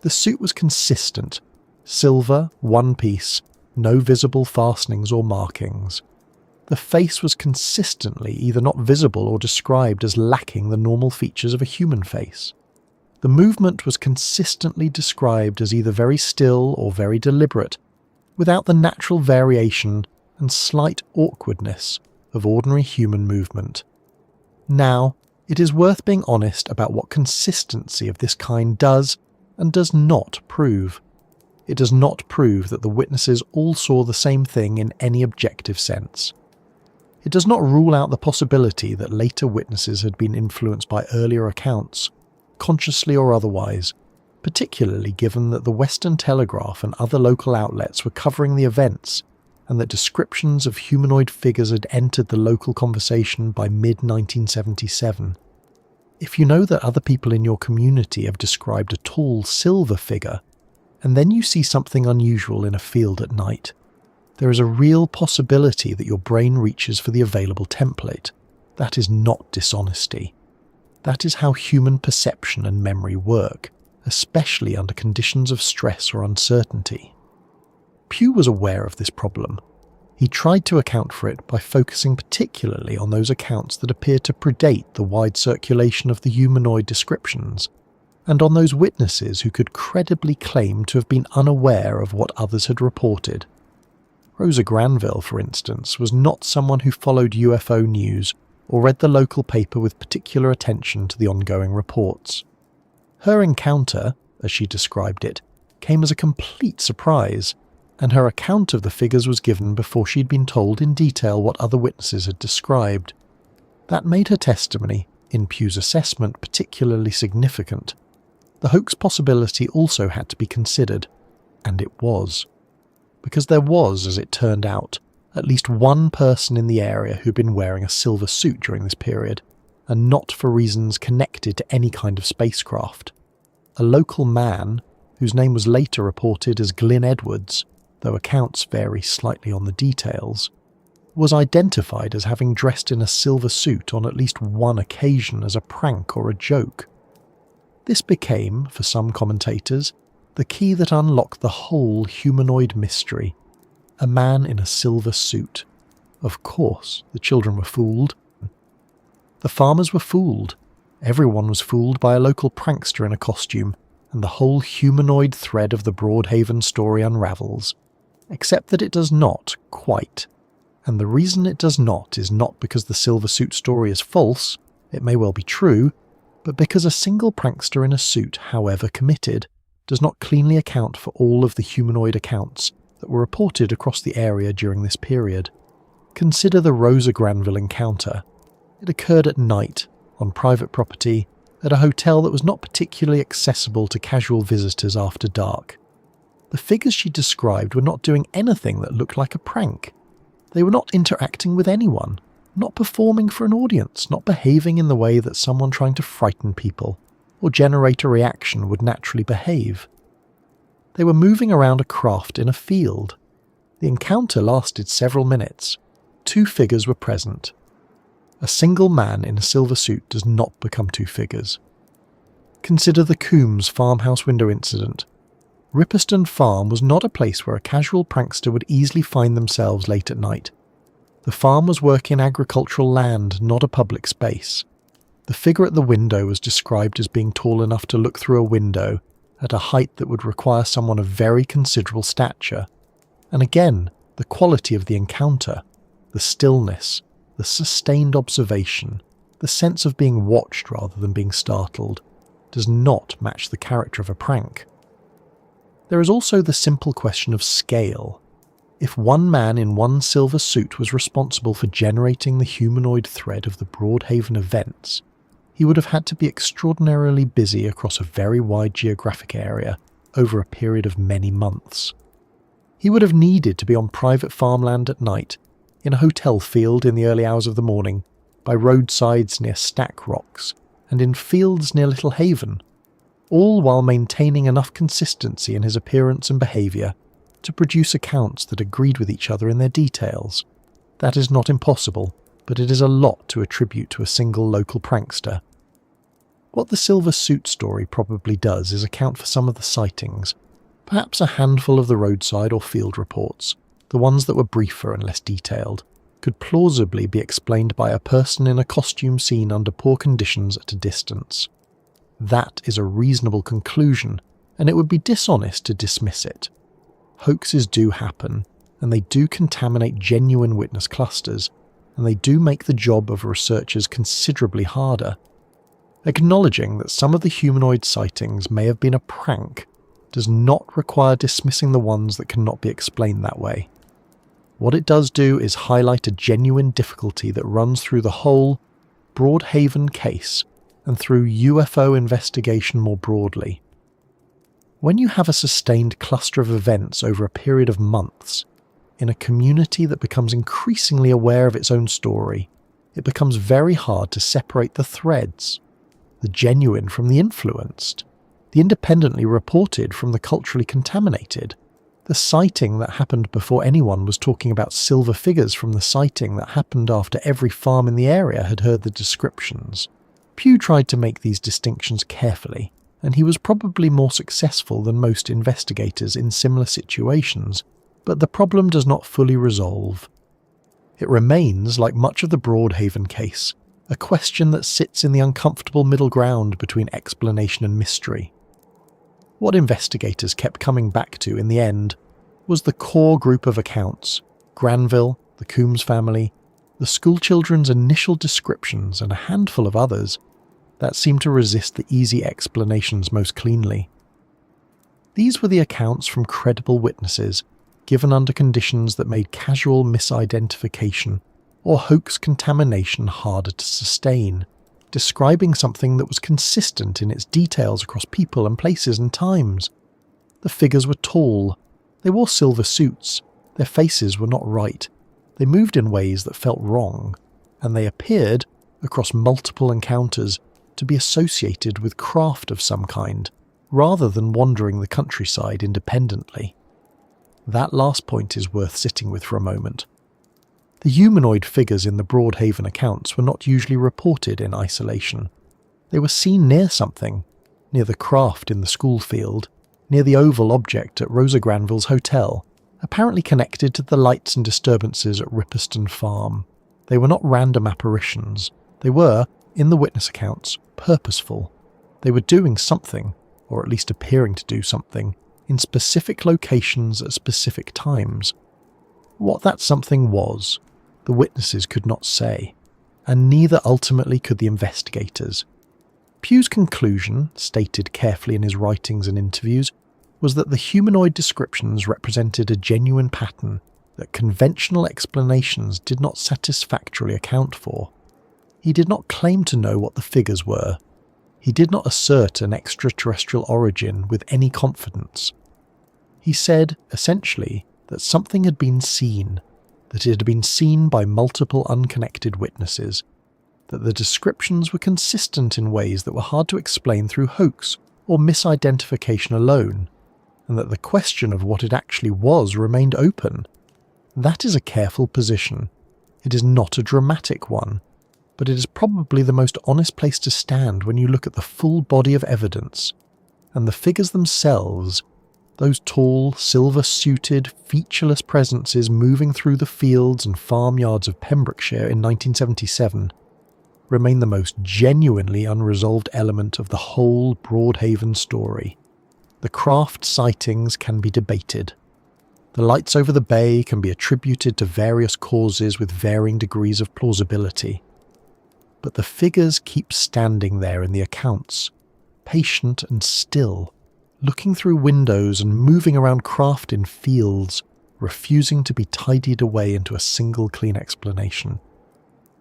The suit was consistent, silver, one piece, no visible fastenings or markings. The face was consistently either not visible or described as lacking the normal features of a human face. The movement was consistently described as either very still or very deliberate, without the natural variation and slight awkwardness of ordinary human movement. Now, it is worth being honest about what consistency of this kind does and does not prove. It does not prove that the witnesses all saw the same thing in any objective sense. It does not rule out the possibility that later witnesses had been influenced by earlier accounts, consciously or otherwise, particularly given that the Western Telegraph and other local outlets were covering the events and that descriptions of humanoid figures had entered the local conversation by mid-1977. If you know that other people in your community have described a tall silver figure, and then you see something unusual in a field at night, there is a real possibility that your brain reaches for the available template. That is not dishonesty. That is how human perception and memory work, especially under conditions of stress or uncertainty. Pugh was aware of this problem. He tried to account for it by focusing particularly on those accounts that appeared to predate the wide circulation of the humanoid descriptions, and on those witnesses who could credibly claim to have been unaware of what others had reported. Rosa Granville, for instance, was not someone who followed UFO news or read the local paper with particular attention to the ongoing reports. Her encounter, as she described it, came as a complete surprise, and her account of the figures was given before she'd been told in detail what other witnesses had described. That made her testimony, in Pugh's assessment, particularly significant. The hoax possibility also had to be considered, and it was. Because there was, as it turned out, at least one person in the area who'd been wearing a silver suit during this period, and not for reasons connected to any kind of spacecraft. A local man, whose name was later reported as Glyn Edwards, though accounts vary slightly on the details, was identified as having dressed in a silver suit on at least one occasion as a prank or a joke. This became, for some commentators, the key that unlocked the whole humanoid mystery. A man in a silver suit. Of course, the children were fooled. The farmers were fooled. Everyone was fooled by a local prankster in a costume, and the whole humanoid thread of the Broadhaven story unravels. Except that it does not, quite. And the reason it does not is not because the silver suit story is false, it may well be true, but because a single prankster in a suit, however committed, does not cleanly account for all of the humanoid accounts that were reported across the area during this period. Consider the Rosa Granville encounter. It occurred at night, on private property, at a hotel that was not particularly accessible to casual visitors after dark. The figures she described were not doing anything that looked like a prank. They were not interacting with anyone, not performing for an audience, not behaving in the way that someone trying to frighten people or generate a reaction would naturally behave. They were moving around a craft in a field. The encounter lasted several minutes. 2 figures were present. A single man in a silver suit does not become 2 figures. Consider the Coombs farmhouse window incident. Ripperston Farm was not a place where a casual prankster would easily find themselves late at night. The farm was working agricultural land, not a public space. The figure at the window was described as being tall enough to look through a window at a height that would require someone of very considerable stature. And again, the quality of the encounter, the stillness, the sustained observation, the sense of being watched rather than being startled, does not match the character of a prank. There is also the simple question of scale. If one man in one silver suit was responsible for generating the humanoid thread of the Broadhaven events, he would have had to be extraordinarily busy across a very wide geographic area over a period of many months. He would have needed to be on private farmland at night, in a hotel field in the early hours of the morning, by roadsides near Stack Rocks, and in fields near Little Haven, all while maintaining enough consistency in his appearance and behaviour to produce accounts that agreed with each other in their details. That is not impossible, but it is a lot to attribute to a single local prankster. What the silver suit story probably does is account for some of the sightings, perhaps a handful of the roadside or field reports, the ones that were briefer and less detailed, could plausibly be explained by a person in a costume seen under poor conditions at a distance. That is a reasonable conclusion, and it would be dishonest to dismiss it. Hoaxes do happen, and they do contaminate genuine witness clusters, and they do make the job of researchers considerably harder. Acknowledging that some of the humanoid sightings may have been a prank does not require dismissing the ones that cannot be explained that way. What it does do is highlight a genuine difficulty that runs through the whole Broadhaven case and through UFO investigation more broadly. When you have a sustained cluster of events over a period of months, in a community that becomes increasingly aware of its own story, it becomes very hard to separate the threads, the genuine from the influenced, the independently reported from the culturally contaminated, the sighting that happened before anyone was talking about silver figures from the sighting that happened after every farm in the area had heard the descriptions. Pugh tried to make these distinctions carefully, and he was probably more successful than most investigators in similar situations, but the problem does not fully resolve. It remains, like much of the Broadhaven case, a question that sits in the uncomfortable middle ground between explanation and mystery. What investigators kept coming back to in the end was the core group of accounts: Granville, the Coombs family, the schoolchildren's initial descriptions, and a handful of others that seemed to resist the easy explanations most cleanly. These were the accounts from credible witnesses, given under conditions that made casual misidentification or hoax contamination harder to sustain, describing something that was consistent in its details across people and places and times. The figures were tall, they wore silver suits, their faces were not right, they moved in ways that felt wrong, and they appeared, across multiple encounters, to be associated with craft of some kind, rather than wandering the countryside independently. That last point is worth sitting with for a moment. The humanoid figures in the Broadhaven accounts were not usually reported in isolation. They were seen near something, near the craft in the school field, near the oval object at Rosa Granville's hotel, apparently connected to the lights and disturbances at Ripperston Farm. They were not random apparitions. They were, in the witness accounts, purposeful. They were doing something, or at least appearing to do something, in specific locations at specific times. What that something was, the witnesses could not say, and neither ultimately could the investigators. Pugh's conclusion, stated carefully in his writings and interviews, was that the humanoid descriptions represented a genuine pattern that conventional explanations did not satisfactorily account for. He did not claim to know what the figures were. He did not assert an extraterrestrial origin with any confidence. He said, essentially, that something had been seen, that it had been seen by multiple unconnected witnesses, that the descriptions were consistent in ways that were hard to explain through hoax or misidentification alone, and that the question of what it actually was remained open. That is a careful position. It is not a dramatic one, but it is probably the most honest place to stand when you look at the full body of evidence, and the figures themselves Those tall, silver-suited, featureless presences moving through the fields and farmyards of Pembrokeshire in 1977 remain the most genuinely unresolved element of the whole Broadhaven story. The craft sightings can be debated. The lights over the bay can be attributed to various causes with varying degrees of plausibility. But the figures keep standing there in the accounts, patient and still, looking through windows and moving around craft in fields, refusing to be tidied away into a single clean explanation.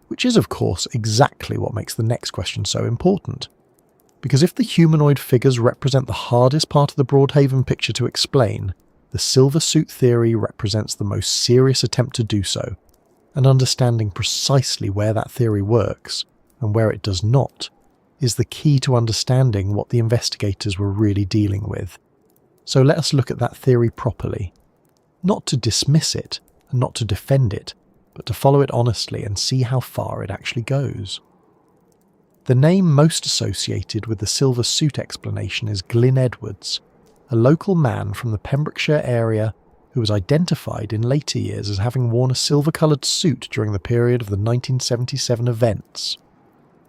Which is, of course, exactly what makes the next question so important. Because if the humanoid figures represent the hardest part of the Broadhaven picture to explain, the silver suit theory represents the most serious attempt to do so, and understanding precisely where that theory works, and where it does not, is the key to understanding what the investigators were really dealing with. So let us look at that theory properly. Not to dismiss it, and not to defend it, but to follow it honestly and see how far it actually goes. The name most associated with the silver suit explanation is Glyn Edwards, a local man from the Pembrokeshire area who was identified in later years as having worn a silver-coloured suit during the period of the 1977 events.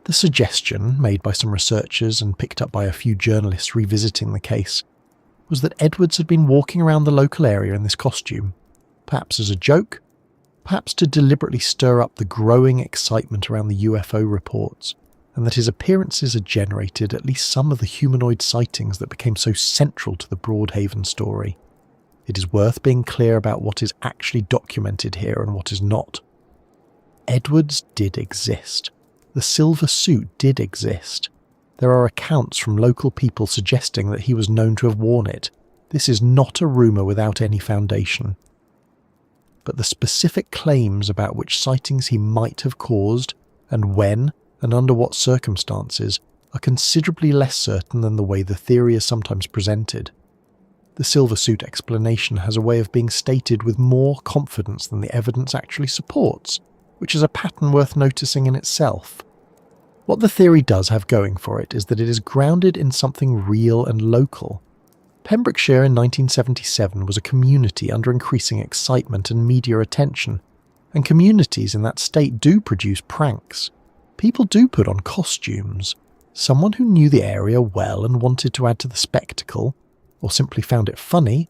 The suggestion, made by some researchers and picked up by a few journalists revisiting the case, was that Edwards had been walking around the local area in this costume, perhaps as a joke, perhaps to deliberately stir up the growing excitement around the UFO reports, and that his appearances had generated at least some of the humanoid sightings that became so central to the Broadhaven story. It is worth being clear about what is actually documented here and what is not. Edwards did exist. The silver suit did exist. There are accounts from local people suggesting that he was known to have worn it. This is not a rumour without any foundation. But the specific claims about which sightings he might have caused, and when, and under what circumstances, are considerably less certain than the way the theory is sometimes presented. The silver suit explanation has a way of being stated with more confidence than the evidence actually supports, which is a pattern worth noticing in itself. What the theory does have going for it is that it is grounded in something real and local. Pembrokeshire in 1977 was a community under increasing excitement and media attention, and communities in that state do produce pranks. People do put on costumes. Someone who knew the area well and wanted to add to the spectacle, or simply found it funny,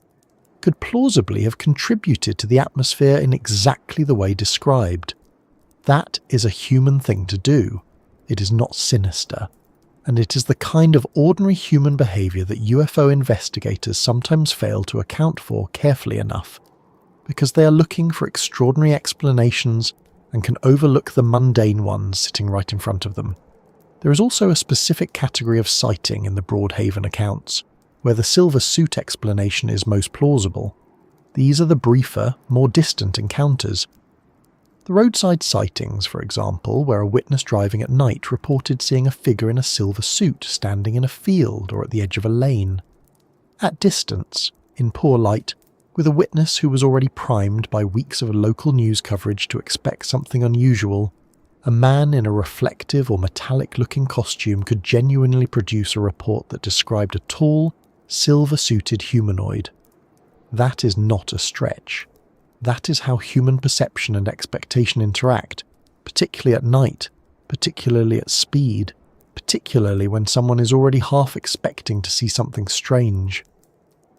could plausibly have contributed to the atmosphere in exactly the way described. That is a human thing to do. It is not sinister, and it is the kind of ordinary human behaviour that UFO investigators sometimes fail to account for carefully enough, because they are looking for extraordinary explanations and can overlook the mundane ones sitting right in front of them. There is also a specific category of sighting in the Broadhaven accounts, where the silver suit explanation is most plausible. These are the briefer, more distant encounters. The roadside sightings, for example, where a witness driving at night reported seeing a figure in a silver suit standing in a field or at the edge of a lane. At distance, in poor light, with a witness who was already primed by weeks of local news coverage to expect something unusual, a man in a reflective or metallic-looking costume could genuinely produce a report that described a tall, silver-suited humanoid. That is not a stretch. That is how human perception and expectation interact, particularly at night, particularly at speed, particularly when someone is already half expecting to see something strange.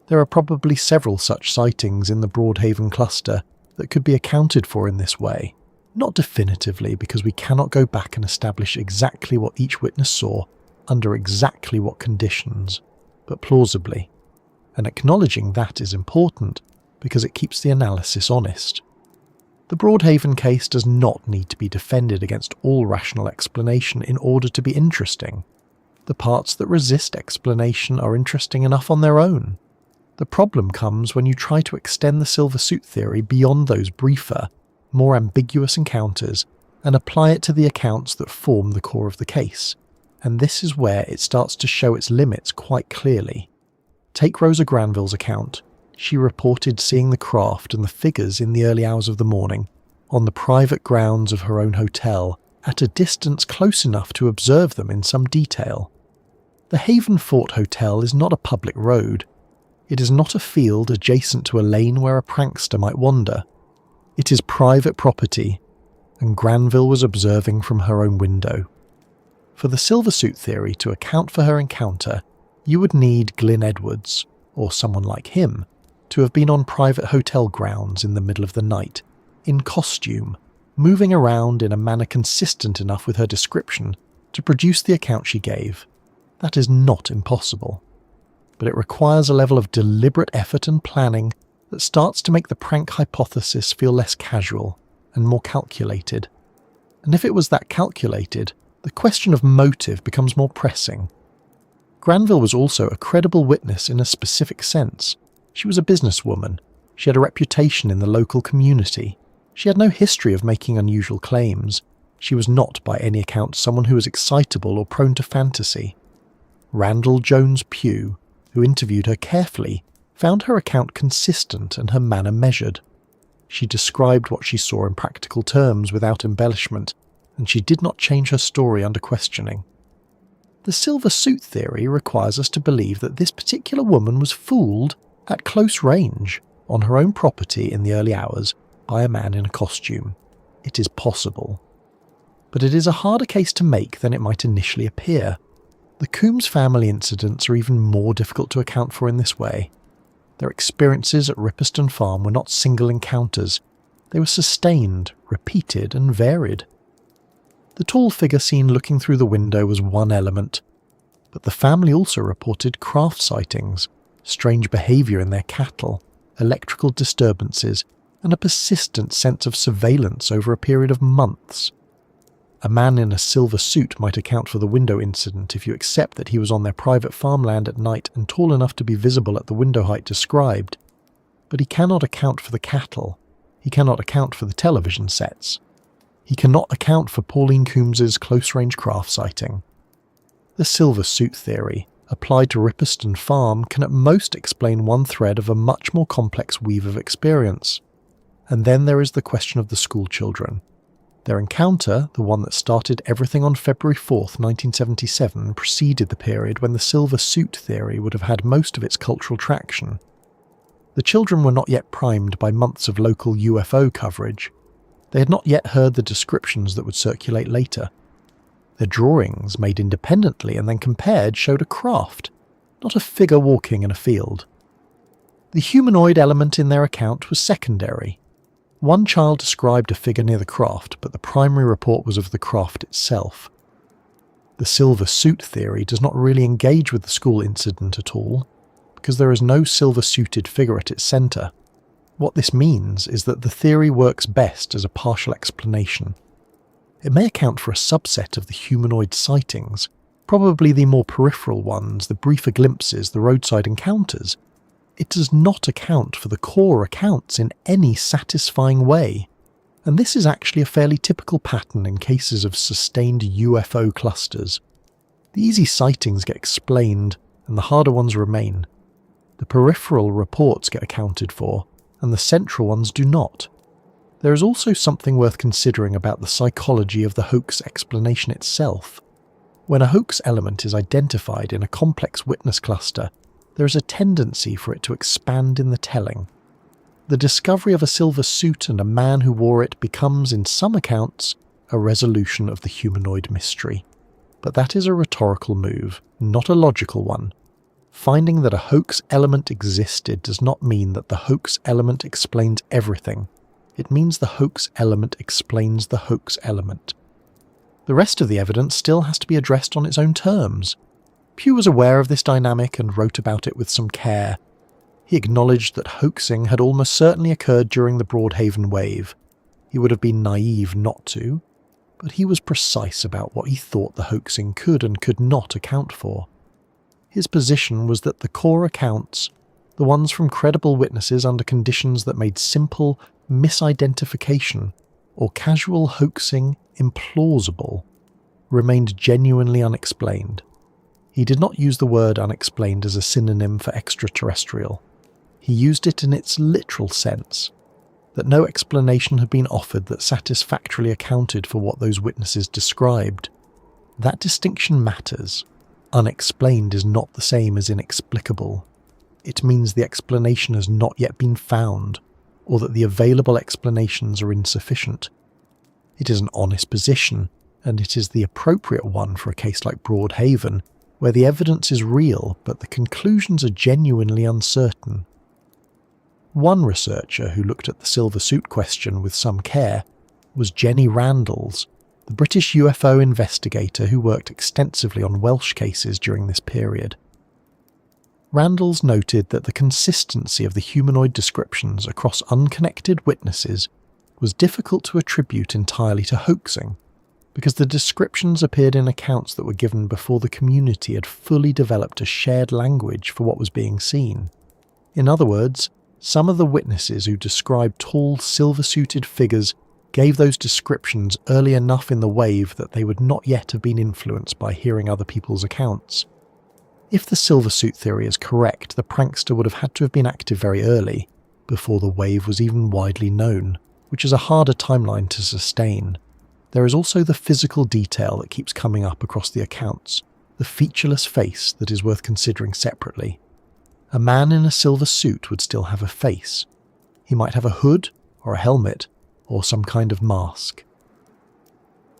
There are probably several such sightings in the Broadhaven cluster that could be accounted for in this way, not definitively because we cannot go back and establish exactly what each witness saw under exactly what conditions, but plausibly. And acknowledging that is important because it keeps the analysis honest. The Broadhaven case does not need to be defended against all rational explanation in order to be interesting. The parts that resist explanation are interesting enough on their own. The problem comes when you try to extend the silver suit theory beyond those briefer, more ambiguous encounters and apply it to the accounts that form the core of the case, and this is where it starts to show its limits quite clearly. Take Rosa Granville's account. She reported seeing the craft and the figures in the early hours of the morning, on the private grounds of her own hotel, at a distance close enough to observe them in some detail. The Haven Fort Hotel is not a public road. It is not a field adjacent to a lane where a prankster might wander. It is private property, and Granville was observing from her own window. For the silver suit theory to account for her encounter, you would need Glyn Edwards, or someone like him, to have been on private hotel grounds in the middle of the night, in costume, moving around in a manner consistent enough with her description to produce the account she gave. That is not impossible. But it requires a level of deliberate effort and planning that starts to make the prank hypothesis feel less casual and more calculated. And if it was that calculated, the question of motive becomes more pressing. Granville was also a credible witness in a specific sense. She was a businesswoman. She had a reputation in the local community. She had no history of making unusual claims. She was not, by any account, someone who was excitable or prone to fantasy. Randall Jones Pugh, who interviewed her carefully, found her account consistent and her manner measured. She described what she saw in practical terms without embellishment, and she did not change her story under questioning. The silver suit theory requires us to believe that this particular woman was fooled at close range on her own property in the early hours by a man in a costume. It is possible. But it is a harder case to make than it might initially appear. The Coombs family incidents are even more difficult to account for in this way. Their experiences at Ripperston Farm were not single encounters. They were sustained, repeated, and varied. The tall figure seen looking through the window was one element, but the family also reported craft sightings, strange behaviour in their cattle, electrical disturbances, and a persistent sense of surveillance over a period of months. A man in a silver suit might account for the window incident if you accept that he was on their private farmland at night and tall enough to be visible at the window height described. But he cannot account for the cattle. He cannot account for the television sets. He cannot account for Pauline Coombs's close-range craft sighting. The silver suit theory, applied to Ripperston Farm, can at most explain one thread of a much more complex weave of experience. And then there is the question of the school children. Their encounter, the one that started everything on February 4th, 1977, preceded the period when the silver suit theory would have had most of its cultural traction. The children were not yet primed by months of local UFO coverage. They had not yet heard the descriptions that would circulate later. Their drawings, made independently and then compared, showed a craft, not a figure walking in a field. The humanoid element in their account was secondary. One child described a figure near the craft, but the primary report was of the craft itself. The silver suit theory does not really engage with the school incident at all, because there is no silver-suited figure at its centre. What this means is that the theory works best as a partial explanation. It may account for a subset of the humanoid sightings, probably the more peripheral ones, the briefer glimpses, the roadside encounters. It does not account for the core accounts in any satisfying way, and this is actually a fairly typical pattern in cases of sustained UFO clusters. The easy sightings get explained, and the harder ones remain. The peripheral reports get accounted for, and the central ones do not. There is also something worth considering about the psychology of the hoax explanation itself. When a hoax element is identified in a complex witness cluster, there is a tendency for it to expand in the telling. The discovery of a silver suit and a man who wore it becomes, in some accounts, a resolution of the humanoid mystery. But that is a rhetorical move, not a logical one. Finding that a hoax element existed does not mean that the hoax element explains everything. It means the hoax element explains the hoax element. The rest of the evidence still has to be addressed on its own terms. Pugh was aware of this dynamic and wrote about it with some care. He acknowledged that hoaxing had almost certainly occurred during the Broadhaven wave. He would have been naive not to, but he was precise about what he thought the hoaxing could and could not account for. His position was that the core accounts, the ones from credible witnesses under conditions that made simple misidentification or casual hoaxing implausible, remained genuinely unexplained. He did not use the word unexplained as a synonym for extraterrestrial. He used it in its literal sense, that no explanation had been offered that satisfactorily accounted for what those witnesses described. That distinction matters. Unexplained is not the same as inexplicable. it means the explanation has not yet been found, or that the available explanations are insufficient. It is an honest position, and it is the appropriate one for a case like Broadhaven, where the evidence is real but the conclusions are genuinely uncertain. One researcher who looked at the silver suit question with some care was Jenny Randalls, the British UFO investigator who worked extensively on Welsh cases during this period. Randalls noted that the consistency of the humanoid descriptions across unconnected witnesses was difficult to attribute entirely to hoaxing, because the descriptions appeared in accounts that were given before the community had fully developed a shared language for what was being seen. In other words, some of the witnesses who described tall, silver-suited figures gave those descriptions early enough in the wave that they would not yet have been influenced by hearing other people's accounts. If the silver suit theory is correct, the prankster would have had to have been active very early, before the wave was even widely known, which is a harder timeline to sustain. There is also the physical detail that keeps coming up across the accounts, the featureless face that is worth considering separately. A man in a silver suit would still have a face. He might have a hood, or a helmet, or some kind of mask.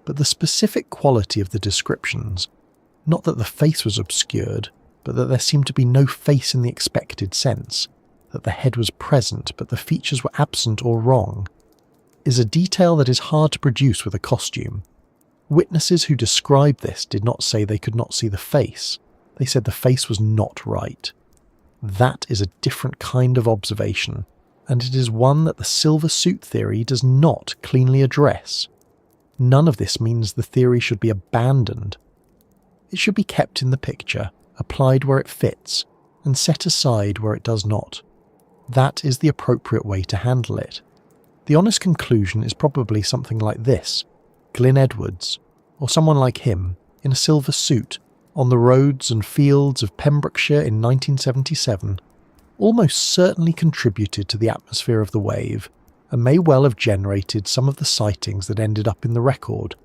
But the specific quality of the descriptions, not that the face was obscured, but that there seemed to be no face in the expected sense, that the head was present but the features were absent or wrong, is a detail that is hard to produce with a costume. Witnesses who described this did not say they could not see the face, they said the face was not right. That is a different kind of observation, and it is one that the silver suit theory does not cleanly address. None of this means the theory should be abandoned. It should be kept in the picture, applied where it fits, and set aside where it does not. That is the appropriate way to handle it. The honest conclusion is probably something like this: Glyn Edwards, or someone like him, in a silver suit, on the roads and fields of Pembrokeshire in 1977, almost certainly contributed to the atmosphere of the wave, and may well have generated some of the sightings that ended up in the record.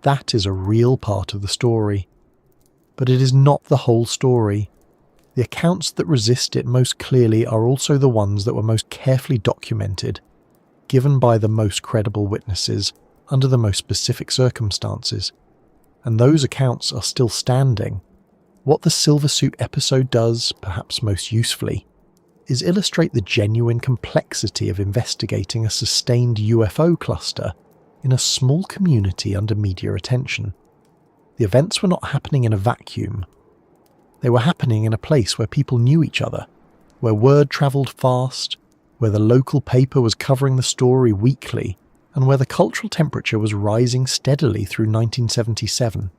That is a real part of the story. But it is not the whole story. The accounts that resist it most clearly are also the ones that were most carefully documented, given by the most credible witnesses under the most specific circumstances. And those accounts are still standing. What the Silver Suit episode does, perhaps most usefully, is illustrate the genuine complexity of investigating a sustained UFO cluster in a small community under media attention. The events were not happening in a vacuum. They were happening in a place where people knew each other, where word travelled fast, where the local paper was covering the story weekly, and where the cultural temperature was rising steadily through 1977.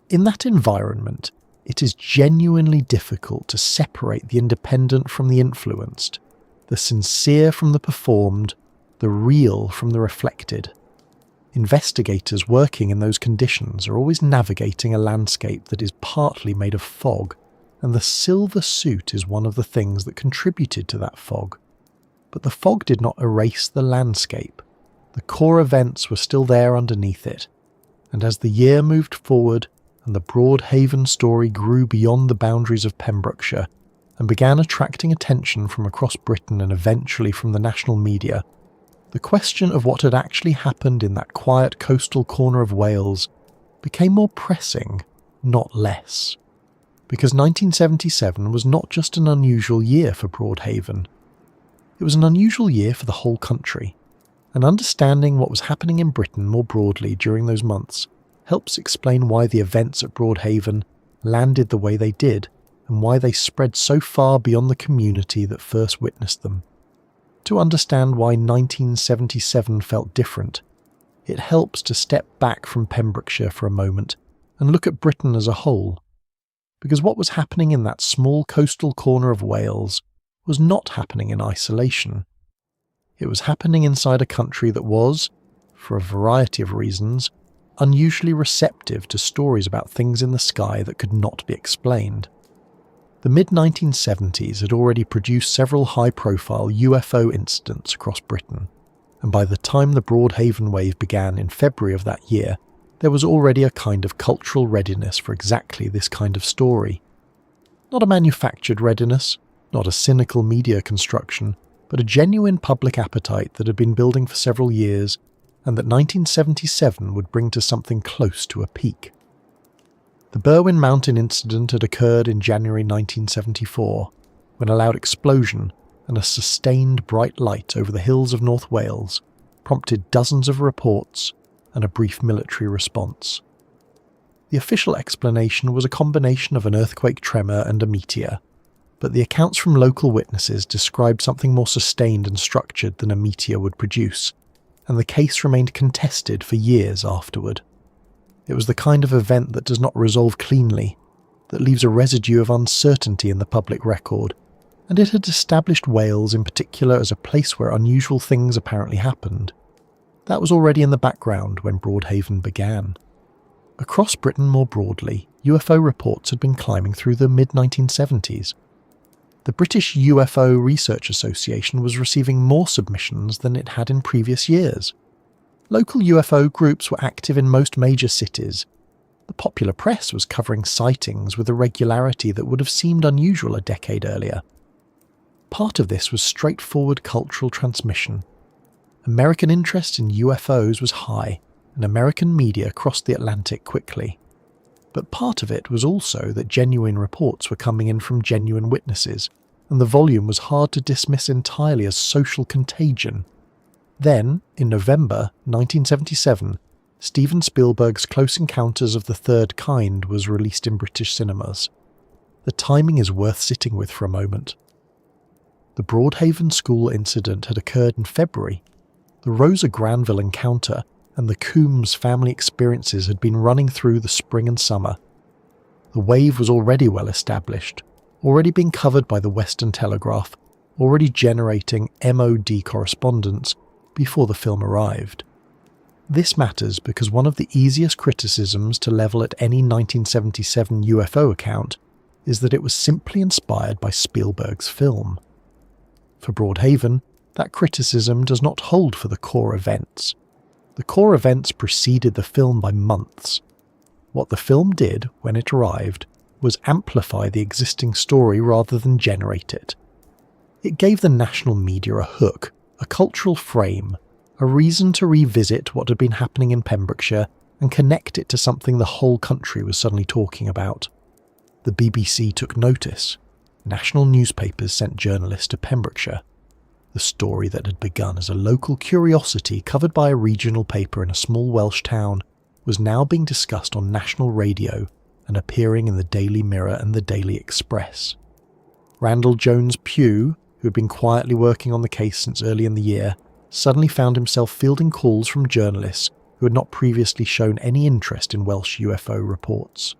In that environment, it is genuinely difficult to separate the independent from the influenced, the sincere from the performed, the real from the reflected. Investigators working in those conditions are always navigating a landscape that is partly made of fog, and the silver suit is one of the things that contributed to that fog. But the fog did not erase the landscape. The core events were still there underneath it, and as the year moved forward and the Broadhaven story grew beyond the boundaries of Pembrokeshire and began attracting attention from across Britain and eventually from the national media, the question of what had actually happened in that quiet coastal corner of Wales became more pressing, not less. Because 1977 was not just an unusual year for Broadhaven. It was an unusual year for the whole country, and understanding what was happening in Britain more broadly during those months helps explain why the events at Broadhaven landed the way they did and why they spread so far beyond the community that first witnessed them. To understand why 1977 felt different, it helps to step back from Pembrokeshire for a moment and look at Britain as a whole, because what was happening in that small coastal corner of Wales was not happening in isolation. It was happening inside a country that was, for a variety of reasons, unusually receptive to stories about things in the sky that could not be explained. The mid-1970s had already produced several high-profile UFO incidents across Britain, and by the time the Broadhaven wave began in February of that year, there was already a kind of cultural readiness for exactly this kind of story. Not a manufactured readiness, not a cynical media construction, but a genuine public appetite that had been building for several years, and that 1977 would bring to something close to a peak. The Berwyn Mountain incident had occurred in January 1974, when a loud explosion and a sustained bright light over the hills of North Wales prompted dozens of reports and a brief military response. The official explanation was a combination of an earthquake tremor and a meteor, but the accounts from local witnesses described something more sustained and structured than a meteor would produce, and the case remained contested for years afterward. It was the kind of event that does not resolve cleanly, that leaves a residue of uncertainty in the public record, and it had established Wales in particular as a place where unusual things apparently happened. That was already in the background when Broadhaven began. Across Britain more broadly, UFO reports had been climbing through the mid-1970s. The British UFO Research Association was receiving more submissions than it had in previous years. Local UFO groups were active in most major cities. The popular press was covering sightings with a regularity that would have seemed unusual a decade earlier. Part of this was straightforward cultural transmission. American interest in UFOs was high, and American media crossed the Atlantic quickly. But part of it was also that genuine reports were coming in from genuine witnesses, and the volume was hard to dismiss entirely as social contagion. Then, in November 1977, Steven Spielberg's Close Encounters of the Third Kind was released in British cinemas. The timing is worth sitting with for a moment. The Broadhaven school incident had occurred in February. The Rosa Granville encounter and the Coombs family experiences had been running through the spring and summer. The wave was already well established, already being covered by the Western Telegraph, already generating MOD correspondence before the film arrived. This matters because one of the easiest criticisms to level at any 1977 UFO account is that it was simply inspired by Spielberg's film. For Broadhaven, that criticism does not hold for the core events. The core events preceded the film by months. What the film did, when it arrived, was amplify the existing story rather than generate it. It gave the national media a hook, a cultural frame, a reason to revisit what had been happening in Pembrokeshire and connect it to something the whole country was suddenly talking about. The BBC took notice. National newspapers sent journalists to Pembrokeshire. The story that had begun as a local curiosity covered by a regional paper in a small Welsh town was now being discussed on national radio and appearing in the Daily Mirror and the Daily Express. Randall Jones Pugh, who had been quietly working on the case since early in the year, suddenly found himself fielding calls from journalists who had not previously shown any interest in Welsh UFO reports.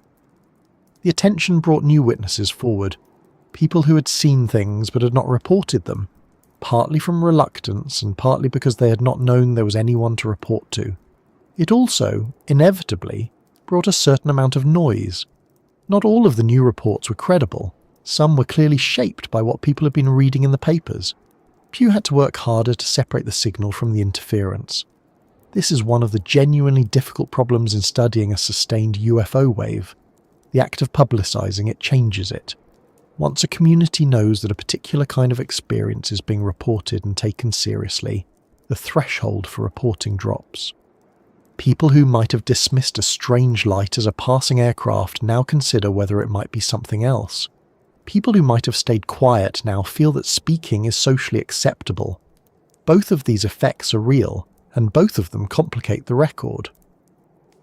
The attention brought new witnesses forward, people who had seen things but had not reported them, partly from reluctance and partly because they had not known there was anyone to report to. It also, inevitably, brought a certain amount of noise. Not all of the new reports were credible. Some were clearly shaped by what people had been reading in the papers. Pugh had to work harder to separate the signal from the interference. This is one of the genuinely difficult problems in studying a sustained UFO wave. The act of publicising it changes it. Once a community knows that a particular kind of experience is being reported and taken seriously, the threshold for reporting drops. People who might have dismissed a strange light as a passing aircraft now consider whether it might be something else. People who might have stayed quiet now feel that speaking is socially acceptable. Both of these effects are real, and both of them complicate the record.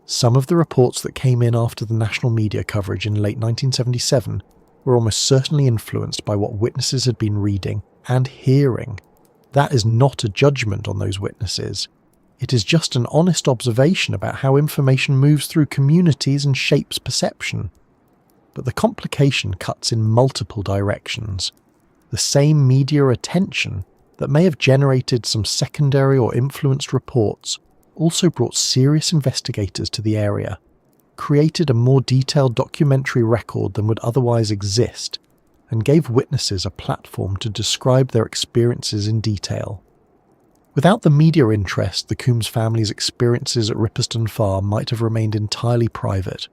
Some of the reports that came in after the national media coverage in late 1977 were almost certainly influenced by what witnesses had been reading and hearing. That is not a judgment on those witnesses. It is just an honest observation about how information moves through communities and shapes perception. But the complication cuts in multiple directions. The same media attention that may have generated some secondary or influenced reports also brought serious investigators to the area, created a more detailed documentary record than would otherwise exist, and gave witnesses a platform to describe their experiences in detail. Without the media interest, the Coombs family's experiences at Ripperston Farm might have remained entirely private.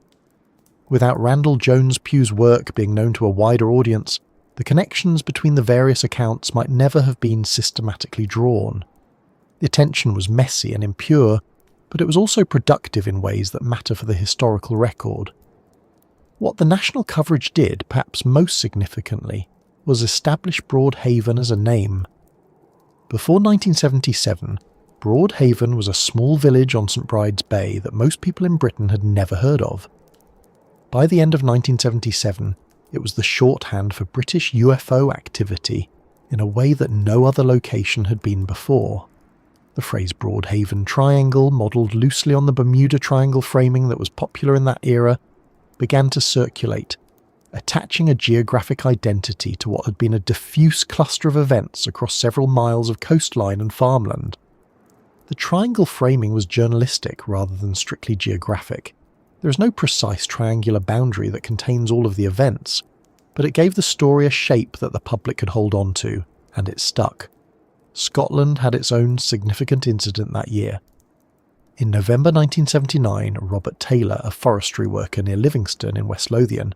Without Randall Jones Pugh's work being known to a wider audience, the connections between the various accounts might never have been systematically drawn. The attention was messy and impure, but it was also productive in ways that matter for the historical record. What the national coverage did, perhaps most significantly, was establish Broadhaven as a name. Before 1977, Broadhaven was a small village on St Bride's Bay that most people in Britain had never heard of. By the end of 1977, it was the shorthand for British UFO activity in a way that no other location had been before. The phrase Broadhaven Triangle, modelled loosely on the Bermuda Triangle framing that was popular in that era, began to circulate, attaching a geographic identity to what had been a diffuse cluster of events across several miles of coastline and farmland. The triangle framing was journalistic rather than strictly geographic. There is no precise triangular boundary that contains all of the events, but it gave the story a shape that the public could hold on to, and it stuck. Scotland had its own significant incident that year. In November 1979, Robert Taylor, a forestry worker near Livingston in West Lothian,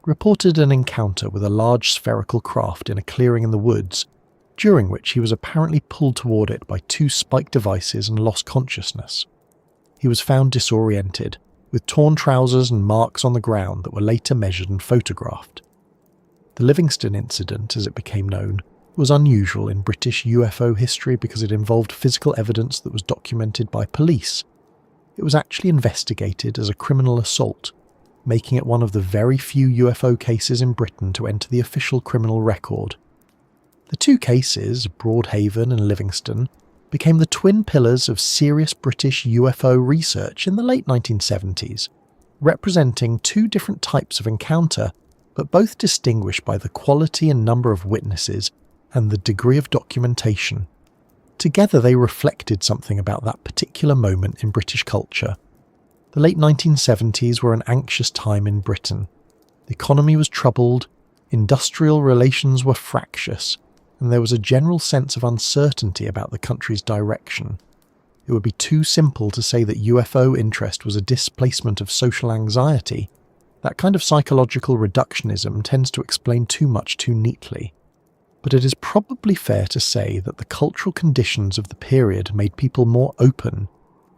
reported an encounter with a large spherical craft in a clearing in the woods, during which he was apparently pulled toward it by two spike devices and lost consciousness. He was found disoriented, with torn trousers and marks on the ground that were later measured and photographed. The Livingston incident, as it became known, was unusual in British UFO history because it involved physical evidence that was documented by police. It was actually investigated as a criminal assault, making it one of the very few UFO cases in Britain to enter the official criminal record. The two cases, Broadhaven and Livingston, became the twin pillars of serious British UFO research in the late 1970s, representing two different types of encounter, but both distinguished by the quality and number of witnesses and the degree of documentation. Together they reflected something about that particular moment in British culture. The late 1970s were an anxious time in Britain. The economy was troubled, industrial relations were fractious, and there was a general sense of uncertainty about the country's direction. It would be too simple to say that UFO interest was a displacement of social anxiety. That kind of psychological reductionism tends to explain too much too neatly. But it is probably fair to say that the cultural conditions of the period made people more open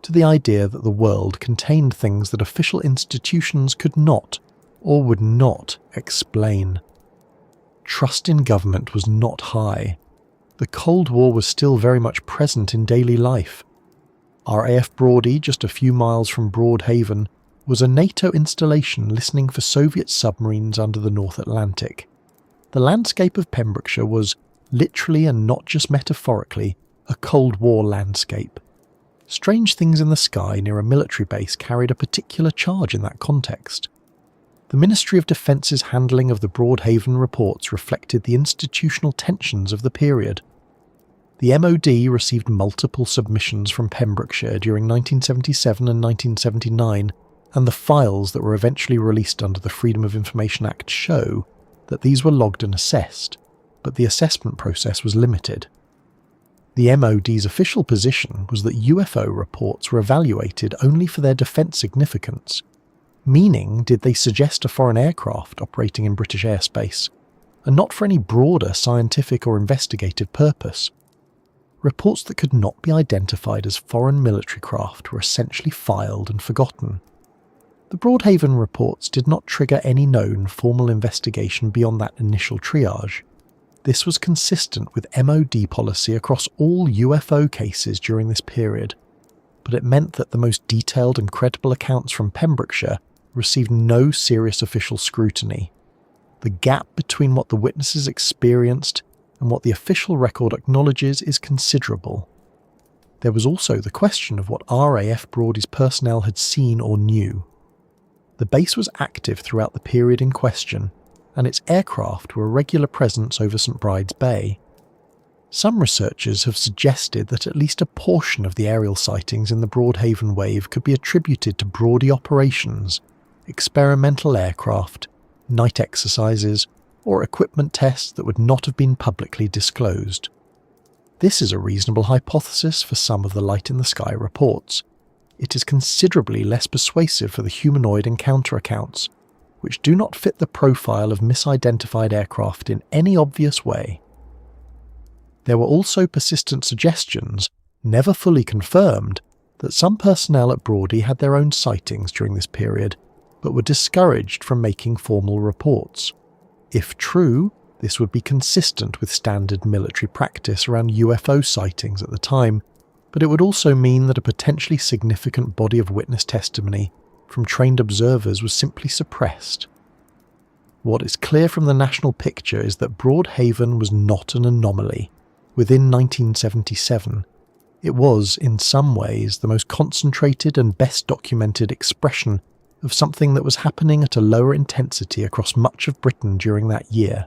to the idea that the world contained things that official institutions could not, or would not, explain. Trust in government was not high. The Cold War was still very much present in daily life. RAF Brodie, just a few miles from Broadhaven, was a NATO installation listening for Soviet submarines under the North Atlantic. The landscape of Pembrokeshire was, literally and not just metaphorically, a Cold War landscape. Strange things in the sky near a military base carried a particular charge in that context. The Ministry of Defence's handling of the Broadhaven reports reflected the institutional tensions of the period. The MOD received multiple submissions from Pembrokeshire during 1977 and 1979, and the files that were eventually released under the Freedom of Information Act show that these were logged and assessed, but the assessment process was limited. The MOD's official position was that UFO reports were evaluated only for their defence significance, meaning did they suggest a foreign aircraft operating in British airspace, and not for any broader scientific or investigative purpose. Reports that could not be identified as foreign military craft were essentially filed and forgotten. The Broadhaven reports did not trigger any known formal investigation beyond that initial triage. This was consistent with MOD policy across all UFO cases during this period, but it meant that the most detailed and credible accounts from Pembrokeshire received no serious official scrutiny. The gap between what the witnesses experienced and what the official record acknowledges is considerable. There was also the question of what RAF Brodie's personnel had seen or knew. The base was active throughout the period in question, and its aircraft were a regular presence over St Bride's Bay. Some researchers have suggested that at least a portion of the aerial sightings in the Broadhaven wave could be attributed to Brodie operations, experimental aircraft, night exercises, or equipment tests that would not have been publicly disclosed. This is a reasonable hypothesis for some of the light in the sky reports. It is considerably less persuasive for the humanoid encounter accounts, which do not fit the profile of misidentified aircraft in any obvious way. There were also persistent suggestions, never fully confirmed, that some personnel at Brawdy had their own sightings during this period, but were discouraged from making formal reports. If true, this would be consistent with standard military practice around UFO sightings at the time, but it would also mean that a potentially significant body of witness testimony from trained observers was simply suppressed. What is clear from the national picture is that Broadhaven was not an anomaly. Within 1977, it was, in some ways, the most concentrated and best documented expression of something that was happening at a lower intensity across much of Britain during that year.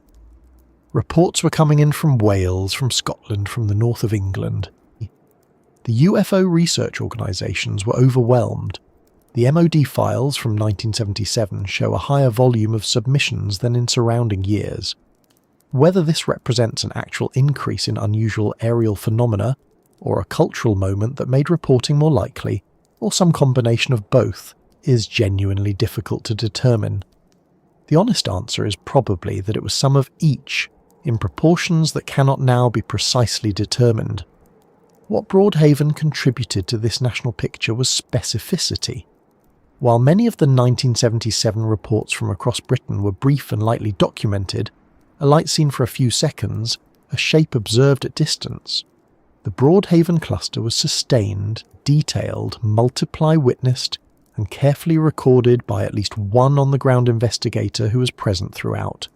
Reports were coming in from Wales, from Scotland, from the north of England. The UFO research organisations were overwhelmed. The MOD files from 1977 show a higher volume of submissions than in surrounding years. Whether this represents an actual increase in unusual aerial phenomena, or a cultural moment that made reporting more likely, or some combination of both, is genuinely difficult to determine. The honest answer is probably that it was some of each, in proportions that cannot now be precisely determined. What Broadhaven contributed to this national picture was specificity. While many of the 1977 reports from across Britain were brief and lightly documented, a light seen for a few seconds, a shape observed at distance, the Broadhaven cluster was sustained, detailed, multiply witnessed, and carefully recorded by at least one on-the-ground investigator who was present throughout.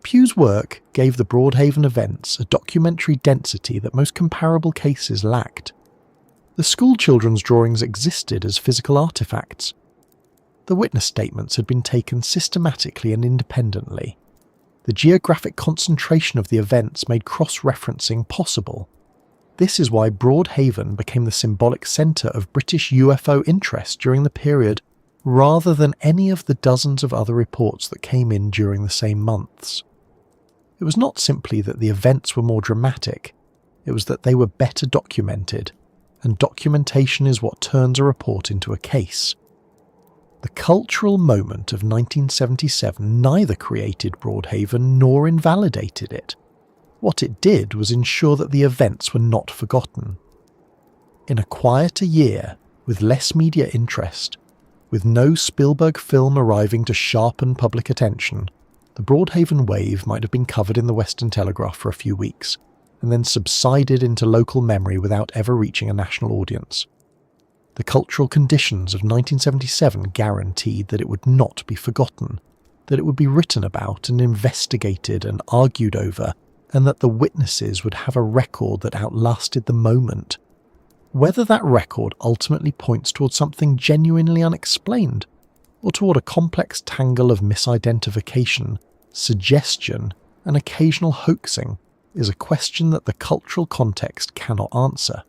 Pugh's work gave the Broadhaven events a documentary density that most comparable cases lacked. The schoolchildren's drawings existed as physical artifacts. The witness statements had been taken systematically and independently. The geographic concentration of the events made cross-referencing possible. This is why Broadhaven became the symbolic centre of British UFO interest during the period, rather than any of the dozens of other reports that came in during the same months. It was not simply that the events were more dramatic, it was that they were better documented, and documentation is what turns a report into a case. The cultural moment of 1977 neither created Broadhaven nor invalidated it. What it did was ensure that the events were not forgotten. In a quieter year, with less media interest, with no Spielberg film arriving to sharpen public attention, the Broadhaven wave might have been covered in the Western Telegraph for a few weeks, and then subsided into local memory without ever reaching a national audience. The cultural conditions of 1977 guaranteed that it would not be forgotten, that it would be written about and investigated and argued over, and that the witnesses would have a record that outlasted the moment. Whether that record ultimately points towards something genuinely unexplained, or toward a complex tangle of misidentification, suggestion, and occasional hoaxing, is a question that the cultural context cannot answer.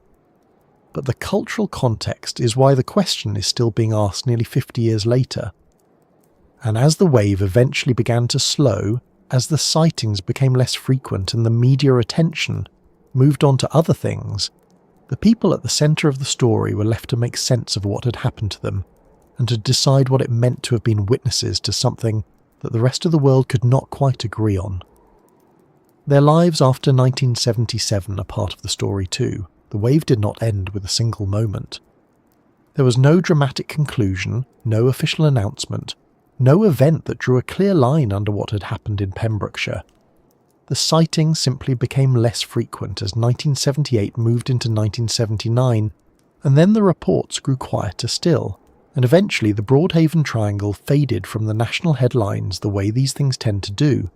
But the cultural context is why the question is still being asked nearly 50 years later. And as the wave eventually began to slow, as the sightings became less frequent and the media attention moved on to other things, the people at the centre of the story were left to make sense of what had happened to them, and to decide what it meant to have been witnesses to something that the rest of the world could not quite agree on. Their lives after 1977 are part of the story too. The wave did not end with a single moment. There was no dramatic conclusion, no official announcement, no event that drew a clear line under what had happened in Pembrokeshire. The sightings simply became less frequent as 1978 moved into 1979, and then the reports grew quieter still, and eventually the Broadhaven Triangle faded from the national headlines the way these things tend to do,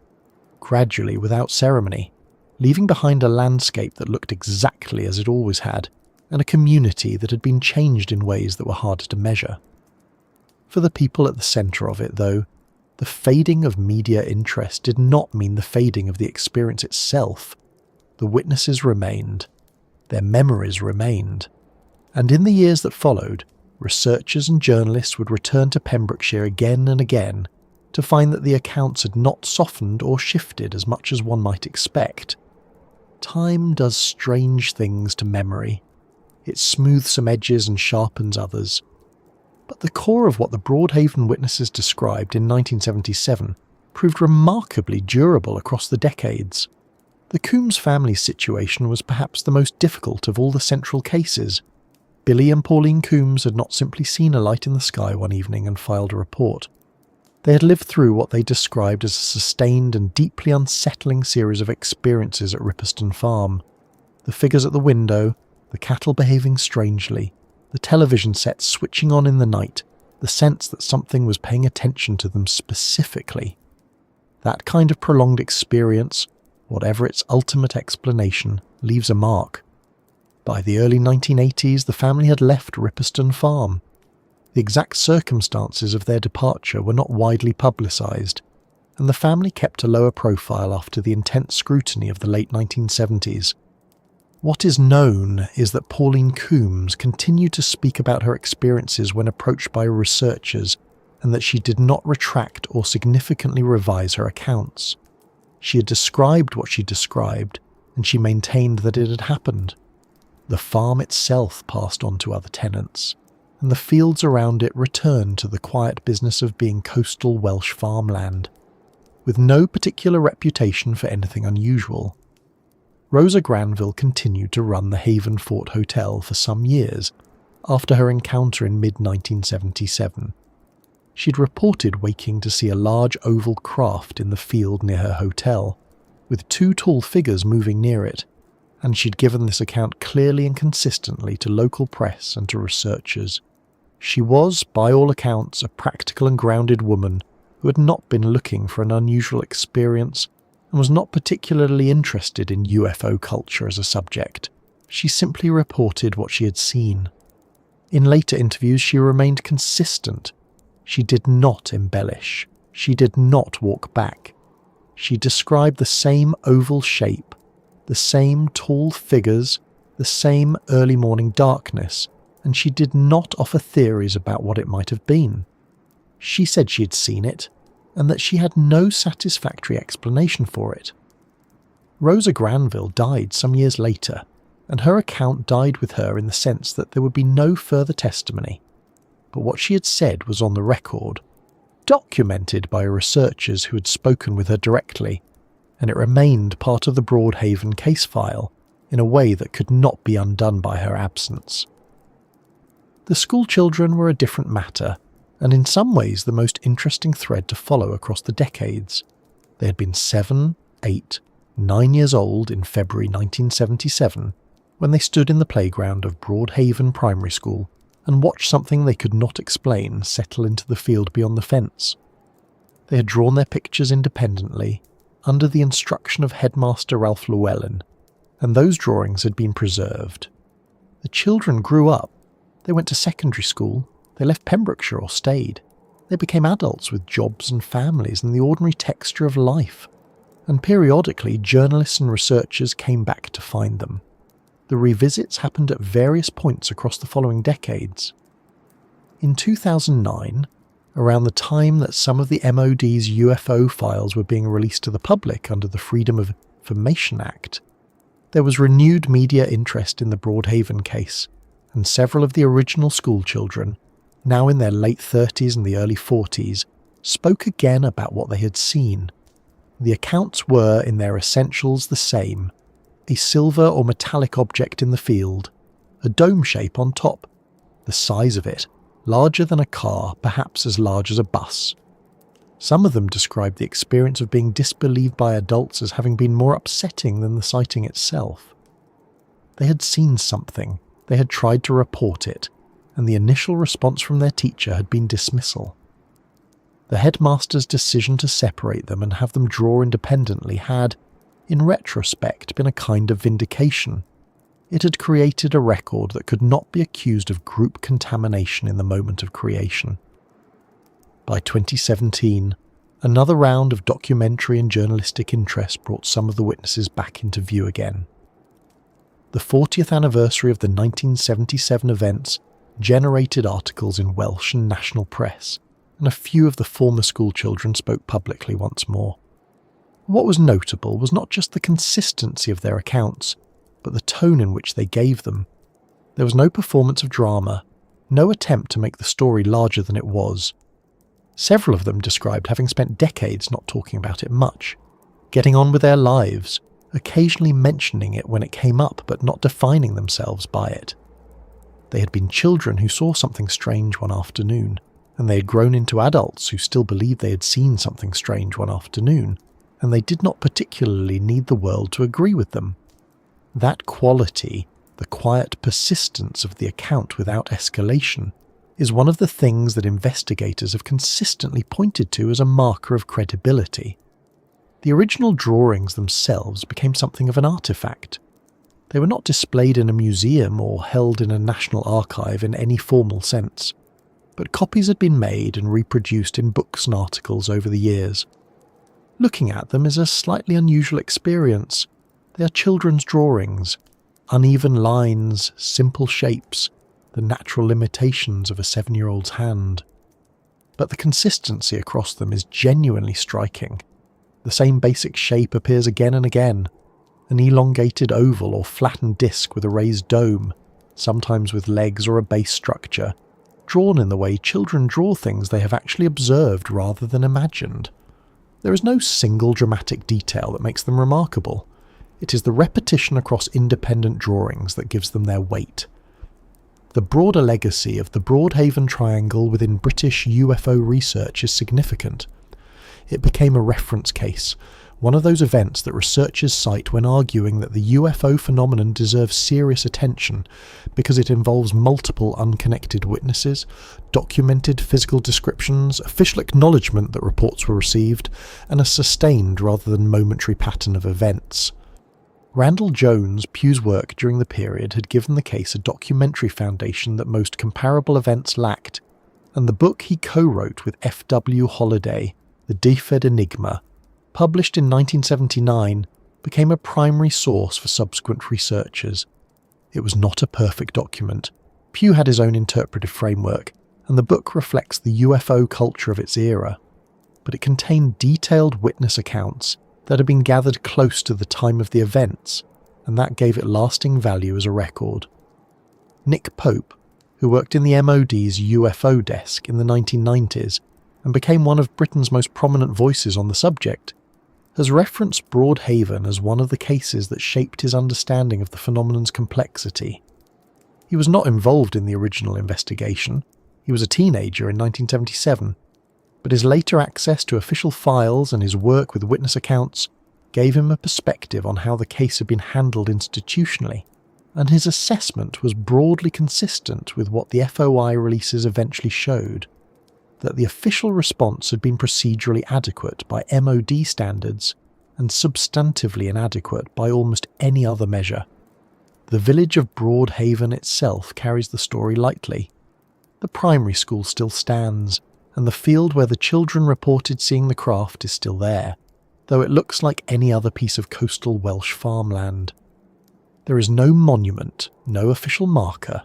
gradually without ceremony, leaving behind a landscape that looked exactly as it always had, and a community that had been changed in ways that were harder to measure. For the people at the centre of it, though, the fading of media interest did not mean the fading of the experience itself. The witnesses remained. Their memories remained. And in the years that followed, researchers and journalists would return to Pembrokeshire again and again to find that the accounts had not softened or shifted as much as one might expect. Time does strange things to memory. It smooths some edges and sharpens others. But the core of what the Broadhaven witnesses described in 1977 proved remarkably durable across the decades. The Coombs family's situation was perhaps the most difficult of all the central cases. Billy and Pauline Coombs had not simply seen a light in the sky one evening and filed a report. They had lived through what they described as a sustained and deeply unsettling series of experiences at Ripperston Farm. The figures at the window, the cattle behaving strangely, the television set switching on in the night, the sense that something was paying attention to them specifically. That kind of prolonged experience, whatever its ultimate explanation, leaves a mark. By the early 1980s, the family had left Ripperston Farm. The exact circumstances of their departure were not widely publicised, and the family kept a lower profile after the intense scrutiny of the late 1970s. What is known is that Pauline Coombs continued to speak about her experiences when approached by researchers, and that she did not retract or significantly revise her accounts. She had described what she described, and she maintained that it had happened. The farm itself passed on to other tenants, and the fields around it returned to the quiet business of being coastal Welsh farmland, with no particular reputation for anything unusual. Rosa Granville continued to run the Haven Fort Hotel for some years after her encounter in mid-1977. She'd reported waking to see a large oval craft in the field near her hotel, with two tall figures moving near it, and she'd given this account clearly and consistently to local press and to researchers. She was, by all accounts, a practical and grounded woman who had not been looking for an unusual experience and was not particularly interested in UFO culture as a subject. She simply reported what she had seen. In later interviews, she remained consistent. She did not embellish. She did not walk back. She described the same oval shape, the same tall figures, the same early morning darkness, and she did not offer theories about what it might have been. She said she had seen it, and that she had no satisfactory explanation for it. Rosa Granville died some years later, and her account died with her in the sense that there would be no further testimony. But what she had said was on the record, documented by researchers who had spoken with her directly, and it remained part of the Broadhaven case file in a way that could not be undone by her absence. The school children were a different matter, and in some ways the most interesting thread to follow across the decades. They had been 7, 8, 9 years old in February 1977 when they stood in the playground of Broadhaven Primary School and watched something they could not explain settle into the field beyond the fence. They had drawn their pictures independently, under the instruction of Headmaster Ralph Llewellyn, and those drawings had been preserved. The children grew up. They went to secondary school. They left Pembrokeshire or stayed. They became adults with jobs and families and the ordinary texture of life. And periodically, journalists and researchers came back to find them. The revisits happened at various points across the following decades. In 2009, around the time that some of the MOD's UFO files were being released to the public under the Freedom of Information Act, there was renewed media interest in the Broadhaven case, and several of the original schoolchildren, now in their late 30s and the early 40s, spoke again about what they had seen. The accounts were, in their essentials, the same: a silver or metallic object in the field, a dome shape on top, the size of it, larger than a car, perhaps as large as a bus. Some of them described the experience of being disbelieved by adults as having been more upsetting than the sighting itself. They had seen something, they had tried to report it, and the initial response from their teacher had been dismissal. The headmaster's decision to separate them and have them draw independently had, in retrospect, been a kind of vindication. It had created a record that could not be accused of group contamination in the moment of creation. By 2017, another round of documentary and journalistic interest brought some of the witnesses back into view again. The 40th anniversary of the 1977 events generated articles in Welsh and national press, and a few of the former schoolchildren spoke publicly once more. What was notable was not just the consistency of their accounts, but the tone in which they gave them. There was no performance of drama. no attempt to make the story larger than it was. Several of them described having spent decades not talking about it much, getting on with their lives, occasionally mentioning it when it came up but not defining themselves by it. They had been children who saw something strange one afternoon, and they had grown into adults who still believed they had seen something strange one afternoon, and they did not particularly need the world to agree with them. That quality, the quiet persistence of the account without escalation, is one of the things that investigators have consistently pointed to as a marker of credibility. The original drawings themselves became something of an artifact. They were not displayed in a museum or held in a national archive in any formal sense, but copies had been made and reproduced in books and articles over the years. Looking at them is a slightly unusual experience. They are children's drawings, uneven lines, simple shapes, the natural limitations of a 7-year-old's hand. But the consistency across them is genuinely striking. The same basic shape appears again and again, an elongated oval or flattened disc with a raised dome, sometimes with legs or a base structure, drawn in the way children draw things they have actually observed rather than imagined. There is no single dramatic detail that makes them remarkable. It is the repetition across independent drawings that gives them their weight. The broader legacy of the Broadhaven Triangle within British UFO research is significant. It became a reference case, one of those events that researchers cite when arguing that the UFO phenomenon deserves serious attention because it involves multiple unconnected witnesses, documented physical descriptions, official acknowledgement that reports were received, and a sustained rather than momentary pattern of events. Randall Jones, Pugh's work during the period had given the case a documentary foundation that most comparable events lacked, and the book he co-wrote with F.W. Holliday, The Defed Enigma, published in 1979, became a primary source for subsequent researchers. It was not a perfect document. Pugh had his own interpretive framework, and the book reflects the UFO culture of its era, but it contained detailed witness accounts that had been gathered close to the time of the events, and that gave it lasting value as a record. Nick Pope, who worked in the MOD's UFO desk in the 1990s and became one of Britain's most prominent voices on the subject, has referenced Broadhaven as one of the cases that shaped his understanding of the phenomenon's complexity. He was not involved in the original investigation. He was a teenager in 1977, but his later access to official files and his work with witness accounts gave him a perspective on how the case had been handled institutionally, and his assessment was broadly consistent with what the FOI releases eventually showed, that the official response had been procedurally adequate by MOD standards and substantively inadequate by almost any other measure. The village of Broadhaven itself carries the story lightly. The primary school still stands, and the field where the children reported seeing the craft is still there, though it looks like any other piece of coastal Welsh farmland. There is no monument, no official marker.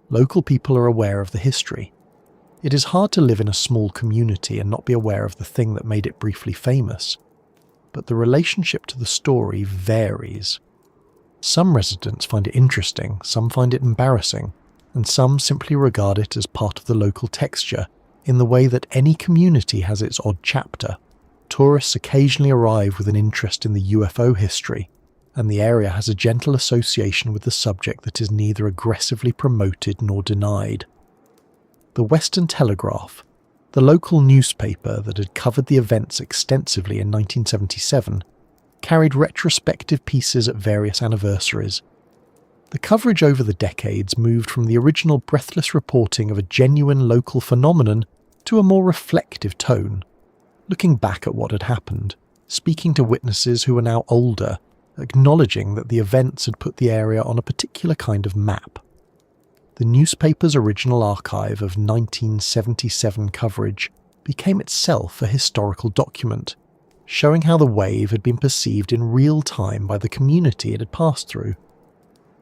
Local people are aware of the history. It is hard to live in a small community and not be aware of the thing that made it briefly famous, but the relationship to the story varies. Some residents find it interesting, some find it embarrassing, and some simply regard it as part of the local texture, in the way that any community has its odd chapter. Tourists occasionally arrive with an interest in the UFO history, and the area has a gentle association with the subject that is neither aggressively promoted nor denied. The Western Telegraph, the local newspaper that had covered the events extensively in 1977, carried retrospective pieces at various anniversaries. The coverage over the decades moved from the original breathless reporting of a genuine local phenomenon to a more reflective tone, looking back at what had happened, speaking to witnesses who were now older, acknowledging that the events had put the area on a particular kind of map. The newspaper's original archive of 1977 coverage became itself a historical document, showing how the wave had been perceived in real time by the community it had passed through.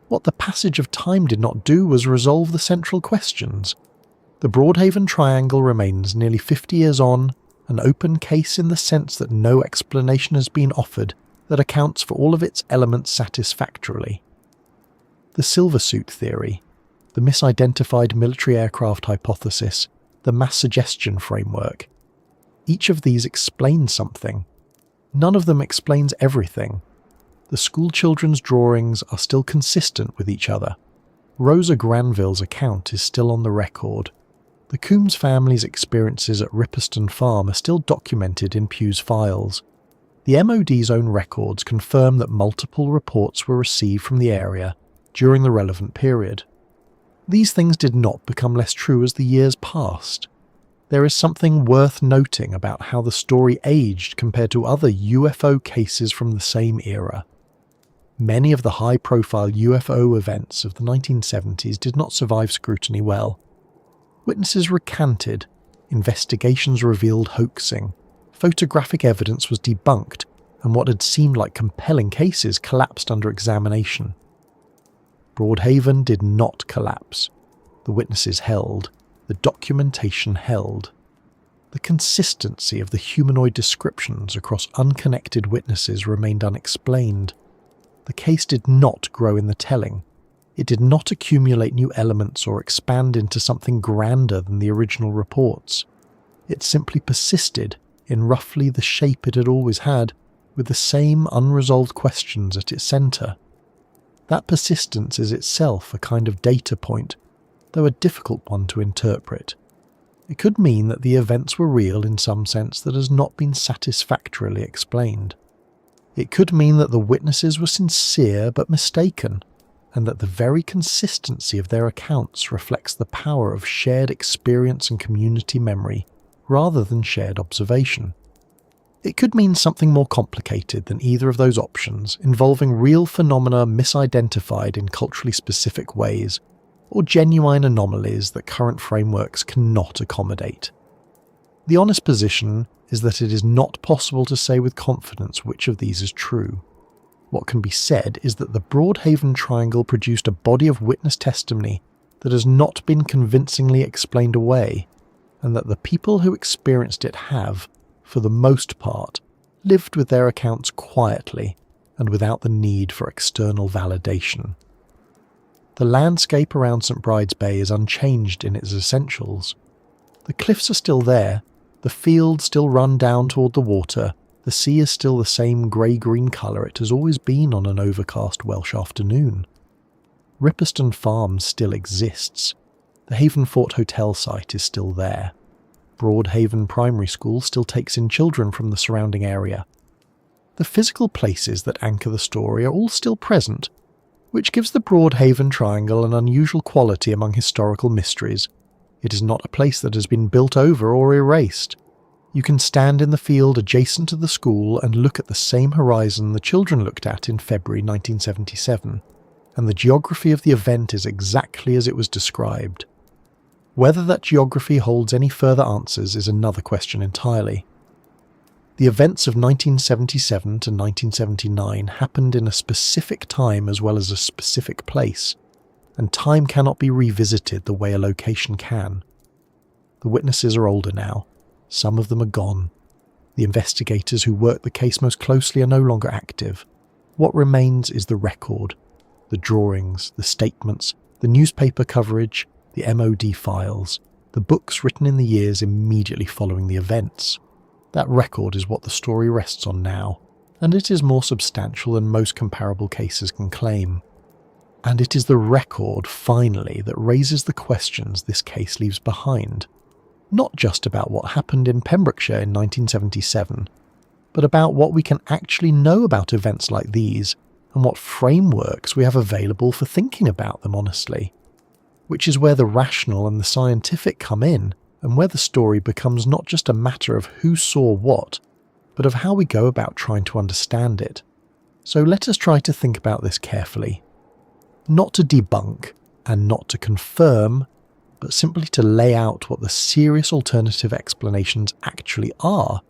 What the passage of time did not do was resolve the central questions. The Broadhaven Triangle remains nearly 50 years on, an open case in the sense that no explanation has been offered that accounts for all of its elements satisfactorily. The silver suit theory, the misidentified military aircraft hypothesis, the mass suggestion framework. Each of these explains something. None of them explains everything. The school children's drawings are still consistent with each other. Rosa Granville's account is still on the record. The Coombs family's experiences at Ripperston Farm are still documented in Pew's files. The MOD's own records confirm that multiple reports were received from the area during the relevant period. These things did not become less true as the years passed. There is something worth noting about how the story aged compared to other UFO cases from the same era. Many of the high-profile UFO events of the 1970s did not survive scrutiny well. Witnesses recanted, investigations revealed hoaxing, photographic evidence was debunked, and what had seemed like compelling cases collapsed under examination. Broadhaven did not collapse. The witnesses held. The documentation held. The consistency of the humanoid descriptions across unconnected witnesses remained unexplained. The case did not grow in the telling. It did not accumulate new elements or expand into something grander than the original reports. It simply persisted in roughly the shape it had always had, with the same unresolved questions at its centre. That persistence is itself a kind of data point, though a difficult one to interpret. It could mean that the events were real in some sense that has not been satisfactorily explained. It could mean that the witnesses were sincere but mistaken, and that the very consistency of their accounts reflects the power of shared experience and community memory, rather than shared observation. It could mean something more complicated than either of those options, involving real phenomena misidentified in culturally specific ways, or genuine anomalies that current frameworks cannot accommodate. The honest position is that it is not possible to say with confidence which of these is true. What can be said is that the Broadhaven Triangle produced a body of witness testimony that has not been convincingly explained away, and that the people who experienced it have, for the most part, lived with their accounts quietly and without the need for external validation. The landscape around St Bride's Bay is unchanged in its essentials. The cliffs are still there, the fields still run down toward the water, the sea is still the same grey-green colour it has always been on an overcast Welsh afternoon. Ripperston Farm still exists. The Havenfort Hotel site is still there. Broadhaven Primary School still takes in children from the surrounding area. The physical places that anchor the story are all still present, which gives the Broadhaven Triangle an unusual quality among historical mysteries. It is not a place that has been built over or erased. You can stand in the field adjacent to the school and look at the same horizon the children looked at in February 1977, and the geography of the event is exactly as it was described. Whether that geography holds any further answers is another question entirely. The events of 1977 to 1979 happened in a specific time as well as a specific place, and time cannot be revisited the way a location can. The witnesses are older now. Some of them are gone. The investigators who worked the case most closely are no longer active. What remains is the record, the drawings, the statements, the newspaper coverage, the MOD files, the books written in the years immediately following the events. That record is what the story rests on now, and it is more substantial than most comparable cases can claim. And it is the record, finally, that raises the questions this case leaves behind. Not just about what happened in Pembrokeshire in 1977, but about what we can actually know about events like these, and what frameworks we have available for thinking about them honestly. Which is where the rational and the scientific come in, and where the story becomes not just a matter of who saw what, but of how we go about trying to understand it. So let us try to think about this carefully. Not to debunk, and not to confirm, but simply to lay out what the serious alternative explanations actually are,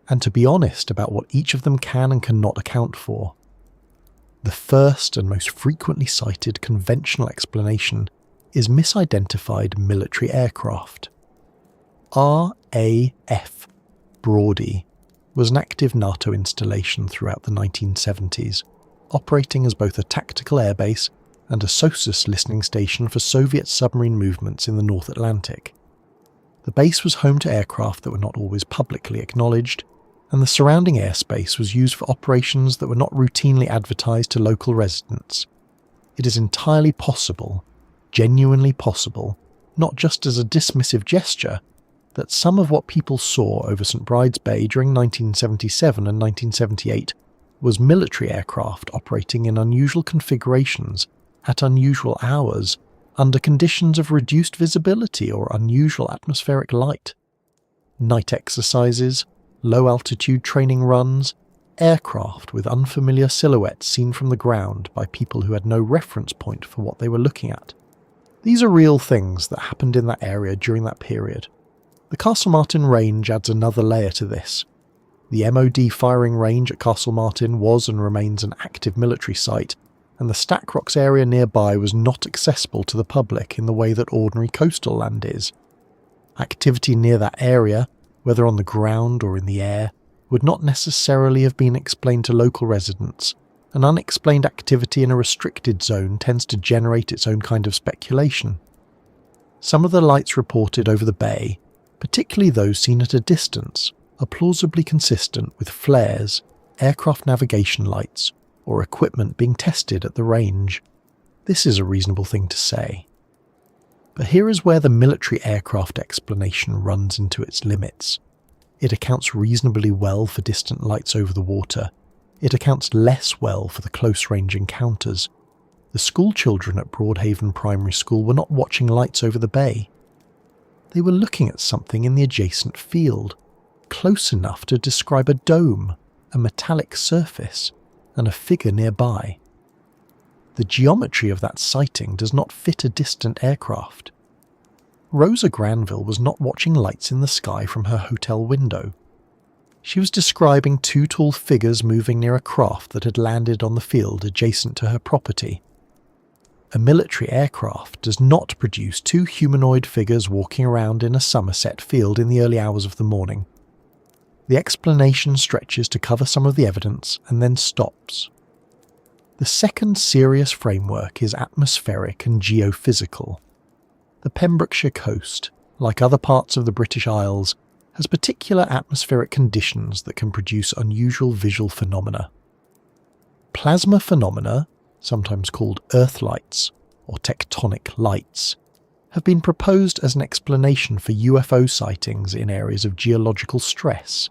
and to be honest about what each of them can and cannot account for. The first and most frequently cited conventional explanation is misidentified military aircraft. RAF Brody was an active NATO installation throughout the 1970s, operating as both a tactical airbase and a SOSUS listening station for Soviet submarine movements in the North Atlantic. The base was home to aircraft that were not always publicly acknowledged, and the surrounding airspace was used for operations that were not routinely advertised to local residents. It is entirely possible, genuinely possible, not just as a dismissive gesture, that some of what people saw over St. Bride's Bay during 1977 and 1978 was military aircraft operating in unusual configurations at unusual hours under conditions of reduced visibility or unusual atmospheric light. Night exercises, low-altitude training runs, aircraft with unfamiliar silhouettes seen from the ground by people who had no reference point for what they were looking at. These are real things that happened in that area during that period. The Castle Martin range adds another layer to this. The MOD firing range at Castle Martin was and remains an active military site, and the Stack Rocks area nearby was not accessible to the public in the way that ordinary coastal land is. Activity near that area, whether on the ground or in the air, would not necessarily have been explained to local residents, and unexplained activity in a restricted zone tends to generate its own kind of speculation. Some of the lights reported over the bay, particularly those seen at a distance, are plausibly consistent with flares, aircraft navigation lights, or equipment being tested at the range. This is a reasonable thing to say. But here is where the military aircraft explanation runs into its limits. It accounts reasonably well for distant lights over the water. It accounts less well for the close-range encounters. The school children at Broadhaven Primary School were not watching lights over the bay. They were looking at something in the adjacent field, close enough to describe a dome, a metallic surface, and a figure nearby. The geometry of that sighting does not fit a distant aircraft. Rosa Granville was not watching lights in the sky from her hotel window. She was describing two tall figures moving near a craft that had landed on the field adjacent to her property. A military aircraft does not produce two humanoid figures walking around in a Somerset field in the early hours of the morning. The explanation stretches to cover some of the evidence and then stops. The second serious framework is atmospheric and geophysical. The Pembrokeshire coast, like other parts of the British Isles, has particular atmospheric conditions that can produce unusual visual phenomena. Plasma phenomena, sometimes called earth lights or tectonic lights, have been proposed as an explanation for UFO sightings in areas of geological stress,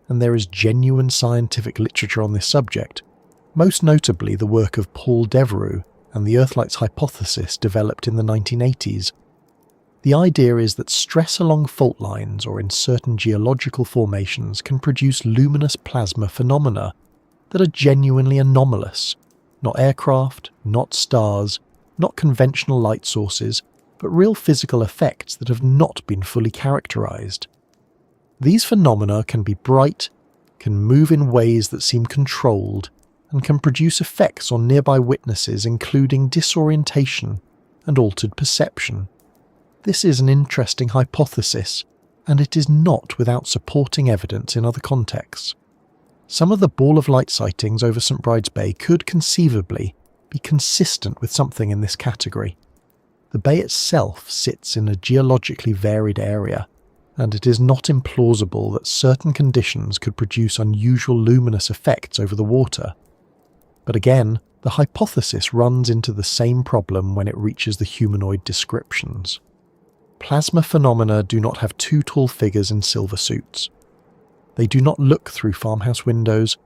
and there is genuine scientific literature on this subject, most notably the work of Paul Devereux and the Earthlights hypothesis developed in the 1980s. The idea is that stress along fault lines or in certain geological formations can produce luminous plasma phenomena that are genuinely anomalous, not aircraft, not stars, not conventional light sources, but real physical effects that have not been fully characterized. These phenomena can be bright, can move in ways that seem controlled, and can produce effects on nearby witnesses including disorientation and altered perception. This is an interesting hypothesis, and it is not without supporting evidence in other contexts. Some of the ball of light sightings over St. Bride's Bay could conceivably be consistent with something in this category. The bay itself sits in a geologically varied area, and it is not implausible that certain conditions could produce unusual luminous effects over the water. But again, the hypothesis runs into the same problem when it reaches the humanoid descriptions. Plasma phenomena do not have two tall figures in silver suits. They do not look through farmhouse windows.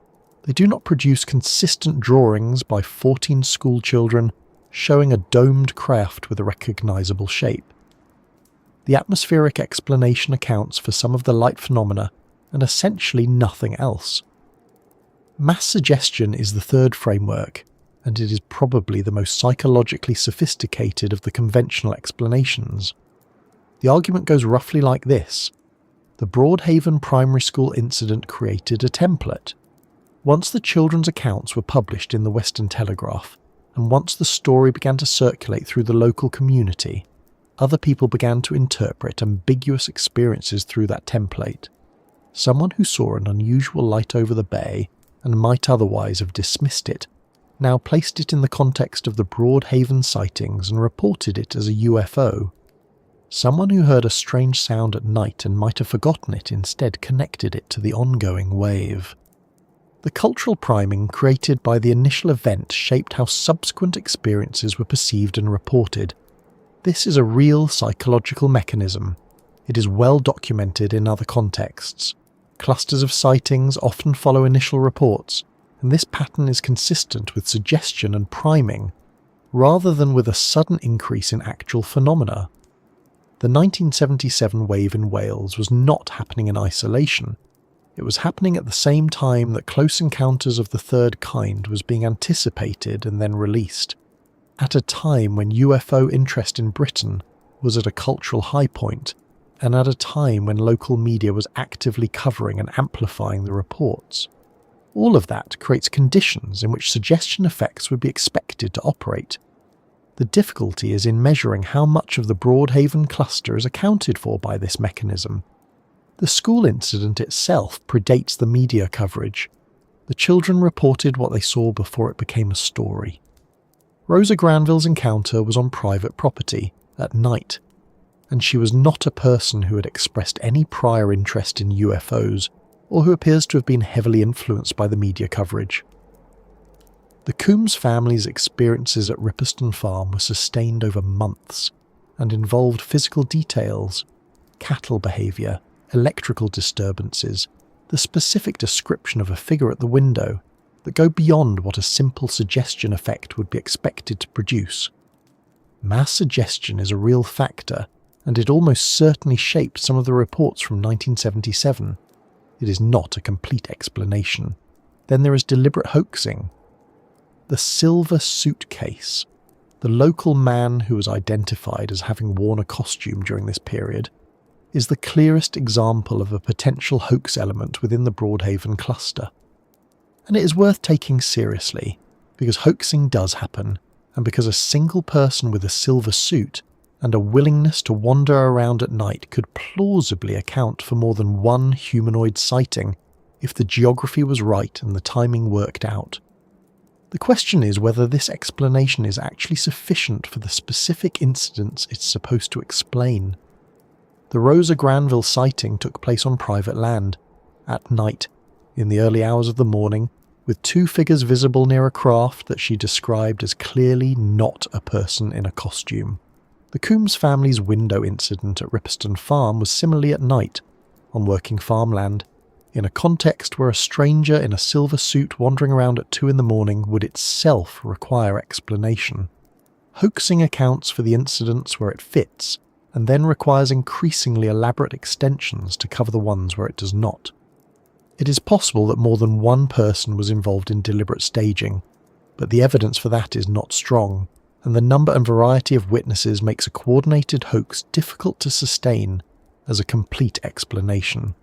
They do not produce consistent drawings by 14 school children showing a domed craft with a recognizable shape. The atmospheric explanation accounts for some of the light phenomena and essentially nothing else. Mass suggestion is the third framework, and it is probably the most psychologically sophisticated of the conventional explanations. The argument goes roughly like this. The Broadhaven Primary School incident created a template. Once the children's accounts were published in the Western Telegraph, and once the story began to circulate through the local community, other people began to interpret ambiguous experiences through that template. Someone who saw an unusual light over the bay and might otherwise have dismissed it, now placed it in the context of the Broadhaven sightings and reported it as a UFO. Someone who heard a strange sound at night and might have forgotten it instead connected it to the ongoing wave. The cultural priming created by the initial event shaped how subsequent experiences were perceived and reported. This is a real psychological mechanism. It is well documented in other contexts. Clusters of sightings often follow initial reports, and this pattern is consistent with suggestion and priming, rather than with a sudden increase in actual phenomena. The 1977 wave in Wales was not happening in isolation. It was happening at the same time that Close Encounters of the Third Kind was being anticipated and then released, at a time when UFO interest in Britain was at a cultural high point, and at a time when local media was actively covering and amplifying the reports. All of that creates conditions in which suggestion effects would be expected to operate. The difficulty is in measuring how much of the Broadhaven cluster is accounted for by this mechanism. The school incident itself predates the media coverage. The children reported what they saw before it became a story. Rosa Granville's encounter was on private property, at night, and she was not a person who had expressed any prior interest in UFOs, or who appears to have been heavily influenced by the media coverage. The Coombs family's experiences at Ripperston Farm were sustained over months, and involved physical details, cattle behaviour, electrical disturbances, the specific description of a figure at the window, that go beyond what a simple suggestion effect would be expected to produce. Mass suggestion is a real factor, and it almost certainly shaped some of the reports from 1977. It is not a complete explanation. Then there is deliberate hoaxing. The silver suitcase. The local man who was identified as having worn a costume during this period is the clearest example of a potential hoax element within the Broadhaven cluster. And it is worth taking seriously, because hoaxing does happen, and because a single person with a silver suit and a willingness to wander around at night could plausibly account for more than one humanoid sighting if the geography was right and the timing worked out. The question is whether this explanation is actually sufficient for the specific incidents it's supposed to explain. The Rosa Granville sighting took place on private land, at night, in the early hours of the morning, with two figures visible near a craft that she described as clearly not a person in a costume. The Coombs family's window incident at Ripperston Farm was similarly at night, on working farmland, in a context where a stranger in a silver suit wandering around at 2 a.m. would itself require explanation. Hoaxing accounts for the incidents where it fits, and then requires increasingly elaborate extensions to cover the ones where it does not. It is possible that more than one person was involved in deliberate staging, but the evidence for that is not strong, and the number and variety of witnesses makes a coordinated hoax difficult to sustain as a complete explanation.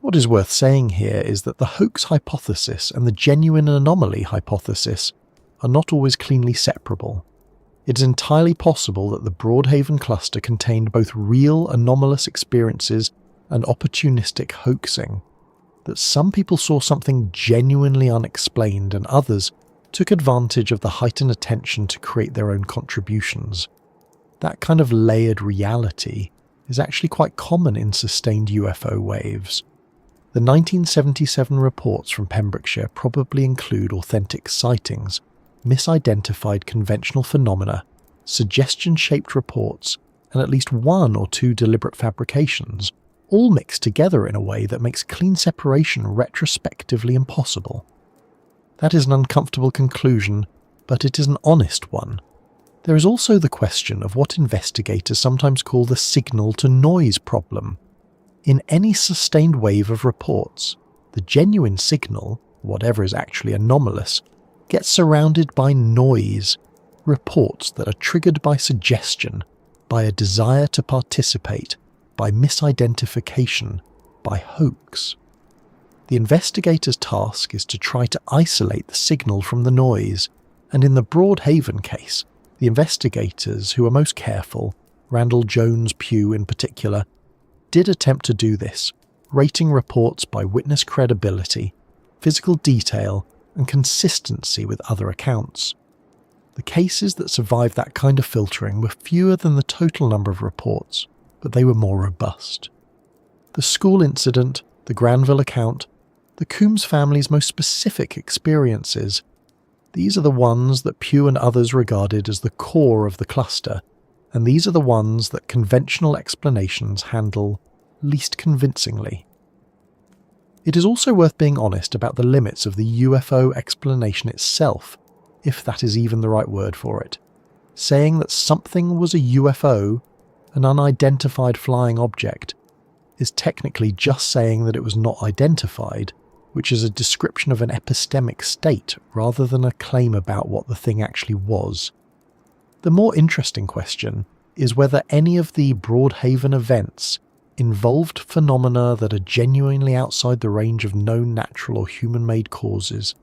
What is worth saying here is that the hoax hypothesis and the genuine anomaly hypothesis are not always cleanly separable. It is entirely possible that the Broadhaven cluster contained both real anomalous experiences and opportunistic hoaxing, that some people saw something genuinely unexplained and others took advantage of the heightened attention to create their own contributions. That kind of layered reality is actually quite common in sustained UFO waves. The 1977 reports from Pembrokeshire probably include authentic sightings, misidentified conventional phenomena, suggestion-shaped reports, and at least 1 or 2 deliberate fabrications, all mixed together in a way that makes clean separation retrospectively impossible. That is an uncomfortable conclusion, but it is an honest one. There is also the question of what investigators sometimes call the signal-to-noise problem. In any sustained wave of reports, the genuine signal, whatever is actually anomalous, gets surrounded by noise, reports that are triggered by suggestion, by a desire to participate, by misidentification, by hoax. The investigator's task is to try to isolate the signal from the noise, and in the Broadhaven case, the investigators who were most careful, Randall Jones Pugh in particular, did attempt to do this, rating reports by witness credibility, physical detail, and consistency with other accounts. The cases that survived that kind of filtering were fewer than the total number of reports, but they were more robust. The school incident, the Granville account, the Coombs family's most specific experiences, these are the ones that Pugh and others regarded as the core of the cluster, and these are the ones that conventional explanations handle least convincingly. It is also worth being honest about the limits of the UFO explanation itself, if that is even the right word for it. Saying that something was a UFO, an unidentified flying object, is technically just saying that it was not identified, which is a description of an epistemic state rather than a claim about what the thing actually was. The more interesting question is whether any of the Broadhaven events involved phenomena that are genuinely outside the range of known natural or human-made causes.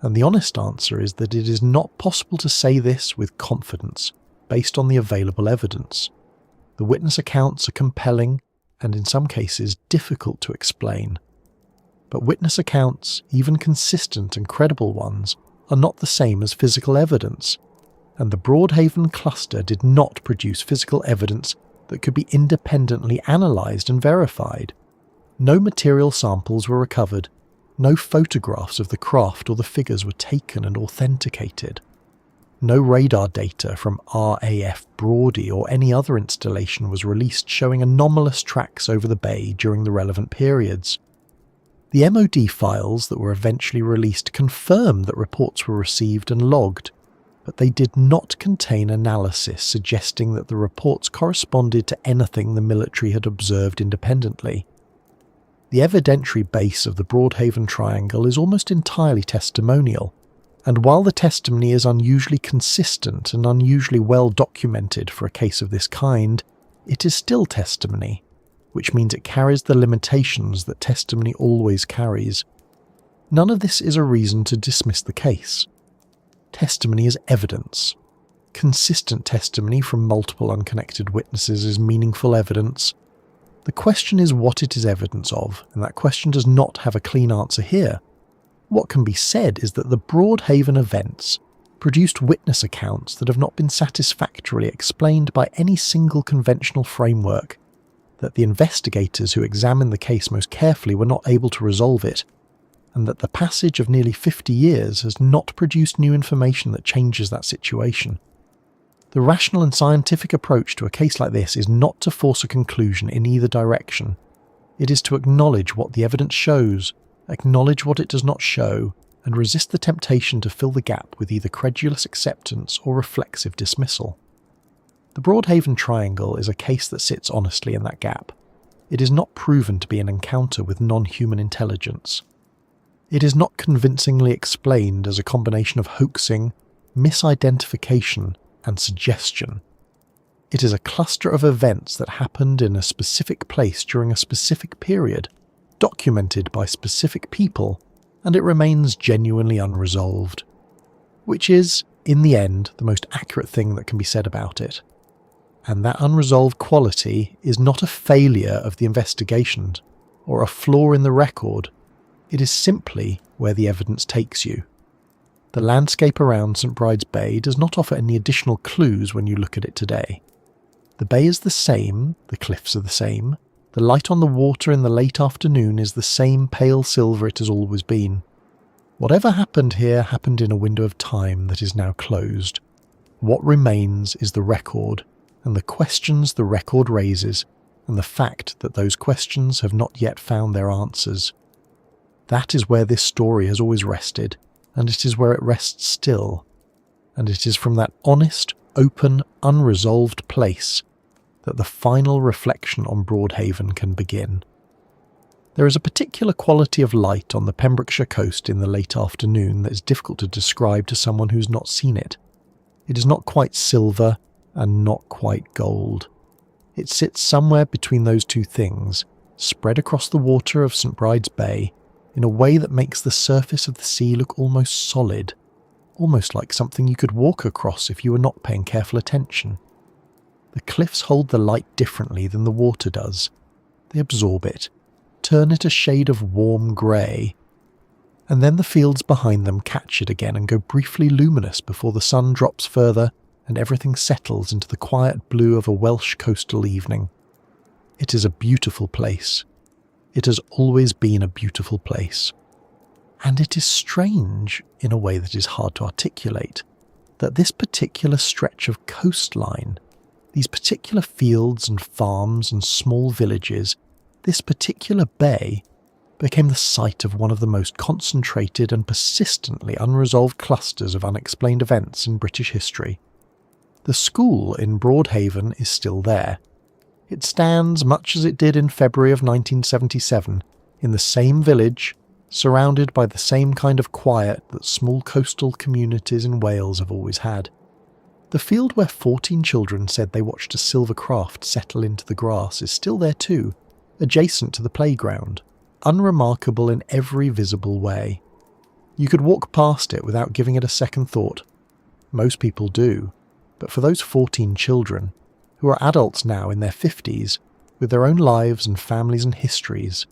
And the honest answer is that it is not possible to say this with confidence based on the available evidence. The witness accounts are compelling and in some cases difficult to explain. But witness accounts, even consistent and credible ones, are not the same as physical evidence, and the Broadhaven cluster did not produce physical evidence that could be independently analysed and verified. No material samples were recovered, no photographs of the craft or the figures were taken and authenticated. No radar data from RAF Brawdy or any other installation was released showing anomalous tracks over the bay during the relevant periods. The MOD files that were eventually released confirmed that reports were received and logged, but they did not contain analysis suggesting that the reports corresponded to anything the military had observed independently. The evidentiary base of the Broadhaven Triangle is almost entirely testimonial, and while the testimony is unusually consistent and unusually well documented for a case of this kind, it is still testimony, which means it carries the limitations that testimony always carries. None of this is a reason to dismiss the case. Testimony is evidence. Consistent testimony from multiple unconnected witnesses is meaningful evidence. The question is what it is evidence of, and that question does not have a clean answer here. What can be said is that the Broadhaven events produced witness accounts that have not been satisfactorily explained by any single conventional framework, that the investigators who examined the case most carefully were not able to resolve it, and that the passage of nearly 50 years has not produced new information that changes that situation. The rational and scientific approach to a case like this is not to force a conclusion in either direction. It is to acknowledge what the evidence shows, acknowledge what it does not show, and resist the temptation to fill the gap with either credulous acceptance or reflexive dismissal. The Broadhaven Triangle is a case that sits honestly in that gap. It is not proven to be an encounter with non-human intelligence. It is not convincingly explained as a combination of hoaxing, misidentification, and suggestion. It is a cluster of events that happened in a specific place during a specific period, documented by specific people, and it remains genuinely unresolved. Which is, in the end, the most accurate thing that can be said about it. And that unresolved quality is not a failure of the investigation, or a flaw in the record. It is simply where the evidence takes you. The landscape around St Bride's Bay does not offer any additional clues when you look at it today. The bay is the same, the cliffs are the same, the light on the water in the late afternoon is the same pale silver it has always been. Whatever happened here happened in a window of time that is now closed. What remains is the record, and the questions the record raises, and the fact that those questions have not yet found their answers. That is where this story has always rested, and it is where it rests still. And it is from that honest, open, unresolved place that the final reflection on Broadhaven can begin. There is a particular quality of light on the Pembrokeshire coast in the late afternoon that is difficult to describe to someone who's not seen it. It is not quite silver and not quite gold. It sits somewhere between those two things, spread across the water of St Bride's Bay, in a way that makes the surface of the sea look almost solid, almost like something you could walk across if you were not paying careful attention. The cliffs hold the light differently than the water does. They absorb it, turn it a shade of warm grey. and then the fields behind them catch it again and go briefly luminous before the sun drops further and everything settles into the quiet blue of a Welsh coastal evening. It is a beautiful place. It has always been a beautiful place. And it is strange, in a way that is hard to articulate, that this particular stretch of coastline, these particular fields and farms and small villages, this particular bay, became the site of one of the most concentrated and persistently unresolved clusters of unexplained events in British history. The school in Broadhaven is still there. It stands much as it did in February of 1977, in the same village, surrounded by the same kind of quiet that small coastal communities in Wales have always had. The field where 14 children said they watched a silver craft settle into the grass is still there too, adjacent to the playground, unremarkable in every visible way. You could walk past it without giving it a second thought. Most people do, but for those 14 children, who are adults now in their 50s, with their own lives and families and histories,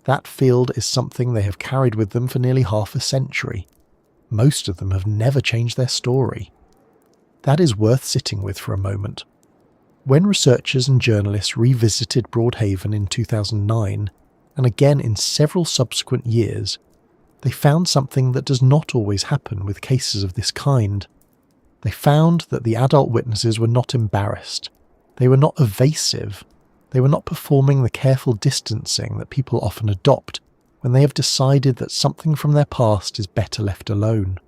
that field is something they have carried with them for nearly half a century. Most of them have never changed their story. That is worth sitting with for a moment. When researchers and journalists revisited Broadhaven in 2009, and again in several subsequent years, they found something that does not always happen with cases of this kind. They found that the adult witnesses were not embarrassed. They were not evasive. They were not performing the careful distancing that people often adopt when they have decided that something from their past is better left alone.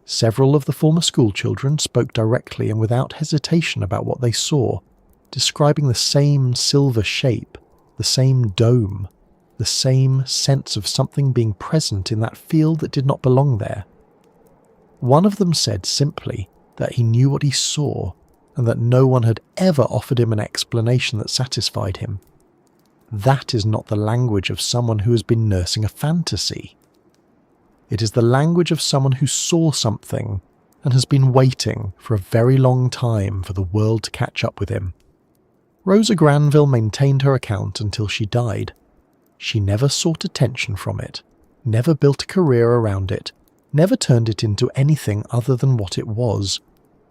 Several of the former schoolchildren spoke directly and without hesitation about what they saw, describing the same silver shape, the same dome, the same sense of something being present in that field that did not belong there. One of them said simply that he knew what he saw and that no one had ever offered him an explanation that satisfied him. That is not the language of someone who has been nursing a fantasy. It is the language of someone who saw something and has been waiting for a very long time for the world to catch up with him. Rosa Granville maintained her account until she died. She never sought attention from it, never built a career around it, never turned it into anything other than what it was,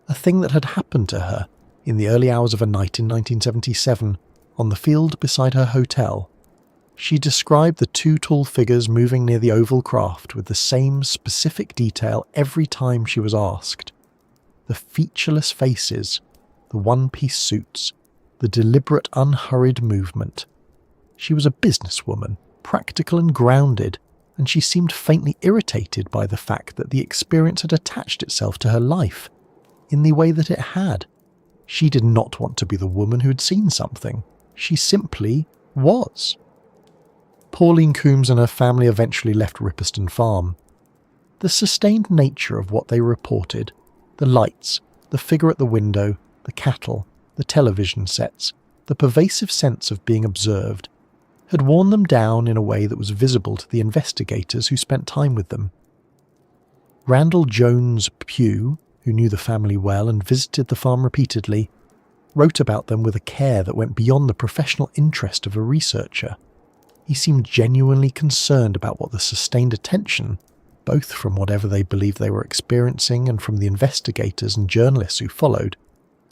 a thing that had happened to her in the early hours of a night in 1977 on the field beside her hotel. She described the two tall figures moving near the oval craft with the same specific detail every time she was asked. The featureless faces, the one-piece suits, the deliberate unhurried movement. She was a businesswoman, practical and grounded, and she seemed faintly irritated by the fact that the experience had attached itself to her life, in the way that it had. She did not want to be the woman who had seen something. She simply was. Pauline Coombs and her family eventually left Ripperston Farm. The sustained nature of what they reported, the lights, the figure at the window, the cattle, the television sets, the pervasive sense of being observed, had worn them down in a way that was visible to the investigators who spent time with them. Randall Jones Pugh, who knew the family well and visited the farm repeatedly, wrote about them with a care that went beyond the professional interest of a researcher. He seemed genuinely concerned about what the sustained attention, both from whatever they believed they were experiencing and from the investigators and journalists who followed,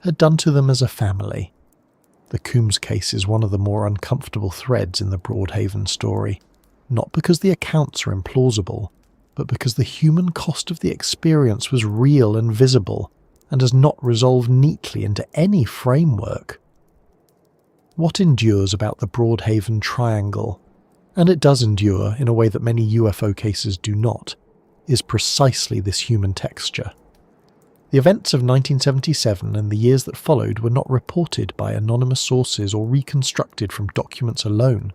had done to them as a family. The Coombs case is one of the more uncomfortable threads in the Broadhaven story, not because the accounts are implausible, but because the human cost of the experience was real and visible, and has not resolved neatly into any framework. What endures about the Broadhaven Triangle, and it does endure in a way that many UFO cases do not, is precisely this human texture. The events of 1977 and the years that followed were not reported by anonymous sources or reconstructed from documents alone.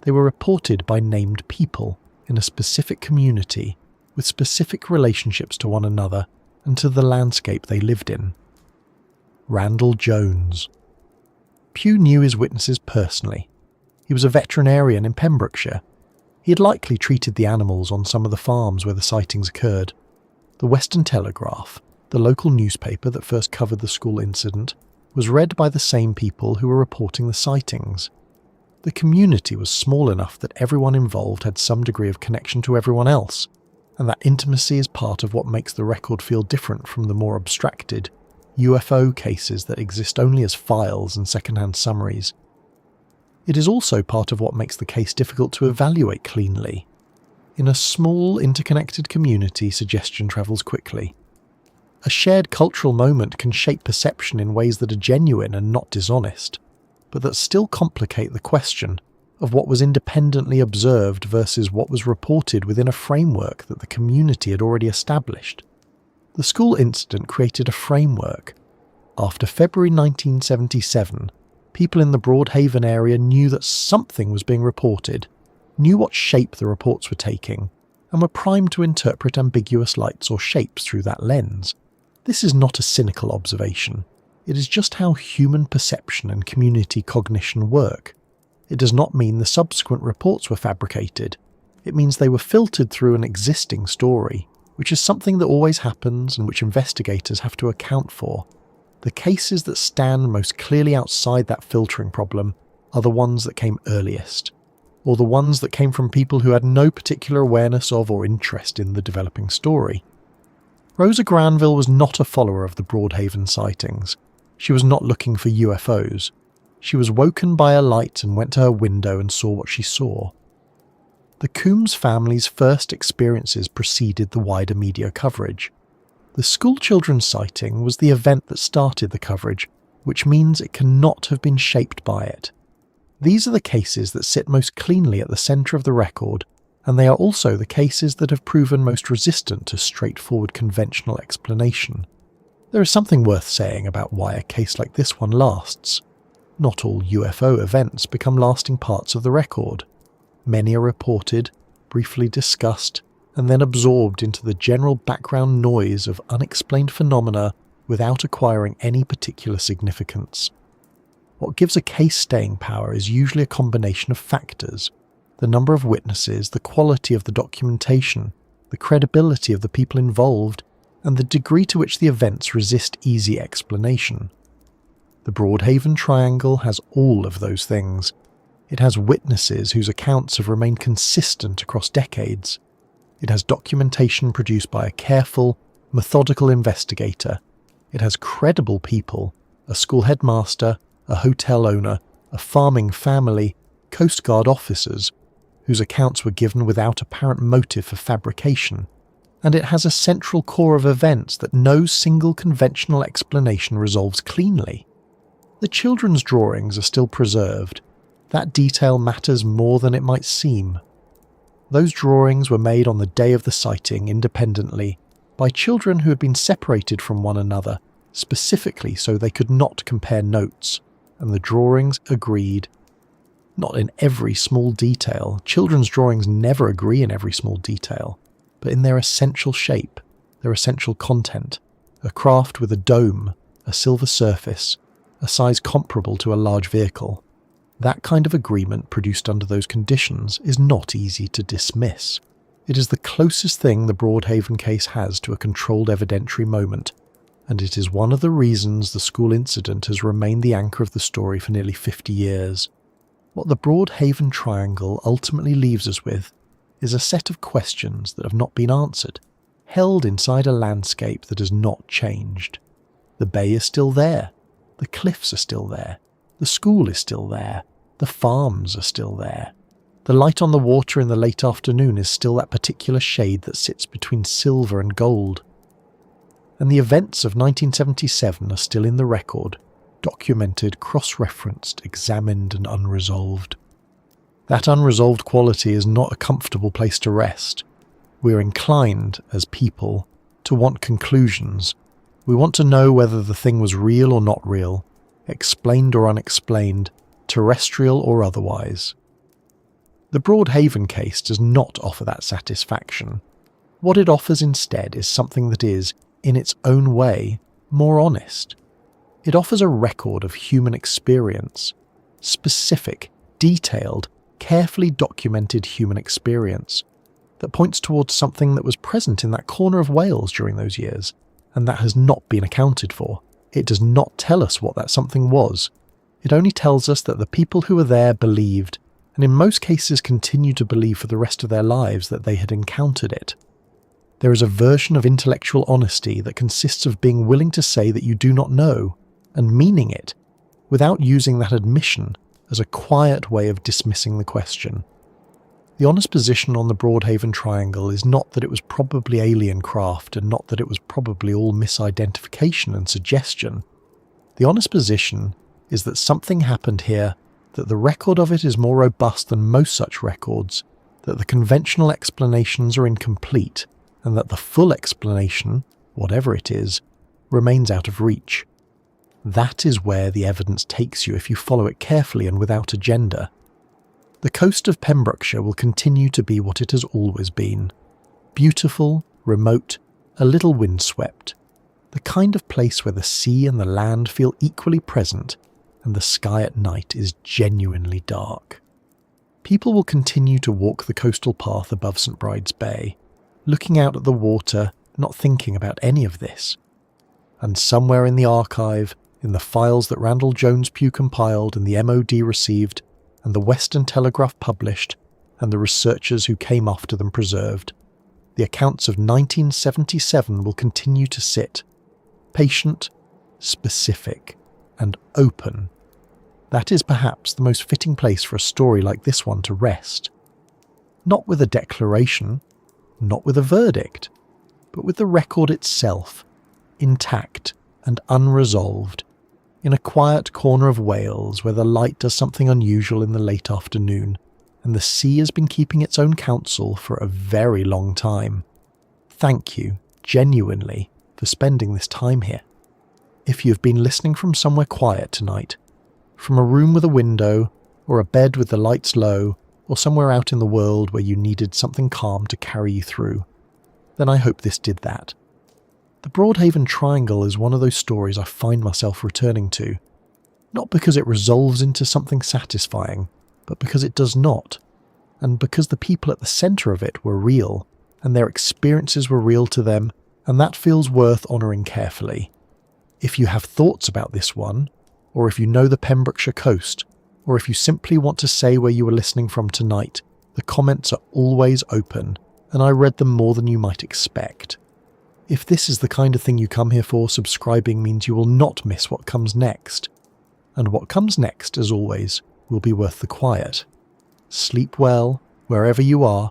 They were reported by named people in a specific community with specific relationships to one another and to the landscape they lived in. Randall Jones. Pugh knew his witnesses personally. He was a veterinarian in Pembrokeshire. He had likely treated the animals on some of the farms where the sightings occurred. The Western Telegraph, the local newspaper that first covered the school incident, was read by the same people who were reporting the sightings. The community was small enough that everyone involved had some degree of connection to everyone else, and that intimacy is part of what makes the record feel different from the more abstracted UFO cases that exist only as files and secondhand summaries. It is also part of what makes the case difficult to evaluate cleanly. In a small, interconnected community, suggestion travels quickly. A shared cultural moment can shape perception in ways that are genuine and not dishonest, but that still complicate the question of what was independently observed versus what was reported within a framework that the community had already established. The school incident created a framework. After February 1977, people in the Broadhaven area knew that something was being reported, knew what shape the reports were taking, and were primed to interpret ambiguous lights or shapes through that lens. This is not a cynical observation. It is just how human perception and community cognition work. It does not mean the subsequent reports were fabricated. It means they were filtered through an existing story, which is something that always happens and which investigators have to account for. The cases that stand most clearly outside that filtering problem are the ones that came earliest, or the ones that came from people who had no particular awareness of or interest in the developing story. Rosa Granville was not a follower of the Broadhaven sightings. She was not looking for UFOs. She was woken by a light and went to her window and saw what she saw. The Coombs family's first experiences preceded the wider media coverage. The schoolchildren's sighting was the event that started the coverage, which means it cannot have been shaped by it. These are the cases that sit most cleanly at the centre of the record, and they are also the cases that have proven most resistant to straightforward conventional explanation. There is something worth saying about why a case like this one lasts. Not all UFO events become lasting parts of the record. Many are reported, briefly discussed, and then absorbed into the general background noise of unexplained phenomena without acquiring any particular significance. What gives a case staying power is usually a combination of factors: the number of witnesses, the quality of the documentation, the credibility of the people involved, and the degree to which the events resist easy explanation. The Broadhaven Triangle has all of those things. It has witnesses whose accounts have remained consistent across decades. It has documentation produced by a careful, methodical investigator. It has credible people, a school headmaster, a hotel owner, a farming family, Coast Guard officers, whose accounts were given without apparent motive for fabrication. And it has a central core of events that no single conventional explanation resolves cleanly. The children's drawings are still preserved. That detail matters more than it might seem. Those drawings were made on the day of the sighting independently by children who had been separated from one another, specifically so they could not compare notes, and the drawings agreed. Not in every small detail. Children's drawings never agree in every small detail, but in their essential shape, their essential content, a craft with a dome, a silver surface, a size comparable to a large vehicle. That kind of agreement produced under those conditions is not easy to dismiss. It is the closest thing the Broadhaven case has to a controlled evidentiary moment, and it is one of the reasons the school incident has remained the anchor of the story for nearly 50 years. What the Broadhaven Triangle ultimately leaves us with is a set of questions that have not been answered, held inside a landscape that has not changed. The bay is still there, the cliffs are still there, the school is still there, the farms are still there. The light on the water in the late afternoon is still that particular shade that sits between silver and gold. And the events of 1977 are still in the record, documented, cross-referenced, examined and unresolved. That unresolved quality is not a comfortable place to rest. We are inclined, as people, to want conclusions. We want to know whether the thing was real or not real, explained or unexplained, terrestrial or otherwise. The Broadhaven case does not offer that satisfaction. What it offers instead is something that is, in its own way, more honest. It offers a record of human experience, specific, detailed, carefully documented human experience, that points towards something that was present in that corner of Wales during those years, and that has not been accounted for. It does not tell us what that something was. It only tells us that the people who were there believed, and in most cases continue to believe for the rest of their lives, that they had encountered it. There is a version of intellectual honesty that consists of being willing to say that you do not know, and meaning it, without using that admission as a quiet way of dismissing the question. The honest position on the Broadhaven Triangle is not that it was probably alien craft, and not that it was probably all misidentification and suggestion. The honest position is that something happened here, that the record of it is more robust than most such records, that the conventional explanations are incomplete, and that the full explanation, whatever it is, remains out of reach. That is where the evidence takes you if you follow it carefully and without agenda. The coast of Pembrokeshire will continue to be what it has always been. Beautiful, remote, a little windswept. The kind of place where the sea and the land feel equally present, and the sky at night is genuinely dark. People will continue to walk the coastal path above St Bride's Bay, looking out at the water, not thinking about any of this. And somewhere in the archive, in the files that Randall Jones Pugh compiled and the MOD received, and the Western Telegraph published, and the researchers who came after them preserved, the accounts of 1977 will continue to sit, patient, specific, and open. That is perhaps the most fitting place for a story like this one to rest. Not with a declaration, not with a verdict, but with the record itself, intact and unresolved, in a quiet corner of Wales where the light does something unusual in the late afternoon, and the sea has been keeping its own counsel for a very long time. Thank you, genuinely, for spending this time here. If you have been listening from somewhere quiet tonight, from a room with a window, or a bed with the lights low, or somewhere out in the world where you needed something calm to carry you through, then I hope this did that. The Broadhaven Triangle is one of those stories I find myself returning to, not because it resolves into something satisfying, but because it does not, and because the people at the centre of it were real, and their experiences were real to them, and that feels worth honouring carefully. If you have thoughts about this one, or if you know the Pembrokeshire coast, or if you simply want to say where you were listening from tonight, the comments are always open, and I read them more than you might expect. If this is the kind of thing you come here for, subscribing means you will not miss what comes next. And what comes next, as always, will be worth the quiet. Sleep well, wherever you are,